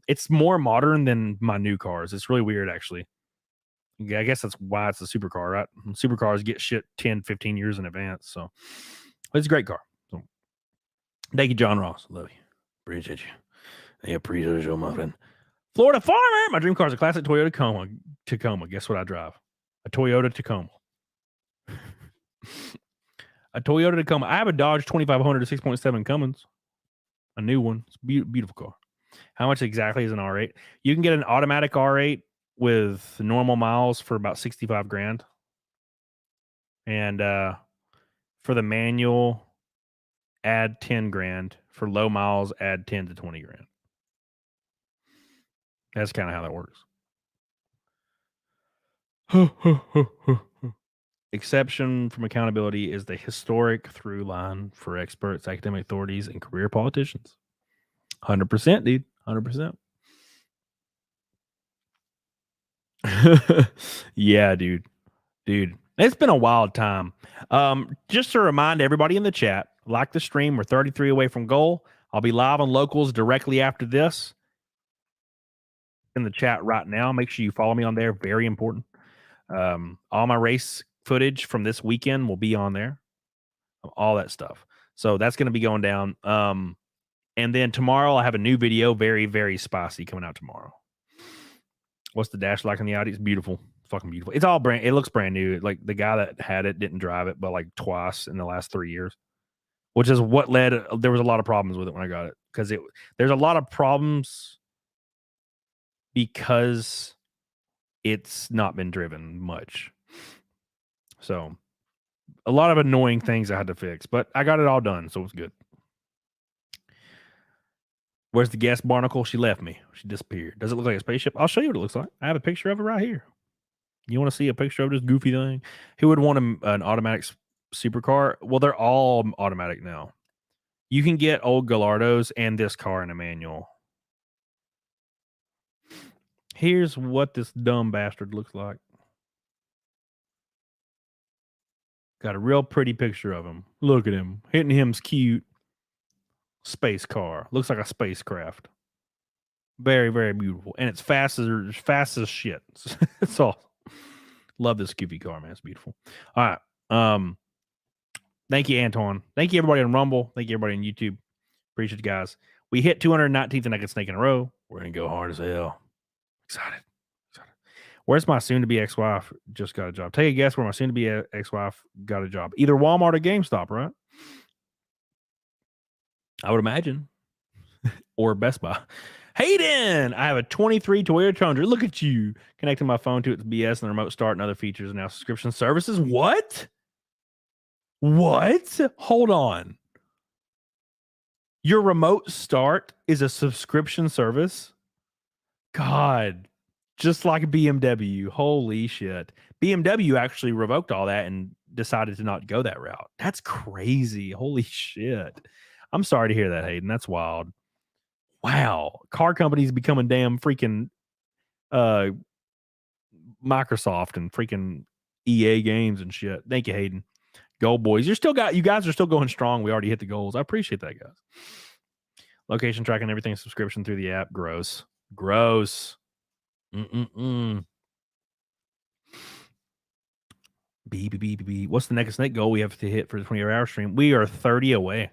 S2: It's more modern than my new cars. It's really weird, actually. I guess that's why it's a supercar, right? Supercars get shit 10, 15 years in advance. So it's a great car. So thank you, John Ross. Love you. Appreciate you. I appreciate you, my friend. Florida Farmer. My dream car is a classic Toyota Tacoma. Guess what I drive? A Toyota Tacoma. A Toyota Tacoma. I have a Dodge 2500 to 6.7 Cummins. A new one. It's a beautiful car. How much exactly is an R8? You can get an automatic R8 with normal miles for about 65 grand. And for the manual, add 10 grand. For low miles, add 10 to 20 grand. That's kind of how that works. Exception from accountability is the historic through line for experts, academic authorities, and career politicians. 100%, dude. 100%. Yeah, dude. It's been a wild time. Just to remind everybody in the chat, like the stream, we're 33 away from goal. I'll be live on locals directly after this. In the chat right now, make sure you follow me on there. Very important. All my race footage from this weekend will be on there. All that stuff. So that's going to be going down. And then tomorrow I'll have a new video, very, very spicy, coming out tomorrow. What's the dash like on the Audi? It's beautiful. Fucking beautiful. It's all brand. It looks brand new. Like the guy that had it didn't drive it, but like twice in the last 3 years, which is what led. There was a lot of problems with it when I got it, because there's a lot of problems because it's not been driven much. So a lot of annoying things I had to fix, but I got it all done, so it's good. Where's the gas barnacle? She left me. She disappeared. Does it look like a spaceship? I'll show you what it looks like. I have a picture of it right here. You want to see a picture of this goofy thing? Who would want an automatic supercar? Well, they're all automatic now. You can get old Gallardos and this car in a manual. Here's what this dumb bastard looks like. Got a real pretty picture of him. Look at him. Hitting him's cute. Space car. Looks like a spacecraft. Very, very beautiful. And it's fast as shit. It's awesome. Love this goofy car, man. It's beautiful. All right. Thank you, Anton. Thank you, everybody on Rumble. Thank you, everybody on YouTube. Appreciate you guys. We hit 219th and naked snake in a row. We're gonna go hard as hell. Excited. Where's my soon-to-be ex-wife just got a job? Take a guess where my soon-to-be ex-wife got a job. Either Walmart or GameStop, right? I would imagine. Or Best Buy. Hayden, I have a 23 Toyota Tundra. Look at you. Connecting my phone to its BS and the remote start and other features and now subscription services. What? Hold on. Your remote start is a subscription service? God. Just like BMW. Holy shit. BMW actually revoked all that and decided to not go that route. That's crazy. Holy shit. I'm sorry to hear that, Hayden. That's wild. Wow. Car companies becoming damn freaking Microsoft and freaking EA games and shit. Thank you, Hayden. Go boys. You guys are still going strong. We already hit the goals. I appreciate that, guys. Location tracking everything subscription through the app. Gross. B. What's the next snake goal we have to hit for the 24-hour stream? We are 30 away.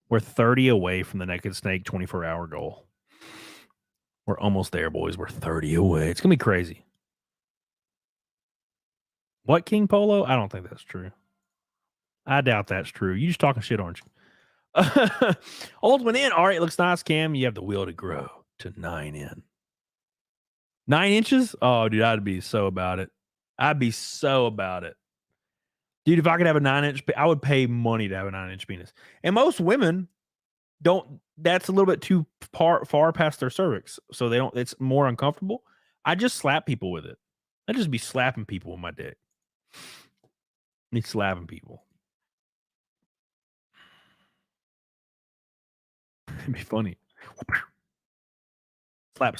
S2: We're 30 away from the Naked Snake 24-hour goal. We're almost there, boys. We're 30 away. It's going to be crazy. What, King Polo? I don't think that's true. I doubt that's true. You just talking shit, aren't you? Old one in. All right, it looks nice, Cam. You have the will to grow to 9 in. 9 inches? Oh, dude, I'd be so about it. Dude, if I could have a 9-inch, I would pay money to have a 9-inch penis. And most women don't, that's a little bit too far past their cervix. So they don't, it's more uncomfortable. I just slap people with it. I just be slapping people with my dick. Me slapping people. It'd be funny. Slap.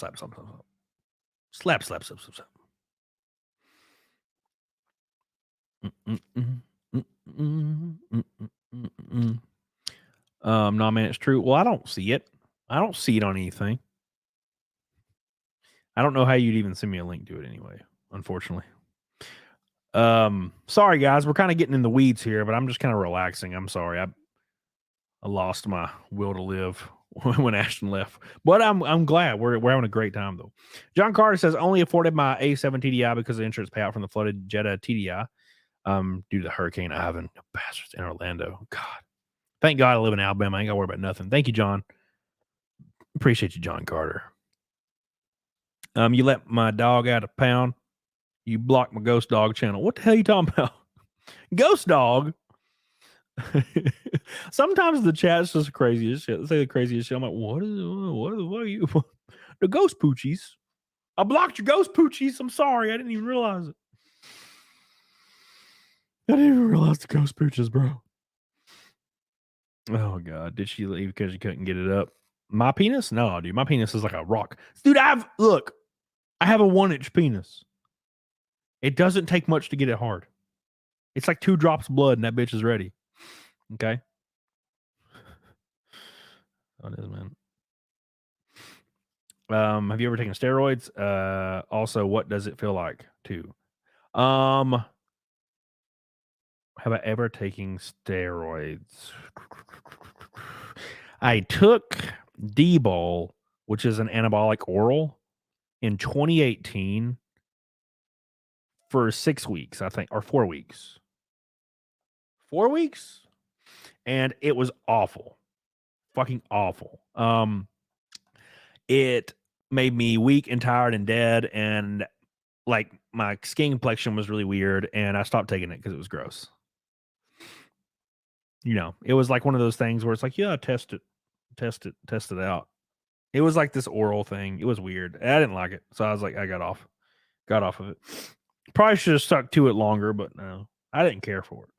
S2: No, man, it's true. Well, I don't see it. I don't see it on anything. I don't know how you'd even send me a link to it anyway, unfortunately. Sorry guys, we're kind of getting in the weeds here, but I'm just kind of relaxing. I'm sorry. I lost my will to live when ASHTON left, but I'm glad we're having a great time though. John Carter says only afforded my A7 TDI because of the insurance payout from the flooded Jetta TDI due to Hurricane Ivan. Bastards in Orlando. God, thank God I live in Alabama. I ain't got to worry about nothing. Thank you, John. Appreciate you, John Carter. You let my dog out of pound. You blocked my ghost dog channel. What the hell are you talking about? Ghost dog? Sometimes the chat's just crazy as shit. They say the craziest shit. I'm like, what are you? The ghost poochies. I blocked your ghost poochies. I'm sorry. I didn't even realize it. I didn't even realize the ghost pooches, bro. Oh, God. Did she leave because you couldn't get it up? My penis? No, dude. My penis is like a rock. Dude, I have a 1-inch penis. It doesn't take much to get it hard. It's like 2 drops of blood and that bitch is ready. Okay. What is, man? Have you ever taken steroids? Also, what does it feel like to? Have I ever taken steroids? I took D-Bol, which is an anabolic oral, in 2018 for 6 weeks, I think, or 4 weeks. 4 weeks? And it was awful. Fucking awful. It made me weak and tired and dead, and like my skin complexion was really weird, and I stopped taking it because it was gross. You know, it was like one of those things where it's like, yeah, test it out. It was like this oral thing. It was weird. I didn't like it. So I was like, I got off of it. Probably should have stuck to it longer, but no, I didn't care for it.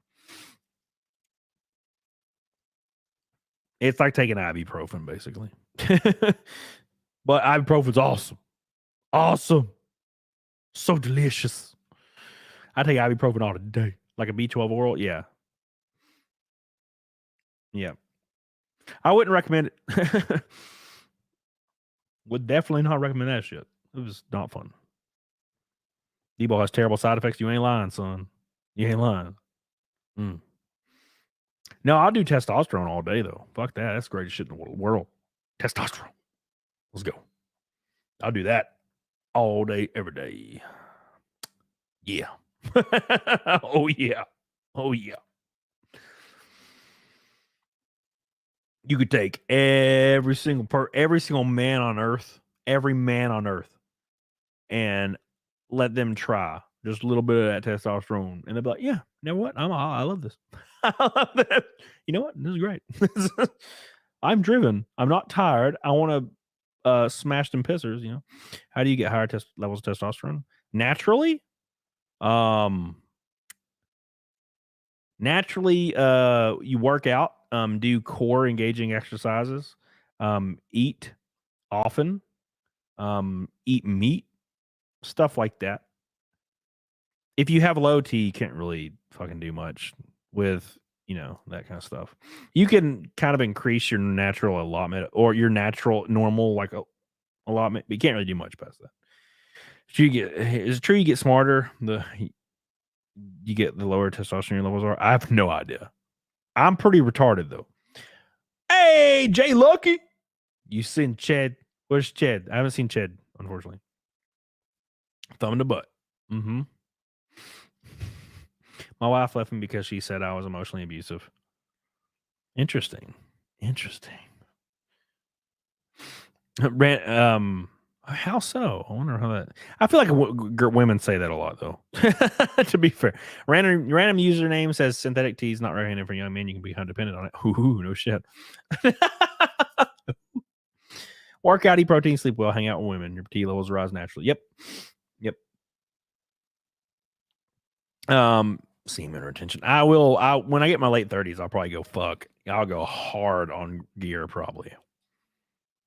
S2: It's like taking ibuprofen, basically. But ibuprofen's awesome. Awesome. So delicious. I take ibuprofen all the day. Like a B12 oral. Yeah. Yeah. I wouldn't recommend it. Would definitely not recommend that shit. It was not fun. D-Bol has terrible side effects. You ain't lying, son. You ain't lying. No, I'll do testosterone all day, though. Fuck that. That's the greatest shit in the world. Testosterone. Let's go. I'll do that all day, every day. Yeah. Oh, yeah. Oh, yeah. You could take every single man on earth, every man on earth, and let them try just a little bit of that testosterone, and they'll be like, "Yeah, you know what? I love this. I love that. You know what? This is great. I'm driven. I'm not tired. I want to smash them pissers. You know, how do you get higher levels of testosterone naturally? Um, naturally, you work out, do core engaging exercises, eat often, eat meat, stuff like that. If you have low T, you can't really fucking do much with, that kind of stuff. You can kind of increase your natural allotment or your natural normal allotment, but you can't really do much past that. So is it true you get smarter you get the lower testosterone levels are? I have no idea. I'm pretty retarded though. Hey, Jay Lucky. You seen Chad? Where's Chad? I haven't seen Chad, unfortunately. Thumb in the butt. Mm-hmm. My wife left me because she said I was emotionally abusive. Interesting. How so? I wonder how that. I feel like women say that a lot, though. To be fair, random username says synthetic tea is not recommended for young men. You can become dependent on it. Ooh, no shit. Work out, eat protein, sleep well, hang out with women. Your T levels rise naturally. Yep. Semen retention. I will. When I get my late 30s, I'll probably go fuck. I'll go hard on gear. Probably.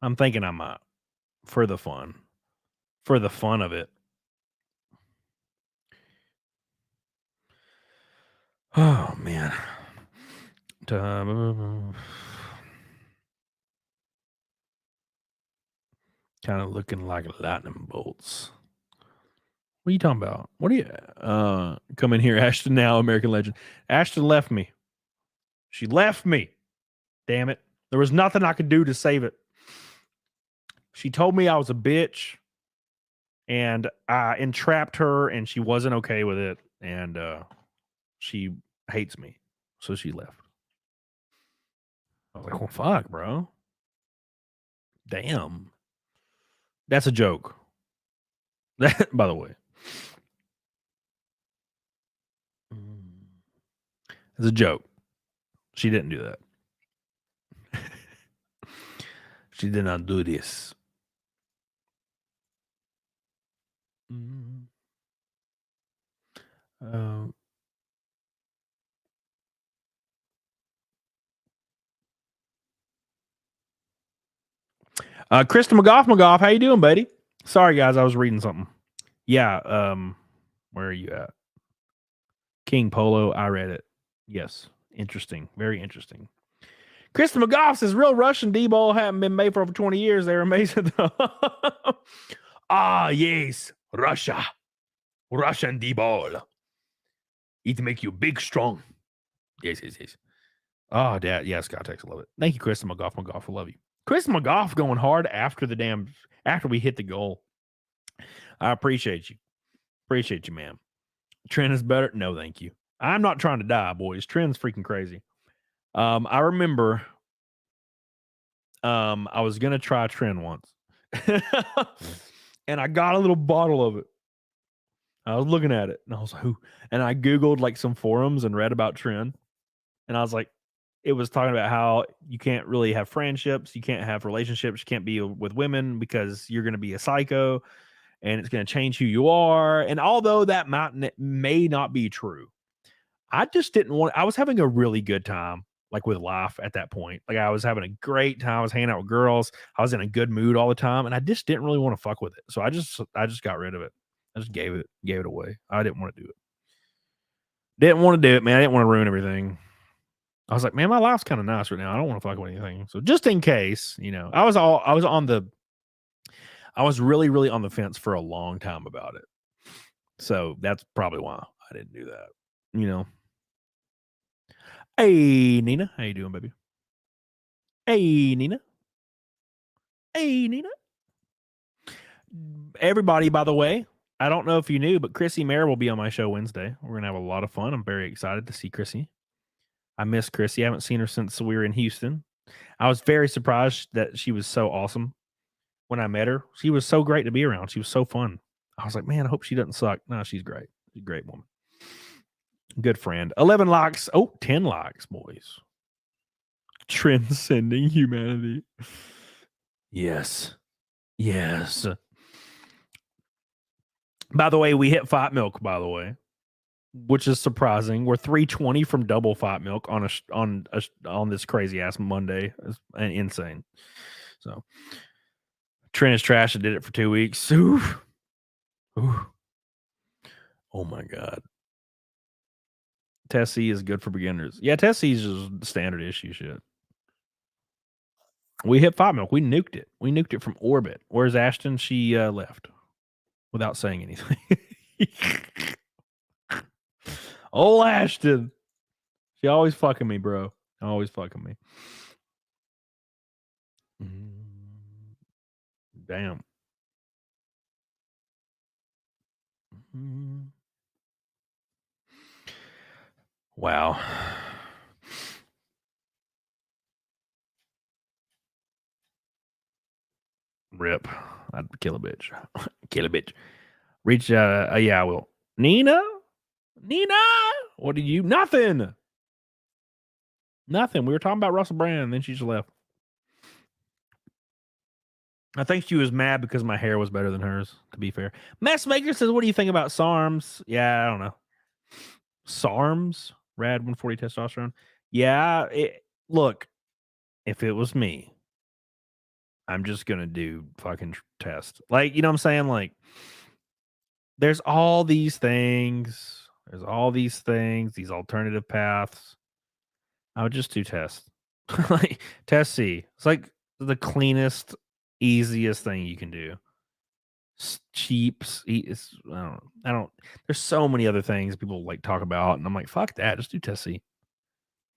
S2: I'm thinking I might for the fun of it. Oh man. Kind of looking like lightning bolts. What are you talking about? What are you come in here, Ashton now, American legend. Ashton left me. She left me. Damn it. There was nothing I could do to save it. She told me I was a bitch and I entrapped her and she wasn't okay with it. And she hates me. So she left. I was like, well, fuck, bro. Damn. That's a joke. That, by the way. It's a joke. She didn't do that. She did not do this. Krista McGough, how you doing, buddy? Sorry, guys, I was reading something. Yeah, where are you at? King Polo, I read it. Yes, interesting, very interesting. Krista McGough says real Russian D-ball haven't been made for over 20 years. They're amazing. Ah, yes, Russian D-ball. It make you big, strong. Yes. Oh, Dad, yes, Scott, I love it. Thank you, Krista McGough, I love you. Chris McGough going hard after we hit the goal. I appreciate you. Appreciate you, man. Trent is better. No, thank you. I'm not trying to die, boys. Trent's freaking crazy. I remember I was going to try Trent once. And I got a little bottle of it. I was looking at it and I was like, who? And I Googled like some forums and read about Trent. And I was like, it was talking about how you can't really have friendships, you can't have relationships, you can't be with women because you're going to be a psycho and it's going to change who you are. And although that may not be true, I just didn't want. I was having a really good time, like with life at that point. Like I was having a great time. I was hanging out with girls. I was in a good mood all the time, and I just didn't really want to fuck with it. So I just got rid of it. I just gave it away. I didn't want to do it. Didn't want to do it, man. I didn't want to ruin everything. I was like, man, my life's kind of nice right now. I don't want to fuck with anything. So just in case, I was really, really on the fence for a long time about it. So that's probably why I didn't do that. Hey, Nina. How you doing, baby? Hey, Nina. Hey, Nina. Everybody, by the way, I don't know if you knew, but Chrissy Mayer will be on my show Wednesday. We're going to have a lot of fun. I'm very excited to see Chrissy. I miss Chrissy. I haven't seen her since we were in Houston. I was very surprised that she was so awesome when I met her. She was so great to be around. She was so fun. I was like, man, I hope she doesn't suck. No, she's great. She's a great woman. Good friend. 11 likes. Oh, 10 likes, boys. Transcending humanity. Yes. Yes. By the way, we hit Fight Milk, by the way, which is surprising. We're 320 from double Fight Milk on this crazy ass Monday. It's insane. So Trent is trash and did it for 2 weeks. Ooh. Ooh. Oh my God. Tessie is good for beginners. Yeah, Tessie's just standard issue shit. We hit Fight Milk. We nuked it. We nuked it from orbit. Where's Ashton? She left without saying anything. Old Ashton. She always fucking me, bro. Always fucking me. Damn. Wow. Rip. I'd kill a bitch. Kill a bitch. Reach, yeah, I will. Nina? What did you? Nothing. We were talking about Russell Brand, and then she just left. I think she was mad because my hair was better than hers, to be fair. Messmaker says, what do you think about SARMs? Yeah, I don't know. SARMs? Rad 140 testosterone? Yeah, look, if it was me, I'm just going to do fucking test. Like, you know what I'm saying? Like, there's all these things. These alternative paths. I would just do test. Like, test C. It's like the cleanest, easiest thing you can do. Cheap. I don't. There's so many other things people like talk about, and I'm like, fuck that. Just do test C.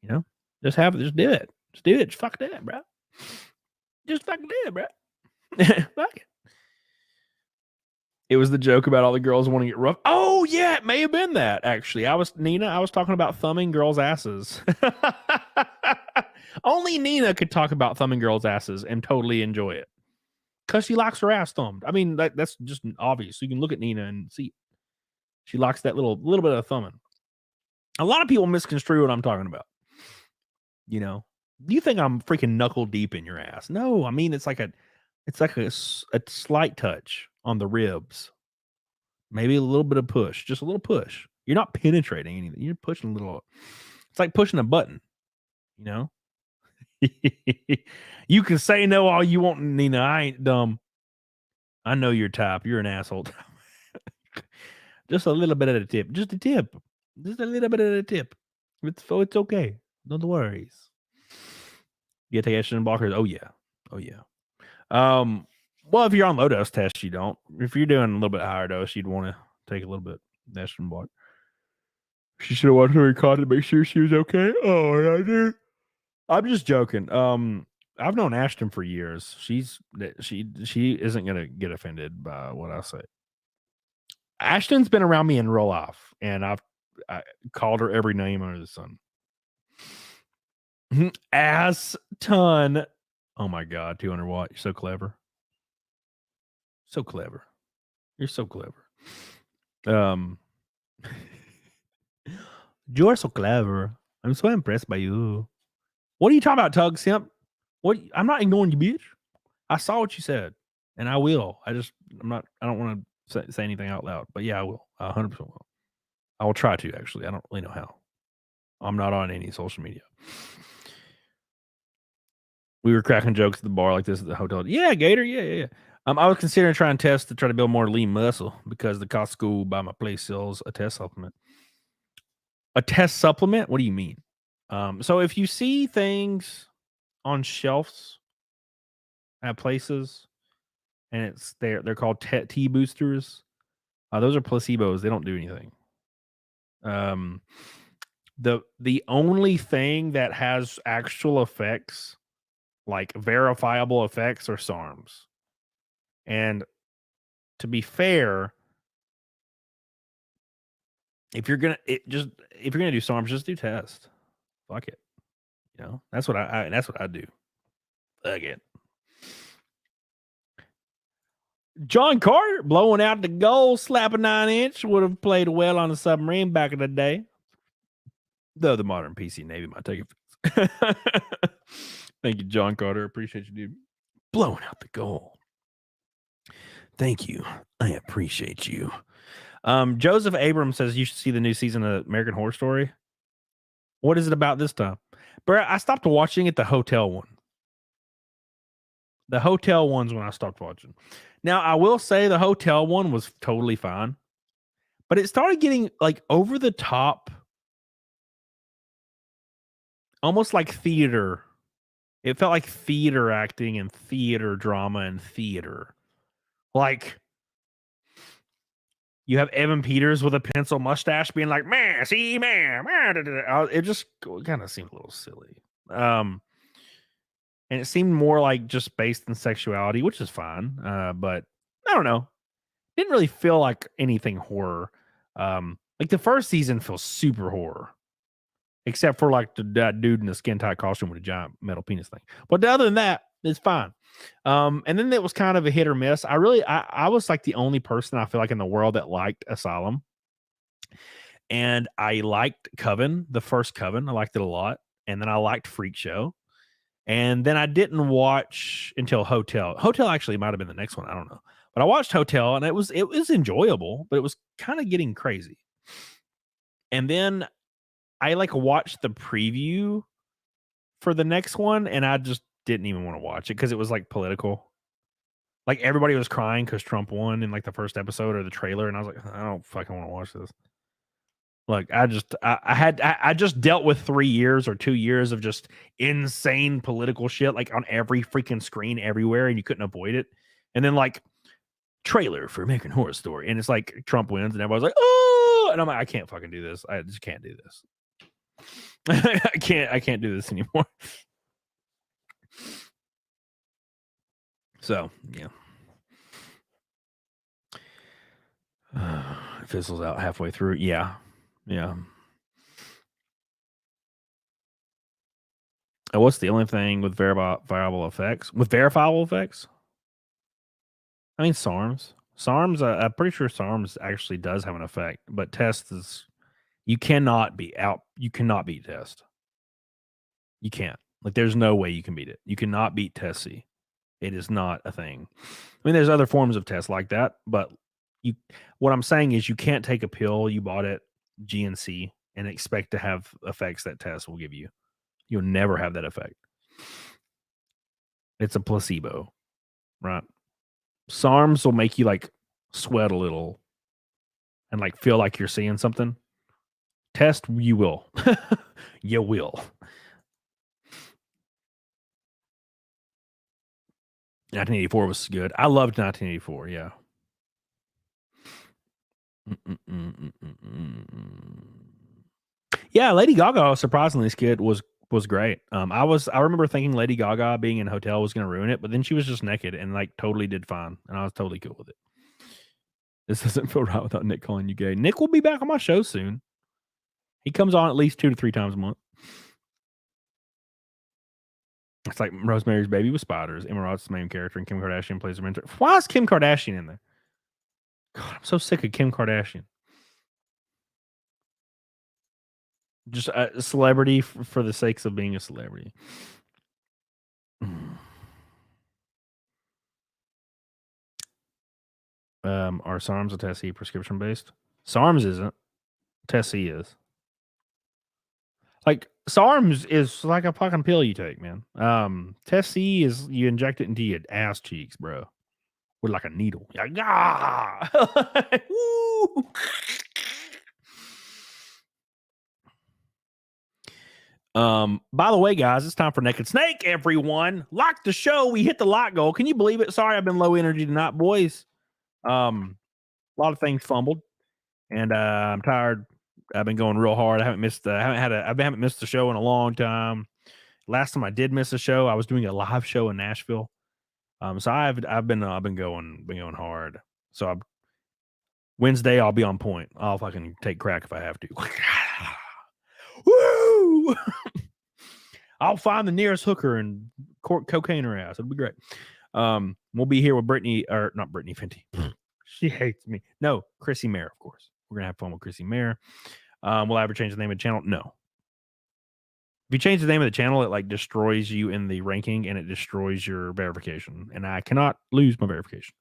S2: You know, just do it. Just do it. Just fuck that, bro. Just fucking do it, bro. Fuck it. It was the joke about all the girls wanting to get rough. Oh yeah, it may have been that actually. I was talking about thumbing girls' asses. Only Nina could talk about thumbing girls' asses and totally enjoy it. Because she likes her ass thumbed. I mean, that's just obvious. You can look at Nina and see she likes that little bit of thumbing. A lot of people misconstrue what I'm talking about. You know, you think I'm freaking knuckle deep in your ass? No, I mean it's like a slight touch on the ribs. Maybe a little bit of push, just a little push. You're not penetrating anything. You're pushing a little. It's like pushing a button. You know. You can say no all you want, Nina. I ain't dumb. I know your type. You're an asshole. Just a little bit of the tip. Just a tip. Just a little bit of the tip. It's okay. Don't worry. You take estrogen blockers. Oh yeah. Well, if you're on low dose test, you don't. If you're doing a little bit higher dose, you'd want to take a little bit of estrogen block. She should have watched her caught to make sure she was okay. Oh, I did. I'm just joking. I've known Ashton for years. She isn't gonna get offended by what I say. Ashton's been around me in real life, and I called her every name under the sun. ASHTON. Oh my God, 200 watt. You're so clever. So clever. You're so clever. You're so clever. I'm so impressed by you. What are you talking about, Tug Simp? What? I'm not ignoring you, bitch. I saw what you said, and I will. I don't want to say anything out loud, but yeah, I will. 100% will. I will try to, actually. I don't really know how. I'm not on any social media. We were cracking jokes at the bar like this at the hotel. Yeah, Gator. Yeah. I was considering trying to try to build more lean muscle because the Costco by my place sells a test supplement. A test supplement? What do you mean? So if you see things on shelves at places and they're called T boosters, those are placebos. They don't do anything. The only thing that has actual effects like verifiable effects or SARMs. And to be fair, if you're gonna do SARMs, just do test. Fuck it. You know, that's what I do. Fuck it. John Carter blowing out the goal, slap a 9-inch, would have played well on a submarine back in the day. Though the modern PC Navy might take it. Thank you, John Carter. Appreciate you, dude. Blowing out the goal. Thank you. I appreciate you. Joseph Abrams says you should see the new season of American Horror Story. What is it about this time? Bro, I stopped watching it, the hotel one. The hotel one's when I stopped watching. Now, I will say the hotel one was totally fine, but it started getting like over the top, almost like theater. It felt like theater acting and theater drama and theater. Like, you have Evan Peters with a pencil mustache being like, man, see, man. It just kind of seemed a little silly. And it seemed more like just based in sexuality, which is fine. But I don't know. Didn't really feel like anything horror. Like the first season feels super horror. Except for like that dude in the skin tight costume with a giant metal penis thing. But other than that, it's fine. And then it was kind of a hit or miss. I was like the only person I feel like in the world that liked Asylum. And I liked Coven, the first Coven. I liked it a lot. And then I liked Freak Show. And then I didn't watch until Hotel. Hotel actually might have been the next one. I don't know. But I watched Hotel and it was enjoyable, but it was kind of getting crazy. And then I like watched the preview for the next one and I just didn't even want to watch it because it was like political. Like everybody was crying because Trump won in like the first episode or the trailer, and I was like, I don't fucking want to watch this. Like I just dealt with 3 years or 2 years of just insane political shit like on every freaking screen everywhere, and you couldn't avoid it. And then like trailer for American Horror Story, and it's like Trump wins, and everybody's like, oh, and I'm like, I can't fucking do this. I just can't do this. I can't do this anymore. So yeah. It fizzles out halfway through. Yeah. And what's the only thing with verifiable effects? With verifiable effects? I mean SARMs. SARMs, I'm pretty sure SARMs actually does have an effect, but test is you cannot beat test. You can't. Like there's no way you can beat it. You cannot beat test C. It is not a thing. I mean, there's other forms of tests like that, but what I'm saying is you can't take a pill you bought at GNC and expect to have effects that test will give you. You'll never have that effect. It's a placebo, right? SARMs will make you like sweat a little and like feel like you're seeing something. Test, you will. You will. 1984 was good. I loved 1984. Yeah. Yeah, Lady Gaga surprisingly skid was great. I remember thinking Lady Gaga being in Hotel was going to ruin it, but then she was just naked and like totally did fine, and I was totally cool with it. This doesn't feel right without Nick calling you gay. Nick will be back on my show soon. He comes on at least 2 to 3 times a month. It's like Rosemary's Baby with spiders. Emma Ross's the main character, and Kim Kardashian plays her mentor. Why is Kim Kardashian in there? God, I'm so sick of Kim Kardashian. Just a celebrity for the sakes of being a celebrity. Are SARMs a Test C prescription based? SARMs isn't. Test C is. Like SARMs is like a fucking pill you take, man. Test C is you inject it into your ass cheeks, bro, with like a needle. Like, ah! Woo! By the way, guys, it's time for Naked Snake, everyone. Lock the show. We hit the lock goal. Can you believe it? Sorry, I've been low energy tonight, boys. A lot of things fumbled, and I'm tired. I've been going real hard. I haven't missed the show in a long time, Last time I did miss a show, I was doing a live show in Nashville. So I've been going hard. So Wednesday I'll be on point. I'll fucking take crack if I have to. Woo! I'll find the nearest hooker and cocaine her ass. It'll be great. We'll be here with Brittany, or not Brittany Fenty. She hates me. No, Chrissy Mayer, of course. We're gonna have fun with Chrissy Mayer. Will I ever change the name of the channel? No. If you change the name of the channel, it like destroys you in the ranking and it destroys your verification. And I cannot lose my verification.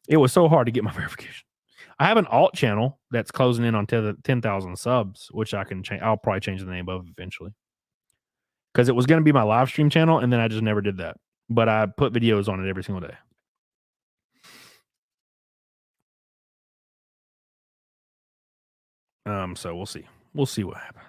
S2: It was so hard to get my verification. I have an alt channel that's closing in on 10,000 subs, which I can change. I'll probably change the name of eventually. Because it was going to be my live stream channel, and then I just never did that. But I put videos on it every single day. So we'll see. We'll see what happens.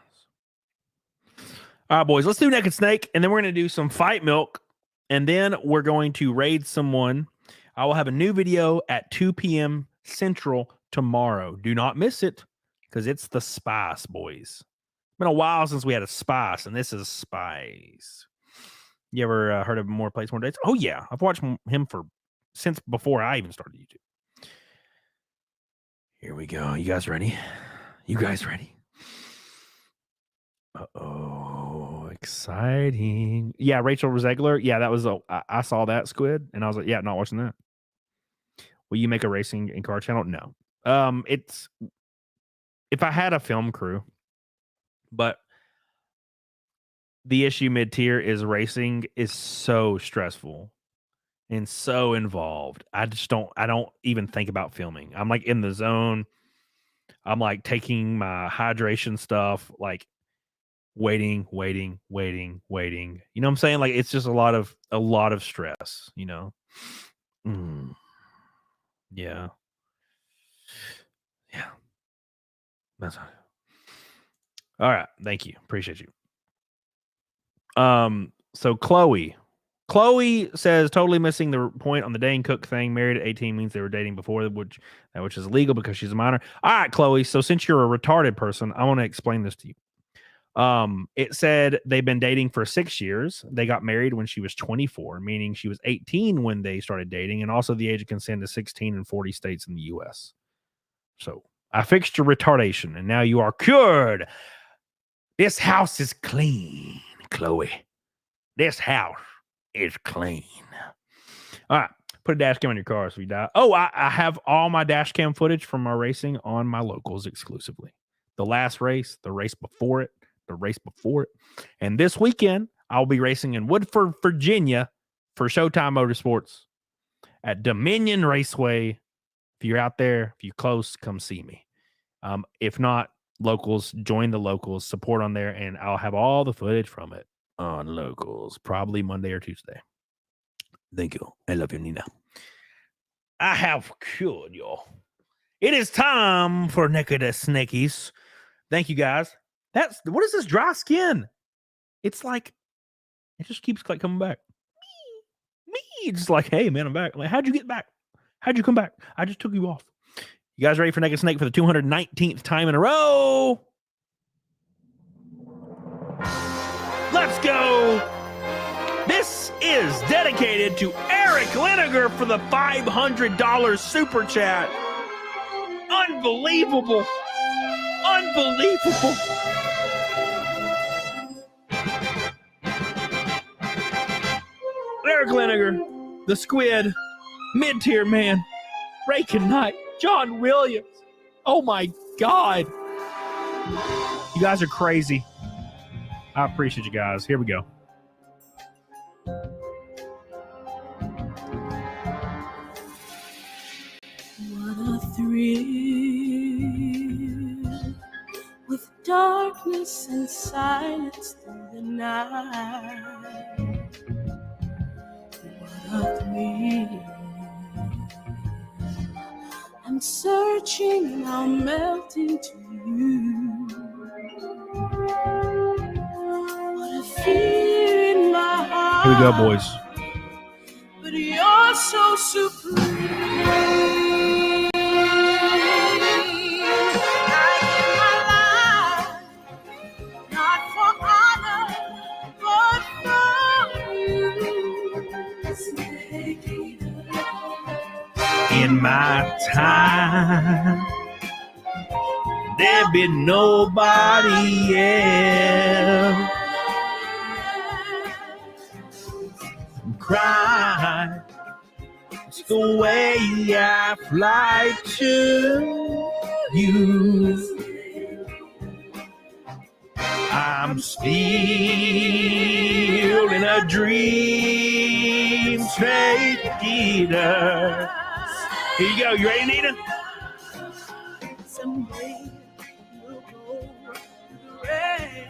S2: All right, boys, let's do Naked Snake, and then we're going to do some Fight Milk, and then we're going to raid someone. I will have a new video at 2 p.m. Central tomorrow. Do not miss it, because it's the Spice, boys. It's been a while since we had a Spice, and this is Spice. You ever heard of More Plates, More Dates? Oh, yeah. I've watched him since before I even started YouTube. Here we go. You guys ready? You guys ready? Uh-oh. Exciting. Yeah, Rachel Rezegler. Yeah, that was I saw that, Squid, and I was like, yeah, not watching that. Will you make a racing and car channel? No. It's if I had a film crew, but the issue mid-tier is racing is so stressful and so involved. I don't even think about filming. I'm like in the zone. I'm like taking my hydration stuff, like waiting. You know what I'm saying? Like it's just a lot of stress, you know? Yeah. Yeah. That's all right. Thank you. Appreciate you. So Chloe says totally missing the point on the Dane Cook thing. Married at 18 means they were dating before, which is illegal because she's a minor. All right, Chloe. So since you're a retarded person, I want to explain this to you. It said they've been dating for 6 years. They got married when she was 24, meaning she was 18 when they started dating, and also the age of consent is 16 in 40 states in the U.S. So I fixed your retardation, and now you are cured. This house is clean, Chloe. This house is clean. All right. Put a dash cam on your car so you die. Oh, I have all my dash cam footage from our racing on my locals exclusively. The last race, the race before it, and this weekend, I'll be racing in Woodford, Virginia for Showtime Motorsports at Dominion Raceway. If you're out there, if you're close, come see me. If not, locals, join the locals, support on there, and I'll have all the footage from it on locals, probably Monday or Tuesday. Thank you. I love you, Nina. I have cured you. It is time for Naked Snakies. Thank you, guys. What is this dry skin? It's like, it just keeps like coming back. Me. Just like, hey, man, I'm back. Like, how'd you get back? How'd you come back? I just took you off. You guys ready for Naked Snake for the 219th time in a row? Let's go. This is dedicated to Eric Linegar for the $500 super chat. Unbelievable. Eric Linegar, the Squid, mid-tier man, Rakin Knight, John Williams. Oh my God. You guys are crazy. I appreciate you guys. Here we go.
S4: What a thrill with darkness and silence through the night. What a thrill. I'm searching, I'll melt into you. What a fear in my heart.
S2: Here we go, boys.
S4: But you're so supreme. I give my life, not for honor, but
S2: time, there'd be nobody else. Cry, it's the way I fly to you. I'm still in a dream, snake eater. Here you go. You ready, Nina?
S4: Someday we'll go through the rain.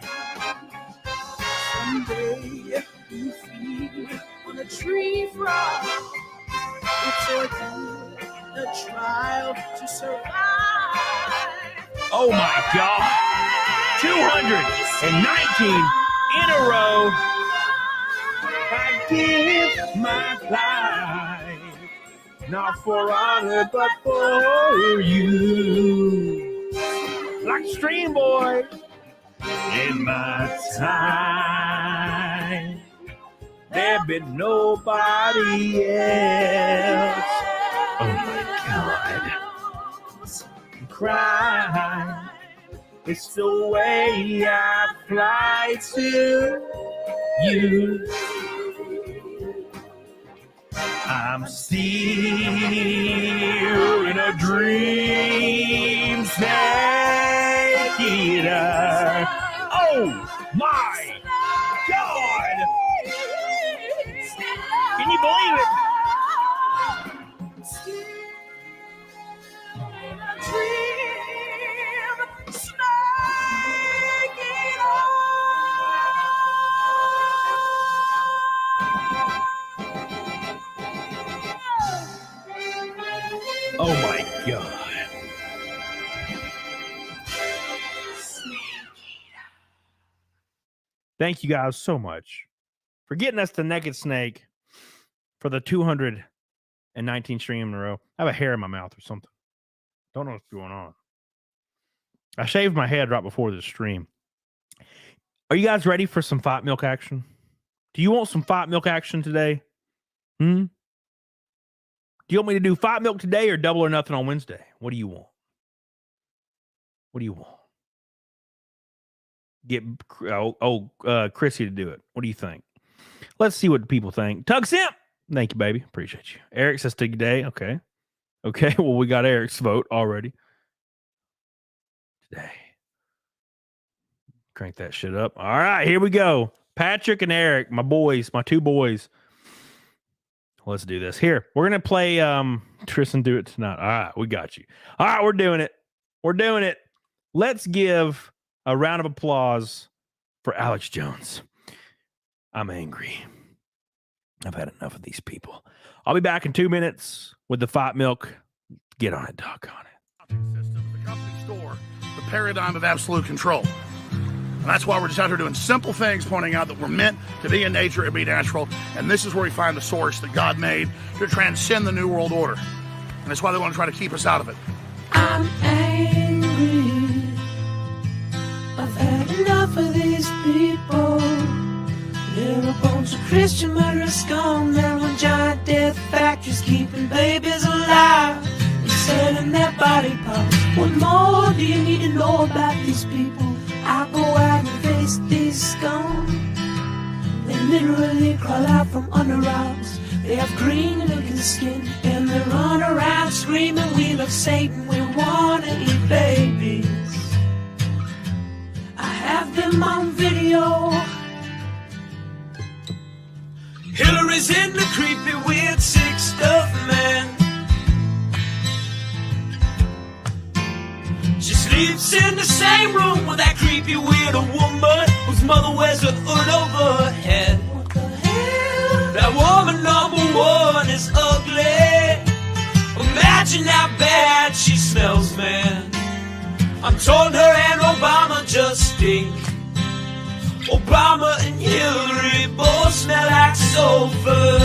S4: Someday you feel on a tree frog. It's a trial to survive.
S2: Oh my God. 219 in a row. I give my life, not for honor, but for you. Like Stream Boy. In my time, there'd be nobody else. Oh my God. Cry. It's the way I fly to you. I'm still in a dream, snake eater. Oh my God! Can you believe it? Oh my God. Thank you guys so much for getting us the Naked Snake for the 219 stream in a row. I have a hair in my mouth or something. Don't know what's going on. I shaved my head right before the stream. Are you guys ready for some Fight Milk action? Do you want some Fight Milk action today? Do you want me to do Fight Milk today or Double or Nothing on Wednesday? What do you want? What do you want? Get Chrissy to do it. What do you think? Let's see what the people think. Tug Simp, thank you, baby. Appreciate you. Eric says today. Okay. Well, we got Eric's vote already. Today. Crank that shit up. All right, here we go. Patrick and Eric, my boys, my two boys. Let's do this. Here, we're going to play Tristan Do It Tonight. All right, we got you. All right, we're doing it. We're doing it. Let's give a round of applause for Alex Jones. I'm angry. I've had enough of these people. I'll be back in 2 minutes with the Fight Milk. Get on it, doggone it.
S5: System, the company store, the paradigm of absolute control. And that's why we're just out here doing simple things, pointing out that we're meant to be in nature and be natural. And this is where we find the source that God made to transcend the New World Order. And that's why they want to try to keep us out of it.
S4: I'm angry. I've had enough of these people. They're a bunch of Christian murderers, scum. They're on giant death factories, keeping babies alive and selling their body parts. What more do you need to know about these people? I go out and face these scum. They literally crawl out from under rocks. They have green looking skin and they run around screaming, we love Satan, we wanna eat babies. I have them on video. Hillary's in the creepy, weird, sick stuff, man. She sleeps in the same room with that creepy, weird woman whose mother wears a hood over her head. What the hell? That woman number one is ugly. Imagine how bad she smells, man. I'm told her and Obama just stink. Obama and Hillary both smell like sulfur.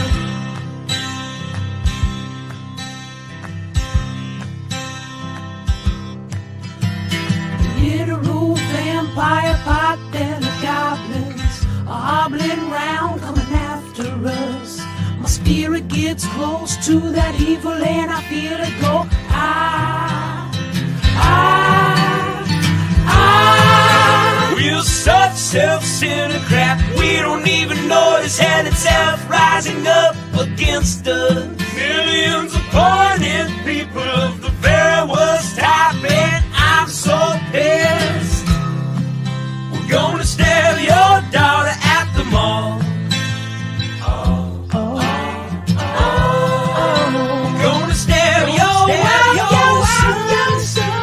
S4: Literal vampire pot-bellied goblins are hobbling round, coming after us. My spirit gets close to that evil and I feel it go crap we don't even notice hell itself rising up against us. Millions of pointed people of the very worst type, and I'm so pissed. We're gonna stab your daughter at the mall. We're gonna stab your son.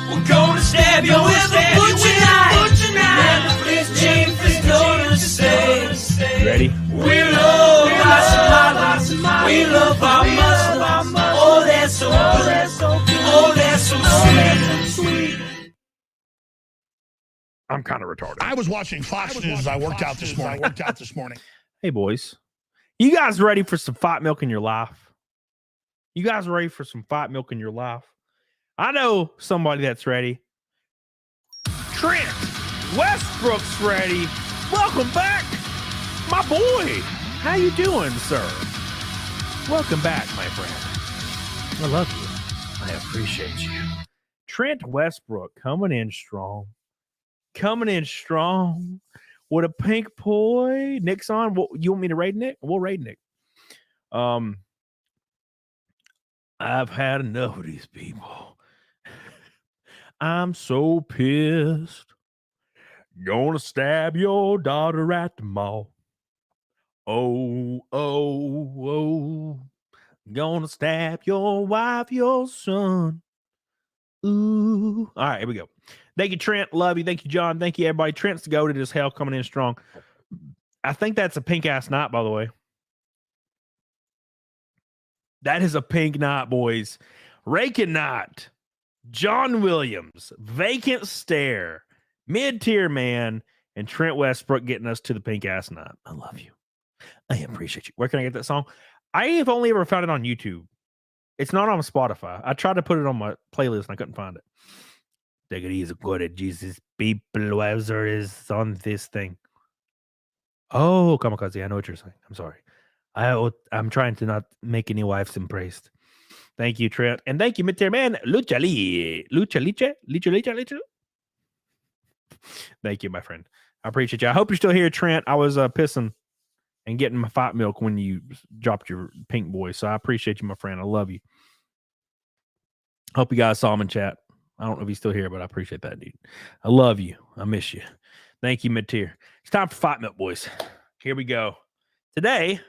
S4: We're gonna stab you with a butcher knife. And the police chief is gonna say,
S2: Ready?
S4: we love our Somalis, we love our Muslims. Oh, they're so good. Oh, they're so sweet.
S2: I'm kind of retarded.
S5: I was watching Fox News as I worked out this morning.
S2: Hey, boys. You guys ready for some fight milk in your life? You guys ready for some fight milk in your life? I know somebody that's ready. Trent Westbrook's ready. Welcome back, my boy. How you doing, sir? Welcome back, my friend. I love you. I appreciate you. Trent Westbrook coming in strong. Coming in strong with a pink boy. Nick's on. You want me to raid Nick? We'll raid Nick. I've had enough of these people. I'm so pissed. Gonna stab your daughter at the mall. Oh, oh, oh. Gonna stab your wife, your son. Ooh. All right, here we go. Thank you, Trent. Love you. Thank you, John. Thank you, everybody. Trent's goated as hell, coming in strong. I think that's a pink ass knot, by the way. That is a pink knot, boys. Raking knot. John Williams. Vacant stare. Mid-tier man. And Trent Westbrook getting us to the pink ass knot. I love you. I appreciate you. Where can I get that song? I have only ever found it on YouTube. It's not on Spotify. I tried to put it on my playlist and I couldn't find it. Take it easy, good at Jesus. People, whoever is on this thing. Oh, Kamikaze, I know what you're saying. I'm sorry. I'm trying to not make any wives impressed. Thank you, Trent. And thank you, Mr. Man. Lucha. Thank you, my friend. I appreciate you. I hope you're still here, Trent. I was pissing and getting my fight milk when you dropped your pink boy. So I appreciate you, my friend. I love you. Hope you guys saw him in chat. I don't know if he's still here, but I appreciate that, dude. I love you. I miss you. Thank you, mid-tier. It's time for fight milk, boys. Here we go. Today,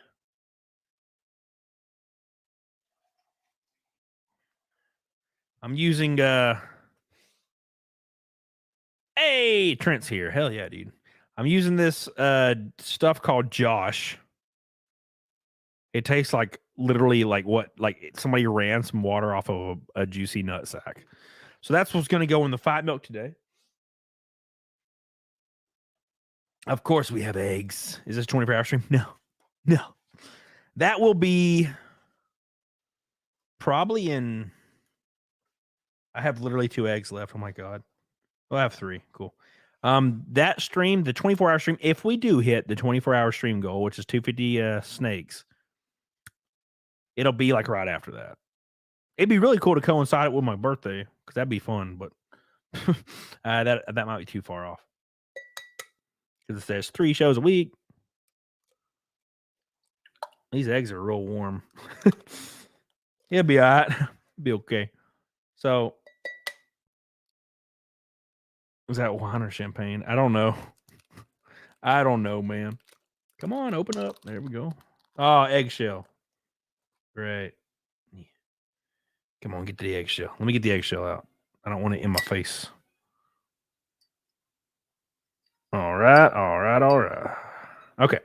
S2: I'm using hey, Trent's here. Hell yeah, dude. I'm using this stuff called Josh. It tastes like literally like somebody ran some water off of a juicy nut sack. So that's what's going to go in the fight milk today. Of course, we have eggs. Is this 24-hour stream? No. That will be probably in. I have literally 2 eggs left. Oh my god. Oh, I have 3. Cool. That stream, the 24-hour stream, if we do hit the 24-hour stream goal, which is 250 snakes, it'll be like right after that. It'd be really cool to coincide it with my birthday because that'd be fun, but that might be too far off. Because it says 3 shows a week. These eggs are real warm. It'll be all right. It'll be okay. So, was that wine or champagne? I don't know. I don't know, man. Come on, open up. There we go. Oh, eggshell. Great. Come on, get the eggshell. Let me get the eggshell out. I don't want it in my face. All right. Okay.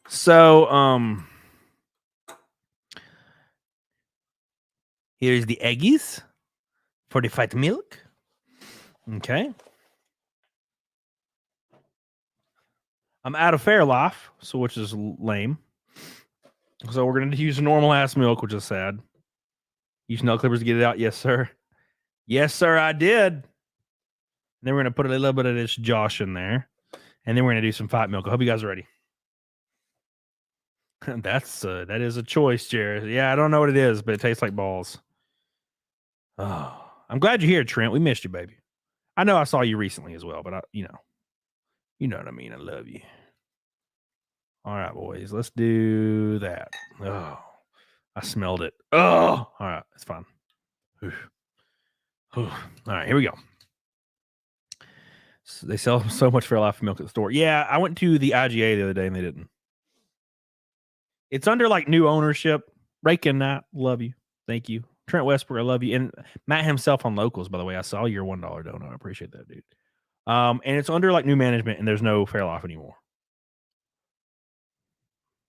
S2: So, here's the eggies for the fight milk. Okay. I'm out of Fairlife, so which is lame. So we're gonna use normal ass milk, which is sad. Use nail clippers to get it out. Yes, sir. Yes, sir, I did. And then we're gonna put a little bit of this Josh in there. And then we're gonna do some fight milk. I hope you guys are ready. That is a choice, Jared. Yeah, I don't know what it is, but it tastes like balls. Oh, I'm glad you're here, Trent. We missed you, baby. I know I saw you recently as well, but you know what I mean. I love you. All right, boys, let's do that. Oh, I smelled it. Oh, all right, it's fine. All right, here we go. So they sell so much Fairlife milk at the store. Yeah, I went to the IGA the other day and they didn't. It's under like new ownership. Raking that, love you, thank you. Trent Westbrook, I love you, and Matt himself on locals. By the way, I saw your $1 donut. I appreciate that, dude. And it's under like new management, and there's no Fairlife anymore.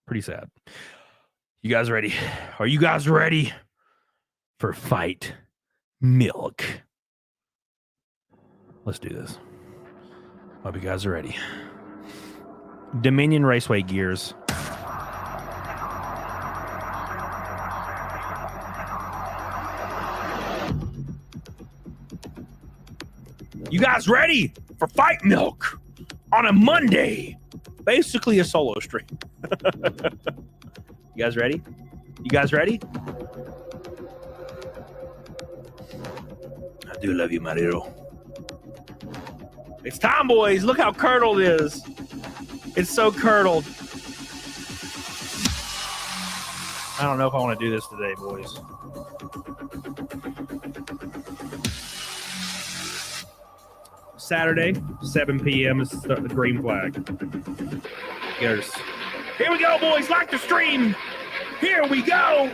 S2: Pretty sad. You guys ready? Are you guys ready for Fight Milk? Let's do this. Hope you guys are ready. Dominion Raceway gears. You guys ready for Fight Milk on a Monday? Basically a solo stream. You guys ready? You guys ready? I do love you, Mariro. It's time, boys. Look how curdled it is. It's so curdled. I don't know if I want to do this today, boys. Saturday, 7 p.m. is the green flag. Here we go, boys. Like the stream. Here we go.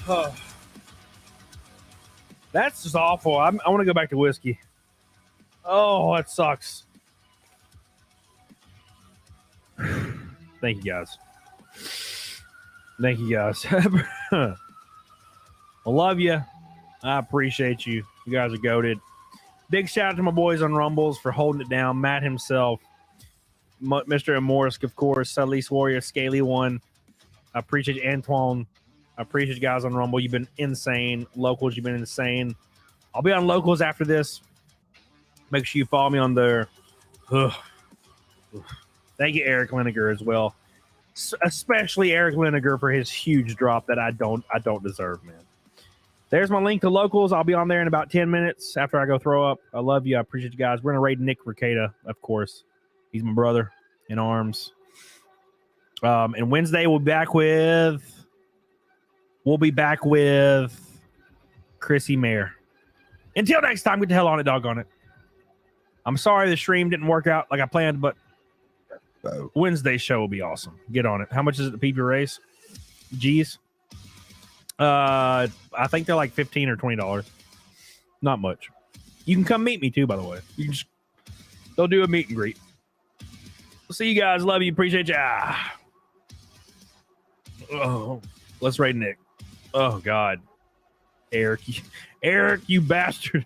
S2: Oh. That's just awful. I want to go back to whiskey. Oh, that sucks. Thank you, guys. Thank you, guys. I love you. I appreciate you. You guys are goated. Big shout out to my boys on Rumbles for holding it down. Matt himself, Mr. Amorisk, of course, Sublease Warrior, Scaly One. I appreciate you, Antoine. I appreciate you guys on Rumble. You've been insane. Locals, you've been insane. I'll be on Locals after this. Make sure you follow me on there. Thank you, Eric Linegar, as well. Especially Eric Linegar for his huge drop that I don't deserve, man. There's my link to Locals. I'll be on there in about 10 minutes after I go throw up. I love you. I appreciate you guys. We're going to raid Nick Ricada, of course. He's my brother in arms. And Wednesday we'll be back with Chrissy Mayer. Until next time, get the hell on it, doggone it. I'm sorry the stream didn't work out like I planned, but Wednesday's show will be awesome. Get on it. How much is it to PB race? G's? I think they're like $15 or $20. Not much. You can come meet me too, by the way. They'll do a meet and greet. See you guys. Love you. Appreciate ya. Oh, let's raid Nick. Oh God, Eric, you bastard.